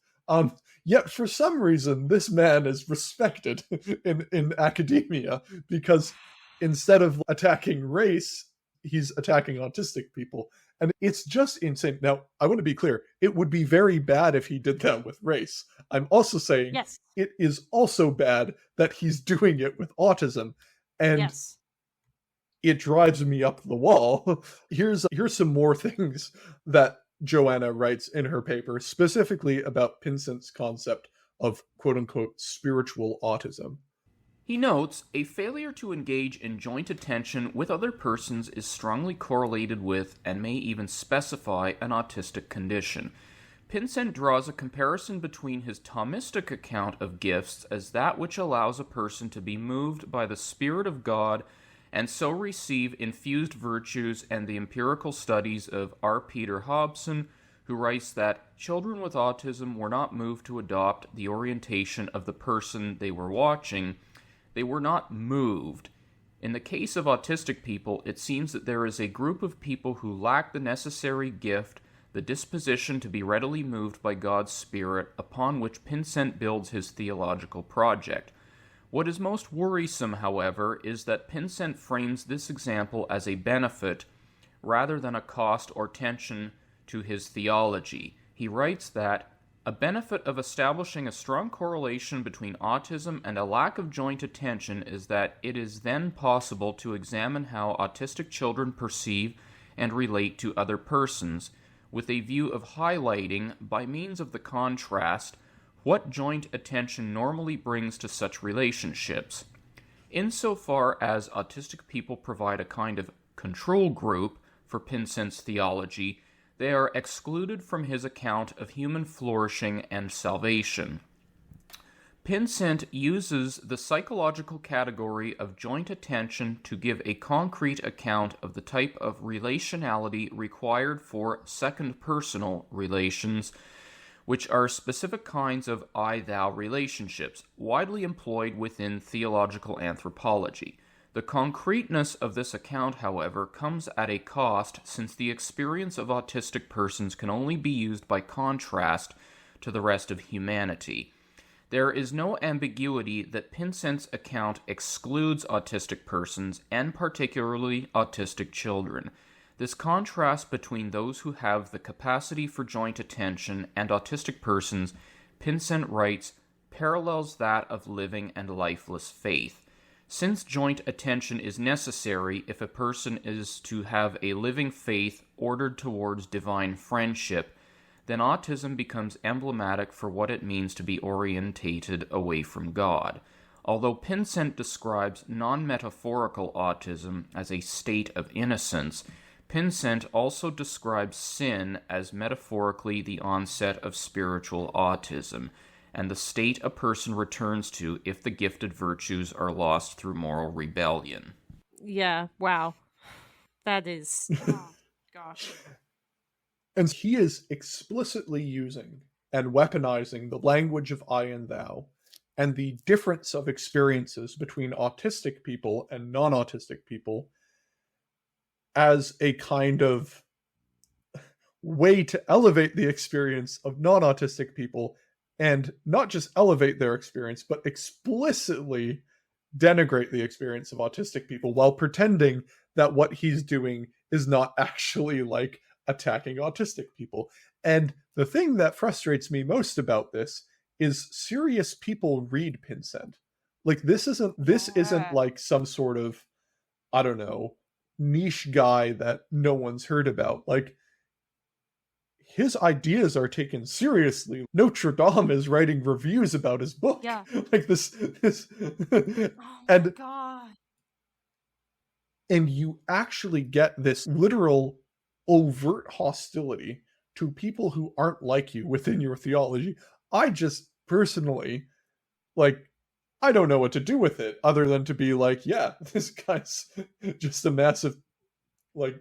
Yet for some reason, this man is respected in academia, because instead of attacking race, he's attacking autistic people. And it's just insane. Now, I want to be clear. It would be very bad if he did that with race. I'm also saying it is also bad that he's doing it with autism. And it drives me up the wall. Here's some more things that Joanna writes in her paper, specifically about Pinsent's concept of quote-unquote spiritual autism. He notes, a failure to engage in joint attention with other persons is strongly correlated with, and may even specify, an autistic condition. Pinsent draws a comparison between his Thomistic account of gifts as that which allows a person to be moved by the Spirit of God and so receive infused virtues, and the empirical studies of R. Peter Hobson, who writes that children with autism were not moved to adopt the orientation of the person they were watching. They were not moved. In the case of autistic people, it seems that there is a group of people who lack the necessary gift, the disposition to be readily moved by God's Spirit, upon which Pinsent builds his theological project. What is most worrisome, however, is that Pinsent frames this example as a benefit rather than a cost or tension to his theology. He writes that a benefit of establishing a strong correlation between autism and a lack of joint attention is that it is then possible to examine how autistic children perceive and relate to other persons, with a view of highlighting, by means of the contrast, what joint attention normally brings to such relationships. Insofar as autistic people provide a kind of control group for Pinsent's theology, they are excluded from his account of human flourishing and salvation. Pinsent uses the psychological category of joint attention to give a concrete account of the type of relationality required for second-personal relations, which are specific kinds of I-thou relationships, widely employed within theological anthropology. The concreteness of this account, however, comes at a cost, since the experience of autistic persons can only be used by contrast to the rest of humanity. There is no ambiguity that Pinsent's account excludes autistic persons, and particularly autistic children. This contrast between those who have the capacity for joint attention and autistic persons, Pinsent writes, parallels that of living and lifeless faith. Since joint attention is necessary if a person is to have a living faith ordered towards divine friendship, then autism becomes emblematic for what it means to be orientated away from God. Although Pinsent describes non-metaphorical autism as a state of innocence, Pinsent also describes sin as metaphorically the onset of spiritual autism, and the state a person returns to if the gifted virtues are lost through moral rebellion. Yeah, wow. That is... oh, gosh. And he is explicitly using and weaponizing the language of I and thou, and the difference of experiences between autistic people and non-autistic people as a kind of way to elevate the experience of non-autistic people, and not just elevate their experience, but explicitly denigrate the experience of autistic people, while pretending that what he's doing is not actually like attacking autistic people. And the thing that frustrates me most about this is serious people read Pinsent. Like this isn't like some sort of, I don't know, niche guy that no one's heard about. Like his ideas are taken seriously. Notre Dame is writing reviews about his book. Yeah. Like this Oh my God. And you actually get this literal overt hostility to people who aren't like you within your theology. I just personally, like, I don't know what to do with it other than to be like, yeah, this guy's just a massive, like,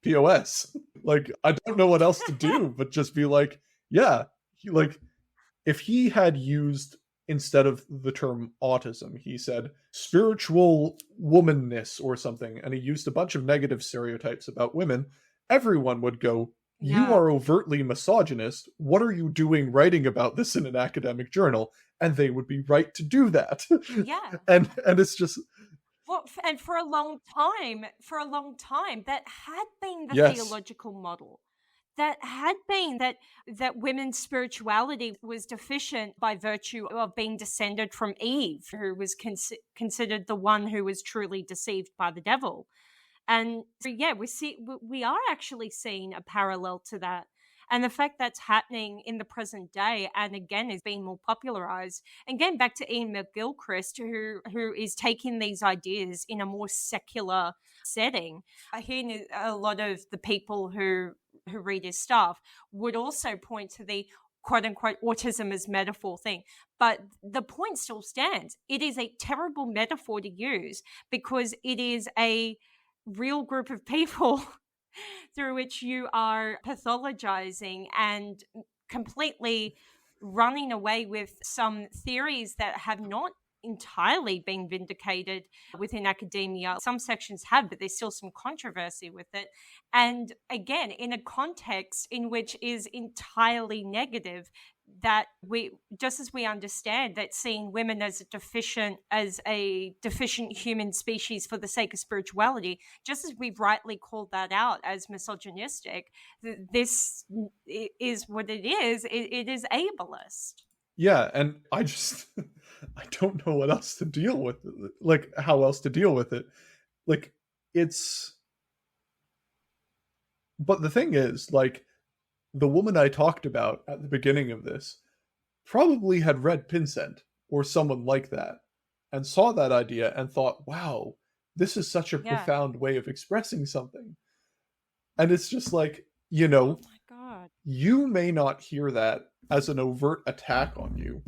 POS. Like, I don't know what else to do but just be like, yeah, if he had used, instead of the term autism, he said spiritual womanness or something, and he used a bunch of negative stereotypes about women, everyone would go, you are overtly misogynist. What are you doing writing about this in an academic journal? And they would be right to do that. Yeah. and it's just... Well, and for a long time, that had been the Yes. theological model. That had been that women's spirituality was deficient by virtue of being descended from Eve, who was considered the one who was truly deceived by the devil. And so, yeah, we are actually seeing a parallel to that. And the fact that's happening in the present day, and again, is being more popularized. Again, back to Ian McGilchrist, who is taking these ideas in a more secular setting. I hear a lot of the people who read his stuff would also point to the quote unquote autism as metaphor thing. But the point still stands. It is a terrible metaphor to use because it is a real group of people through which you are pathologizing and completely running away with some theories that have not entirely been vindicated within academia. Some sections have, but there's still some controversy with it. And again, in a context in which is entirely negative, that we, just as we understand that seeing women as a deficient human species for the sake of spirituality, just as we've rightly called that out as misogynistic, this is what it is. It is ableist. Yeah, and I just I don't know what else to deal with it. Like how else to deal with it. Like it's... But the thing is, like, the woman I talked about at the beginning of this probably had read Pinsent or someone like that and saw that idea and thought, wow, this is such a profound way of expressing something. And it's just like, you know, oh my God, you may not hear that as an overt attack on you.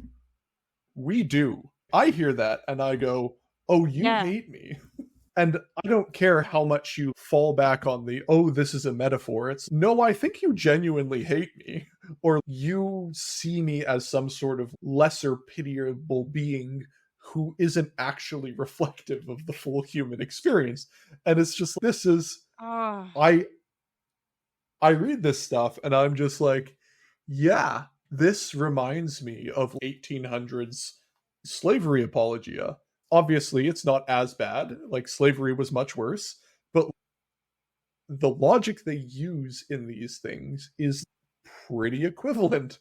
We do. I hear that and I go, oh, you hate me. And I don't care how much you fall back on the, oh, this is a metaphor. It's, no, I think you genuinely hate me. Or you see me as some sort of lesser pitiable being who isn't actually reflective of the full human experience. And it's just, this is, I read this stuff and I'm just like, yeah, this reminds me of 1800s slavery apologia. Obviously, it's not as bad. Like, slavery was much worse. But the logic they use in these things is pretty equivalent.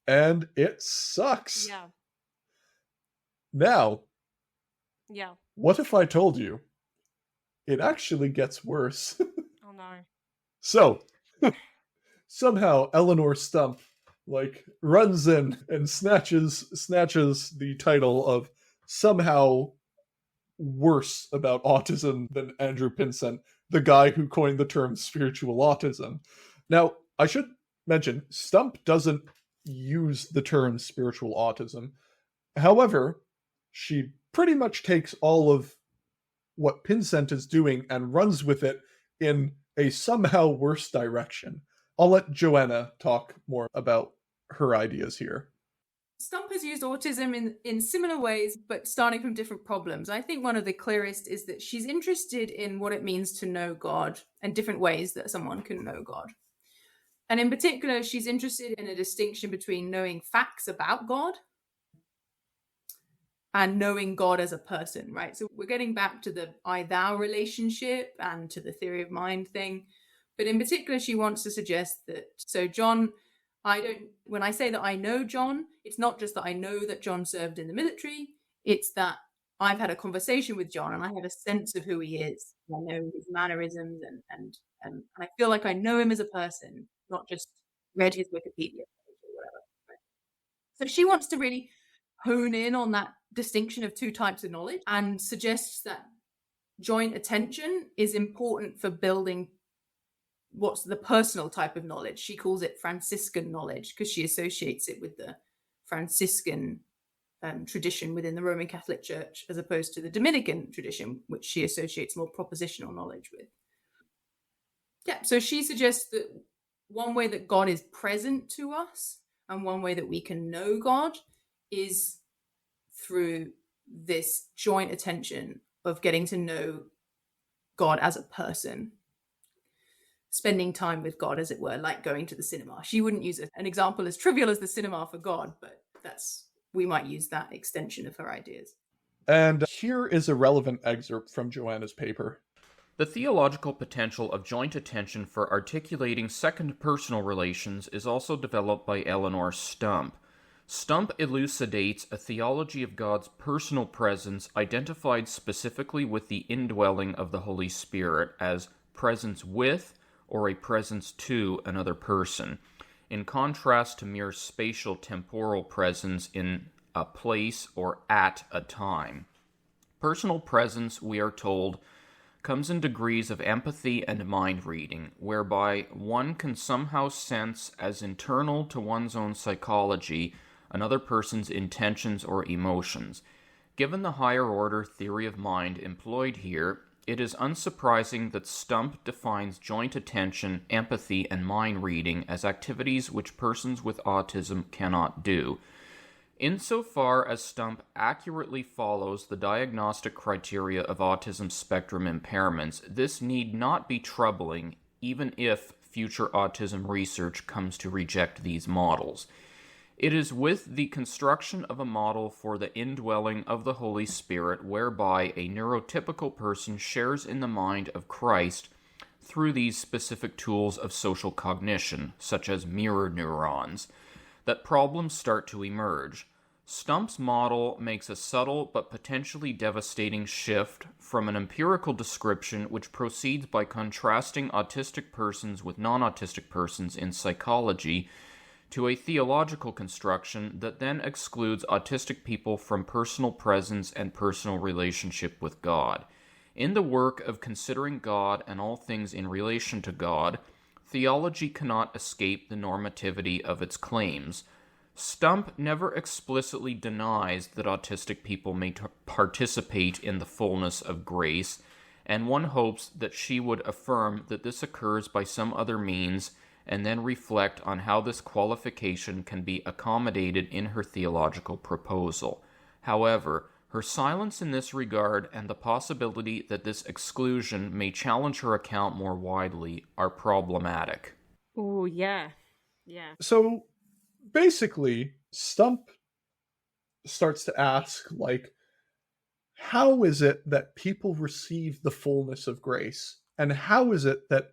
And it sucks. Yeah. Now, yeah. What if I told you it actually gets worse? Oh, no. So, somehow Eleanor Stump, like, runs in and snatches the title of somehow worse about autism than Andrew Pinsent, the guy who coined the term spiritual autism. Now, I should mention, Stump doesn't use the term spiritual autism. However, she pretty much takes all of what Pinsent is doing and runs with it in a somehow worse direction. I'll let Joanna talk more about her ideas here. Stump has used autism in similar ways, but starting from different problems. I think one of the clearest is that she's interested in what it means to know God and different ways that someone can know God. And in particular, she's interested in a distinction between knowing facts about God and knowing God as a person, right? So we're getting back to the I-thou relationship and to the theory of mind thing. But in particular, she wants to suggest that, so John, when I say that I know John, it's not just that I know that John served in the military, it's that I've had a conversation with John and I have a sense of who he is. I know his mannerisms and I feel like I know him as a person, not just read his Wikipedia page or whatever. Right? So she wants to really hone in on that distinction of two types of knowledge and suggests that joint attention is important for building what's the personal type of knowledge. She calls it Franciscan knowledge because she associates it with the Franciscan tradition within the Roman Catholic Church as opposed to the Dominican tradition, which she associates more propositional knowledge with. Yeah, so she suggests that one way that God is present to us and one way that we can know God is through this joint attention of getting to know God as a person, spending time with God, as it were, like going to the cinema. She wouldn't use an example as trivial as the cinema for God, but we might use that extension of her ideas. And here is a relevant excerpt from Joanna's paper. The theological potential of joint attention for articulating second personal relations is also developed by Eleanor Stump. Stump elucidates a theology of God's personal presence identified specifically with the indwelling of the Holy Spirit as presence with or a presence to another person, in contrast to mere spatial temporal presence in a place or at a time. Personal presence, we are told, comes in degrees of empathy and mind reading, whereby one can somehow sense as internal to one's own psychology another person's intentions or emotions. Given the higher order theory of mind employed here, it is unsurprising that Stump defines joint attention, empathy, and mind reading as activities which persons with autism cannot do. Insofar as Stump accurately follows the diagnostic criteria of autism spectrum impairments, this need not be troubling, even if future autism research comes to reject these models. It is with the construction of a model for the indwelling of the Holy Spirit whereby a neurotypical person shares in the mind of Christ through these specific tools of social cognition, such as mirror neurons, that problems start to emerge. Stump's model makes a subtle but potentially devastating shift from an empirical description which proceeds by contrasting autistic persons with non-autistic persons in psychology to a theological construction that then excludes autistic people from personal presence and personal relationship with God. In the work of considering God and all things in relation to God, theology cannot escape the normativity of its claims. Stump never explicitly denies that autistic people may participate in the fullness of grace, and one hopes that she would affirm that this occurs by some other means and then reflect on how this qualification can be accommodated in her theological proposal. However, her silence in this regard and the possibility that this exclusion may challenge her account more widely are problematic. Oh, yeah. Yeah. So basically, Stump starts to ask, like, how is it that people receive the fullness of grace? And how is it that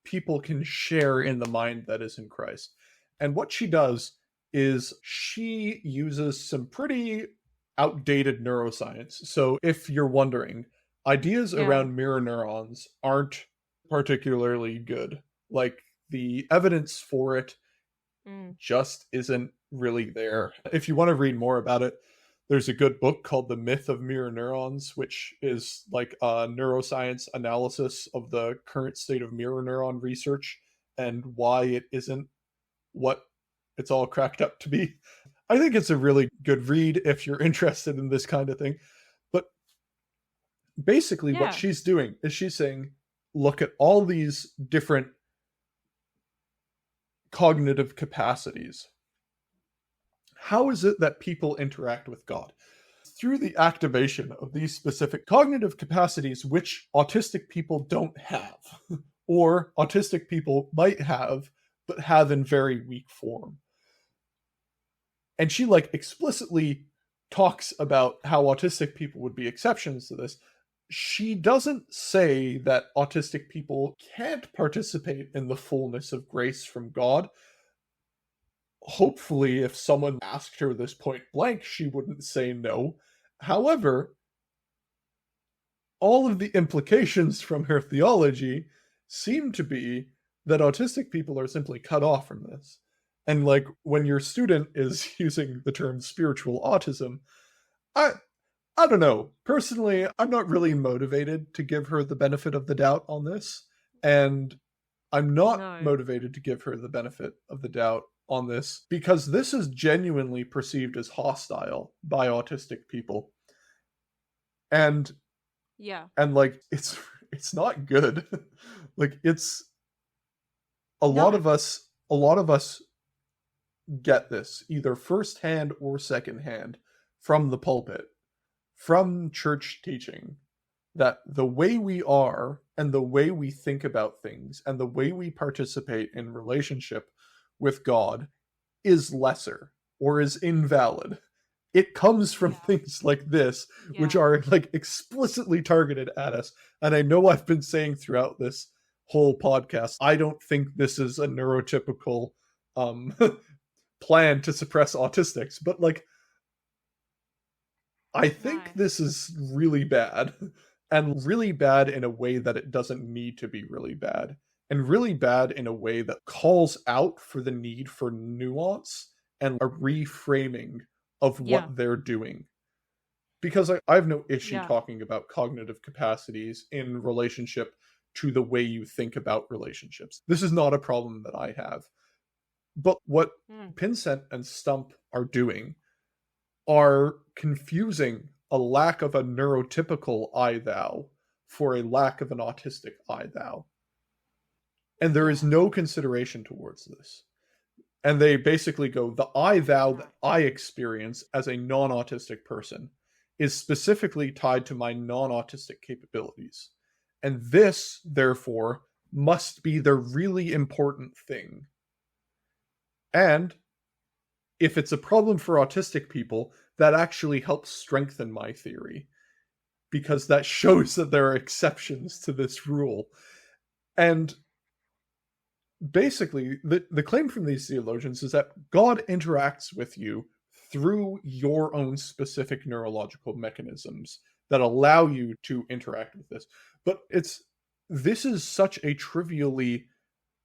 people can share in the mind that is in Christ? And what she does is she uses some pretty outdated neuroscience. So if you're wondering, ideas around mirror neurons aren't particularly good. Like, the evidence for it just isn't really there. If you want to read more about it, there's a good book called The Myth of Mirror Neurons, which is like a neuroscience analysis of the current state of mirror neuron research and why it isn't what it's all cracked up to be. I think it's a really good read if you're interested in this kind of thing. But basically what she's doing is she's saying, look at all these different cognitive capacities. How is it that people interact with God? Through the activation of these specific cognitive capacities, which autistic people don't have, or autistic people might have, but have in very weak form. And she, like, explicitly talks about how autistic people would be exceptions to this, she doesn't say that autistic people can't participate in the fullness of grace from God. Hopefully, if someone asked her this point blank, she wouldn't say no. However, all of the implications from her theology seem to be that autistic people are simply cut off from this. And like, when your student is using the term spiritual autism, I don't know. Personally, I'm not really motivated to give her the benefit of the doubt on this. And I'm not motivated to give her the benefit of the doubt on this because this is genuinely perceived as hostile by autistic people. And like, it's not good. Like, it's a lot of us get this either firsthand or secondhand from the pulpit, from church teaching, that the way we are and the way we think about things and the way we participate in relationship with God is lesser or is invalid. It comes from things like this, which are like explicitly targeted at us. And I know I've been saying throughout this whole podcast, I don't think this is a neurotypical plan to suppress autistics, but like, I think this is really bad, and really bad in a way that it doesn't need to be really bad, and really bad in a way that calls out for the need for nuance and a reframing of what they're doing. Because I have no issue talking about cognitive capacities in relationship to the way you think about relationships. This is not a problem that I have. But what Pinsent and Stump are doing are confusing a lack of a neurotypical I-thou for a lack of an autistic I-thou. And there is no consideration towards this. And they basically go, the I-thou that I experience as a non-autistic person is specifically tied to my non-autistic capabilities. And this, therefore, must be the really important thing. And if it's a problem for autistic people, that actually helps strengthen my theory, because that shows that there are exceptions to this rule. And basically, the claim from these theologians is that God interacts with you through your own specific neurological mechanisms that allow you to interact with this. But this is such a trivially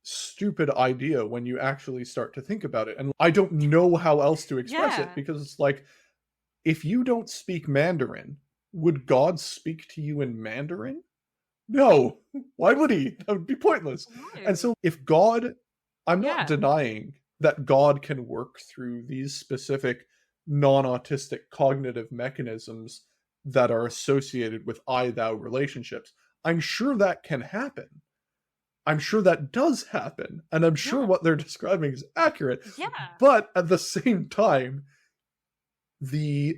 stupid idea when you actually start to think about it. And I don't know how else to express it, because it's like, if you don't speak Mandarin, would God speak to you in Mandarin? No. Why would he? That would be pointless. No. And so if God, I'm not denying that God can work through these specific non-autistic cognitive mechanisms that are associated with I-thou relationships. I'm sure that can happen. I'm sure that does happen. And I'm sure what they're describing is accurate. Yeah. But at the same time, the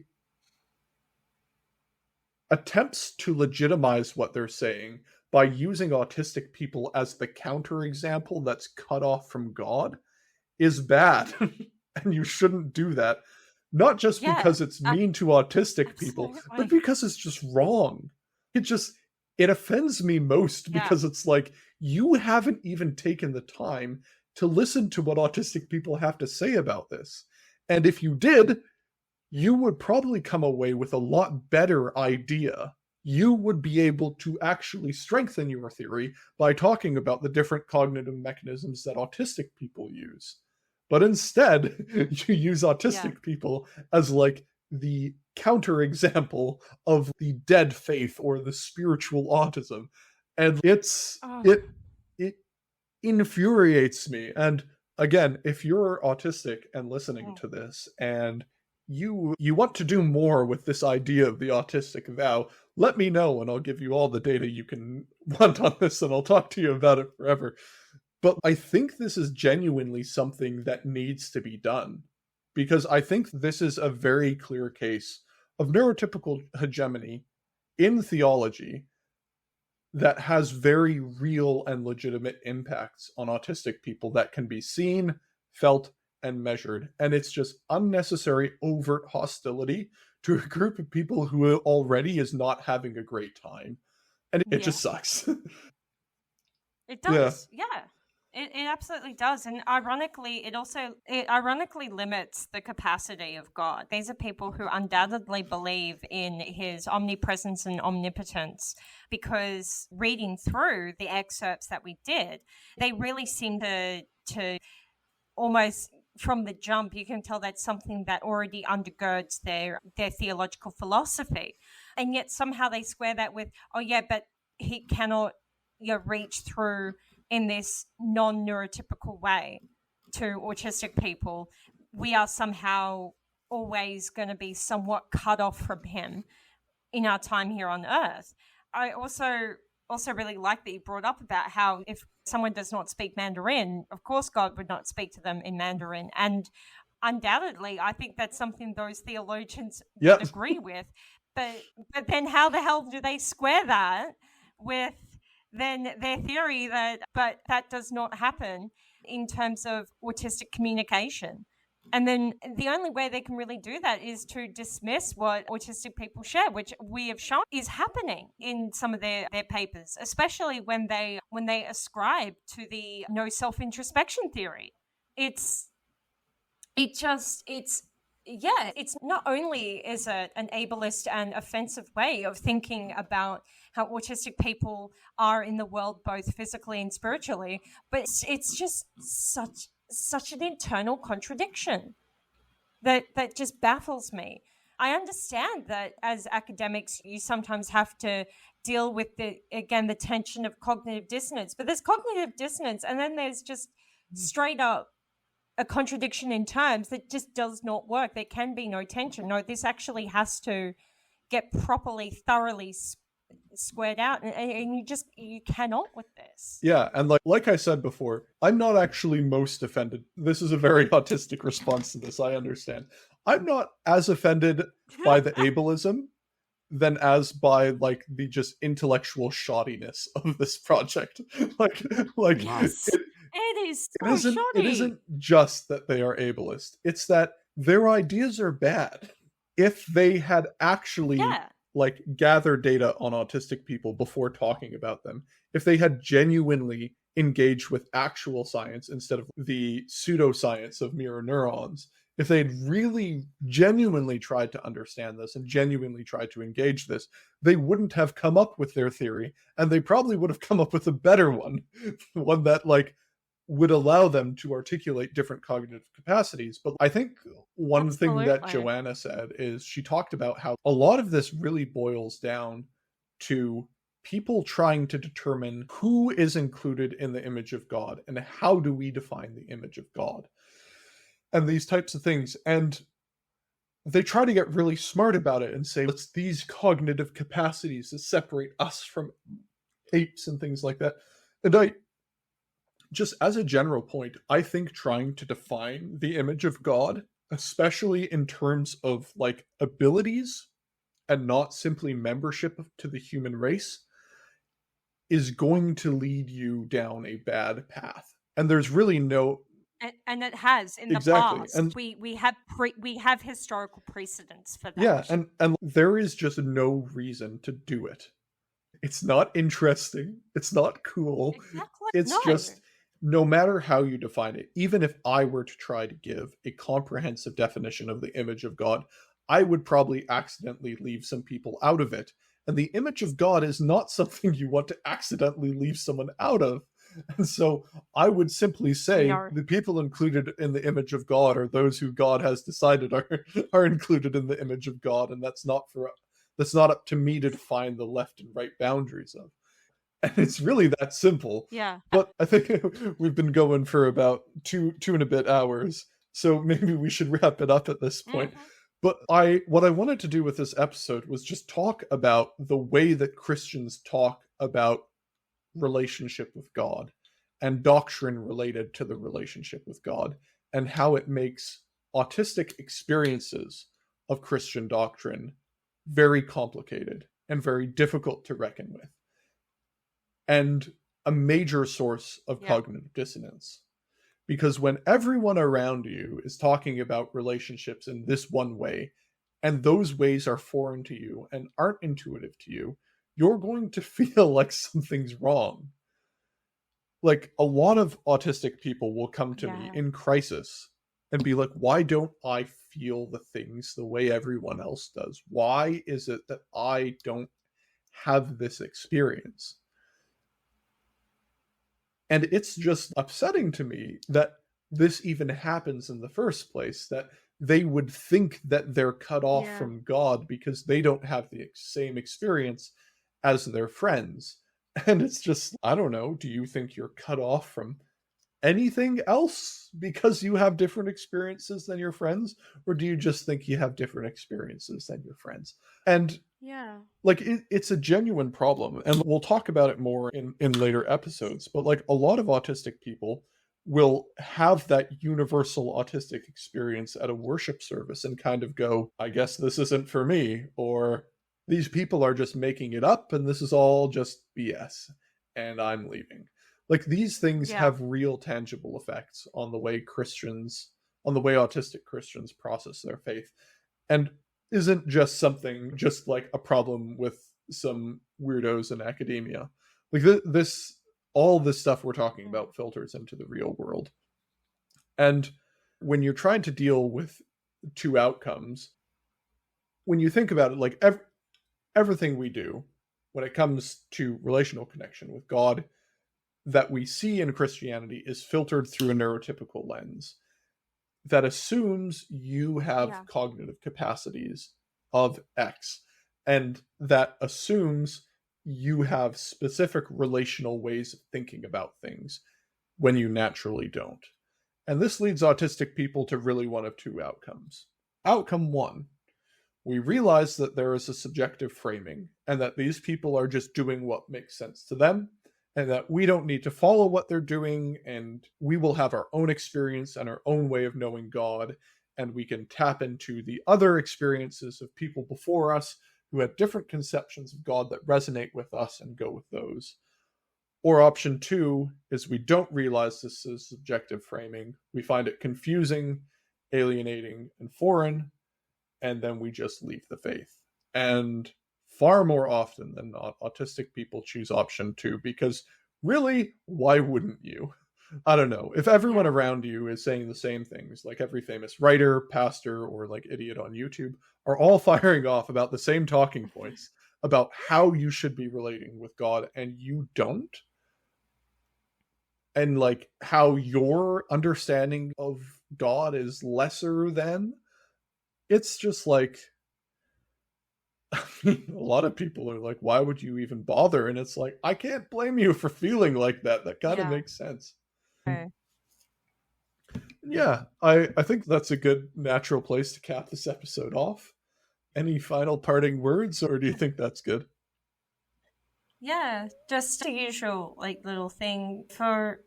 attempts to legitimize what they're saying by using autistic people as the counterexample that's cut off from God is bad. And you shouldn't do that. Not just because it's mean to autistic people, but because it's just wrong. It offends me most because it's like, you haven't even taken the time to listen to what autistic people have to say about this. And if you did, you would probably come away with a lot better idea. You would be able to actually strengthen your theory by talking about the different cognitive mechanisms that autistic people use. But instead, you use autistic people as like the counterexample of the dead faith or the spiritual autism. And it infuriates me. And again, if you're autistic and listening to this and you want to do more with this idea of the autistic thou, let me know and I'll give you all the data you can want on this and I'll talk to you about it forever. But I think this is genuinely something that needs to be done, because I think this is a very clear case of neurotypical hegemony in theology that has very real and legitimate impacts on autistic people that can be seen, felt, and measured. And it's just unnecessary overt hostility to a group of people who already is not having a great time. And it Yeah. just sucks. It does, yeah. It absolutely does. And ironically, it ironically limits the capacity of God. These are people who undoubtedly believe in his omnipresence and omnipotence, because reading through the excerpts that we did, they really seem to almost from the jump, you can tell that's something that already undergirds their theological philosophy. And yet somehow they square that with, oh yeah, but he cannot reach through in this non-neurotypical way to autistic people. We are somehow always going to be somewhat cut off from him in our time here on Earth. I also really like that you brought up about how if someone does not speak Mandarin, of course God would not speak to them in Mandarin. And undoubtedly, I think that's something those theologians would agree with. But then how the hell do they square that with then their theory that does not happen in terms of autistic communication? And then the only way they can really do that is to dismiss what autistic people share, which we have shown is happening in some of their papers, especially when they ascribe to the no self-introspection theory. It's not only is it an ableist and offensive way of thinking about how autistic people are in the world, both physically and spiritually, but it's just such an internal contradiction that just baffles me. I understand that as academics, you sometimes have to deal with the tension of cognitive dissonance, but there's cognitive dissonance, and then there's just straight up a contradiction in terms that just does not work. There can be no tension. No, this actually has to get properly, thoroughly squared out, and you cannot with this. Yeah, and like I said before, I'm not actually most offended. This is a very autistic response to this, I understand. I'm not as offended by the ableism than as by the just intellectual shoddiness of this project. Yes. It is so shoddy. It isn't just that they are ableist. It's that their ideas are bad. If they had actually gather data on autistic people before talking about them, if they had genuinely engaged with actual science instead of the pseudoscience of mirror neurons, if they'd really genuinely tried to understand this and genuinely tried to engage this, they wouldn't have come up with their theory, and they probably would have come up with a better one that would allow them to articulate different cognitive capacities. But I think one thing that Joanna said is she talked about how a lot of this really boils down to people trying to determine who is included in the image of God and how do we define the image of God and these types of things. And they try to get really smart about it and say, it's these cognitive capacities that separate us from apes and things like that. And just as a general point, I think trying to define the image of God, especially in terms of abilities and not simply membership to the human race, is going to lead you down a bad path. And there's really no... And it has in the past. And we have historical precedents for that. Yeah, and there is just no reason to do it. It's not interesting. It's not cool. Exactly. It's just... No matter how you define it, even if I were to try to give a comprehensive definition of the image of God, I would probably accidentally leave some people out of it. And the image of God is not something you want to accidentally leave someone out of. And so I would simply say the people included in the image of God are those who God has decided are included in the image of God. And that's not up to me to define the left and right boundaries of. And it's really that simple. Yeah. But I think we've been going for about two and a bit hours, so maybe we should wrap it up at this point. Mm-hmm. But what I wanted to do with this episode was just talk about the way that Christians talk about relationship with God and doctrine related to the relationship with God, and how it makes autistic experiences of Christian doctrine very complicated and very difficult to reckon with, and a major source of cognitive dissonance. Because when everyone around you is talking about relationships in this one way, and those ways are foreign to you and aren't intuitive to you, you're going to feel like something's wrong. Like, a lot of autistic people will come to me in crisis and be like, why don't I feel the things the way everyone else does? Why is it that I don't have this experience? And it's just upsetting to me that this even happens in the first place, that they would think that they're cut off from God because they don't have the same experience as their friends. And it's just, I don't know, do you think you're cut off from anything else because you have different experiences than your friends? Or do you just think you have different experiences than your friends? And like, it's a genuine problem, and we'll talk about it more in later episodes, but like, a lot of autistic people will have that universal autistic experience at a worship service and kind of go, I guess this isn't for me, or these people are just making it up and this is all just BS and I'm leaving. Like, these things have real tangible effects on the way autistic Christians process their faith, and isn't just something, just like a problem with some weirdos in academia. Like, all this stuff we're talking about filters into the real world. And when you're trying to deal with two outcomes, when you think about it, like, everything we do when it comes to relational connection with God that we see in Christianity is filtered through a neurotypical lens that assumes you have cognitive capacities of X, and that assumes you have specific relational ways of thinking about things when you naturally don't. And this leads autistic people to really one of two outcomes. Outcome one, we realize that there is a subjective framing and that these people are just doing what makes sense to them, and that we don't need to follow what they're doing, and we will have our own experience and our own way of knowing God, and we can tap into the other experiences of people before us who had different conceptions of God that resonate with us and go with those. Or option two is we don't realize this is subjective framing, we find it confusing, alienating, and foreign, and then we just leave the faith. And far more often than not, autistic people choose option two, because really, why wouldn't you? I don't know. If everyone around you is saying the same things, like every famous writer, pastor, or like idiot on YouTube are all firing off about the same talking points about how you should be relating with God, and you don't, and like how your understanding of God is lesser than, it's just like, I mean, a lot of people are like, why would you even bother? And it's like, I can't blame you for feeling like that. That kind of makes sense. Okay. Yeah, I think that's a good natural place to cap this episode off. Any final parting words, or do you think that's good? Yeah, just the usual like little thing for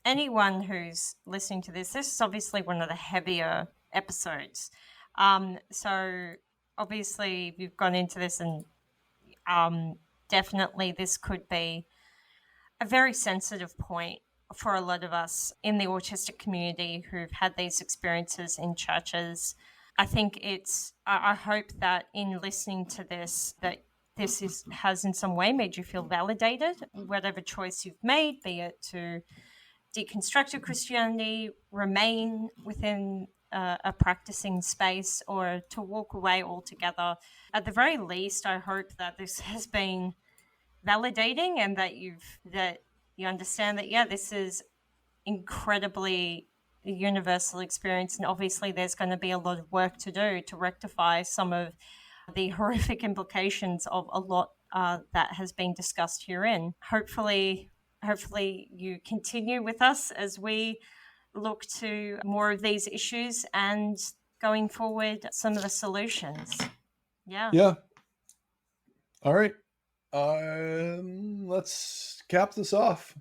anyone who's listening to this. This is obviously one of the heavier episodes. So obviously we've gone into this, and definitely this could be a very sensitive point for a lot of us in the autistic community who've had these experiences in churches. I think I hope that in listening to this, that this has in some way made you feel validated, whatever choice you've made, be it to deconstruct your Christianity, remain within a practicing space, or to walk away altogether. At the very least, I hope that this has been validating, and that you understand that, this is incredibly a universal experience, and obviously there's going to be a lot of work to do to rectify some of the horrific implications of a lot that has been discussed herein. Hopefully you continue with us as we look to more of these issues and going forward some of the solutions. Yeah. All right. Let's cap this off.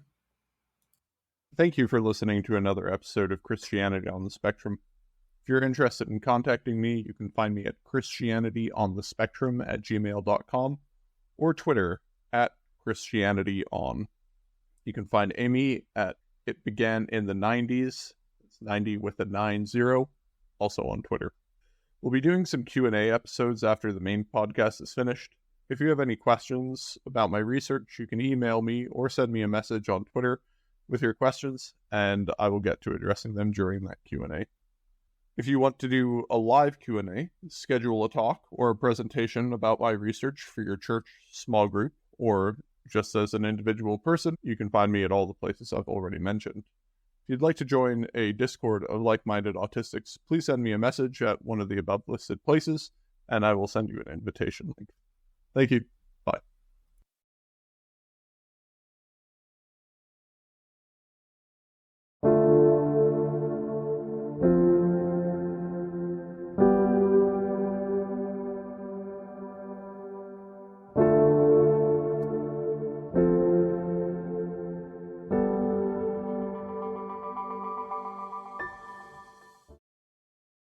Thank you for listening to another episode of Christianity on the Spectrum. If you're interested in contacting me, you can find me at christianityonthespectrum@gmail.com or Twitter @ChristianityOn. You can find Amy at It Began in the 90s. It's 90 with a 90, also on Twitter. We'll be doing some Q&A episodes after the main podcast is finished. If you have any questions about my research, you can email me or send me a message on Twitter with your questions, and I will get to addressing them during that Q&A. If you want to do a live Q&A, schedule a talk or a presentation about my research for your church small group, or just as an individual person, you can find me at all the places I've already mentioned. If you'd like to join a Discord of like-minded autistics, please send me a message at one of the above listed places, and I will send you an invitation link. Thank you.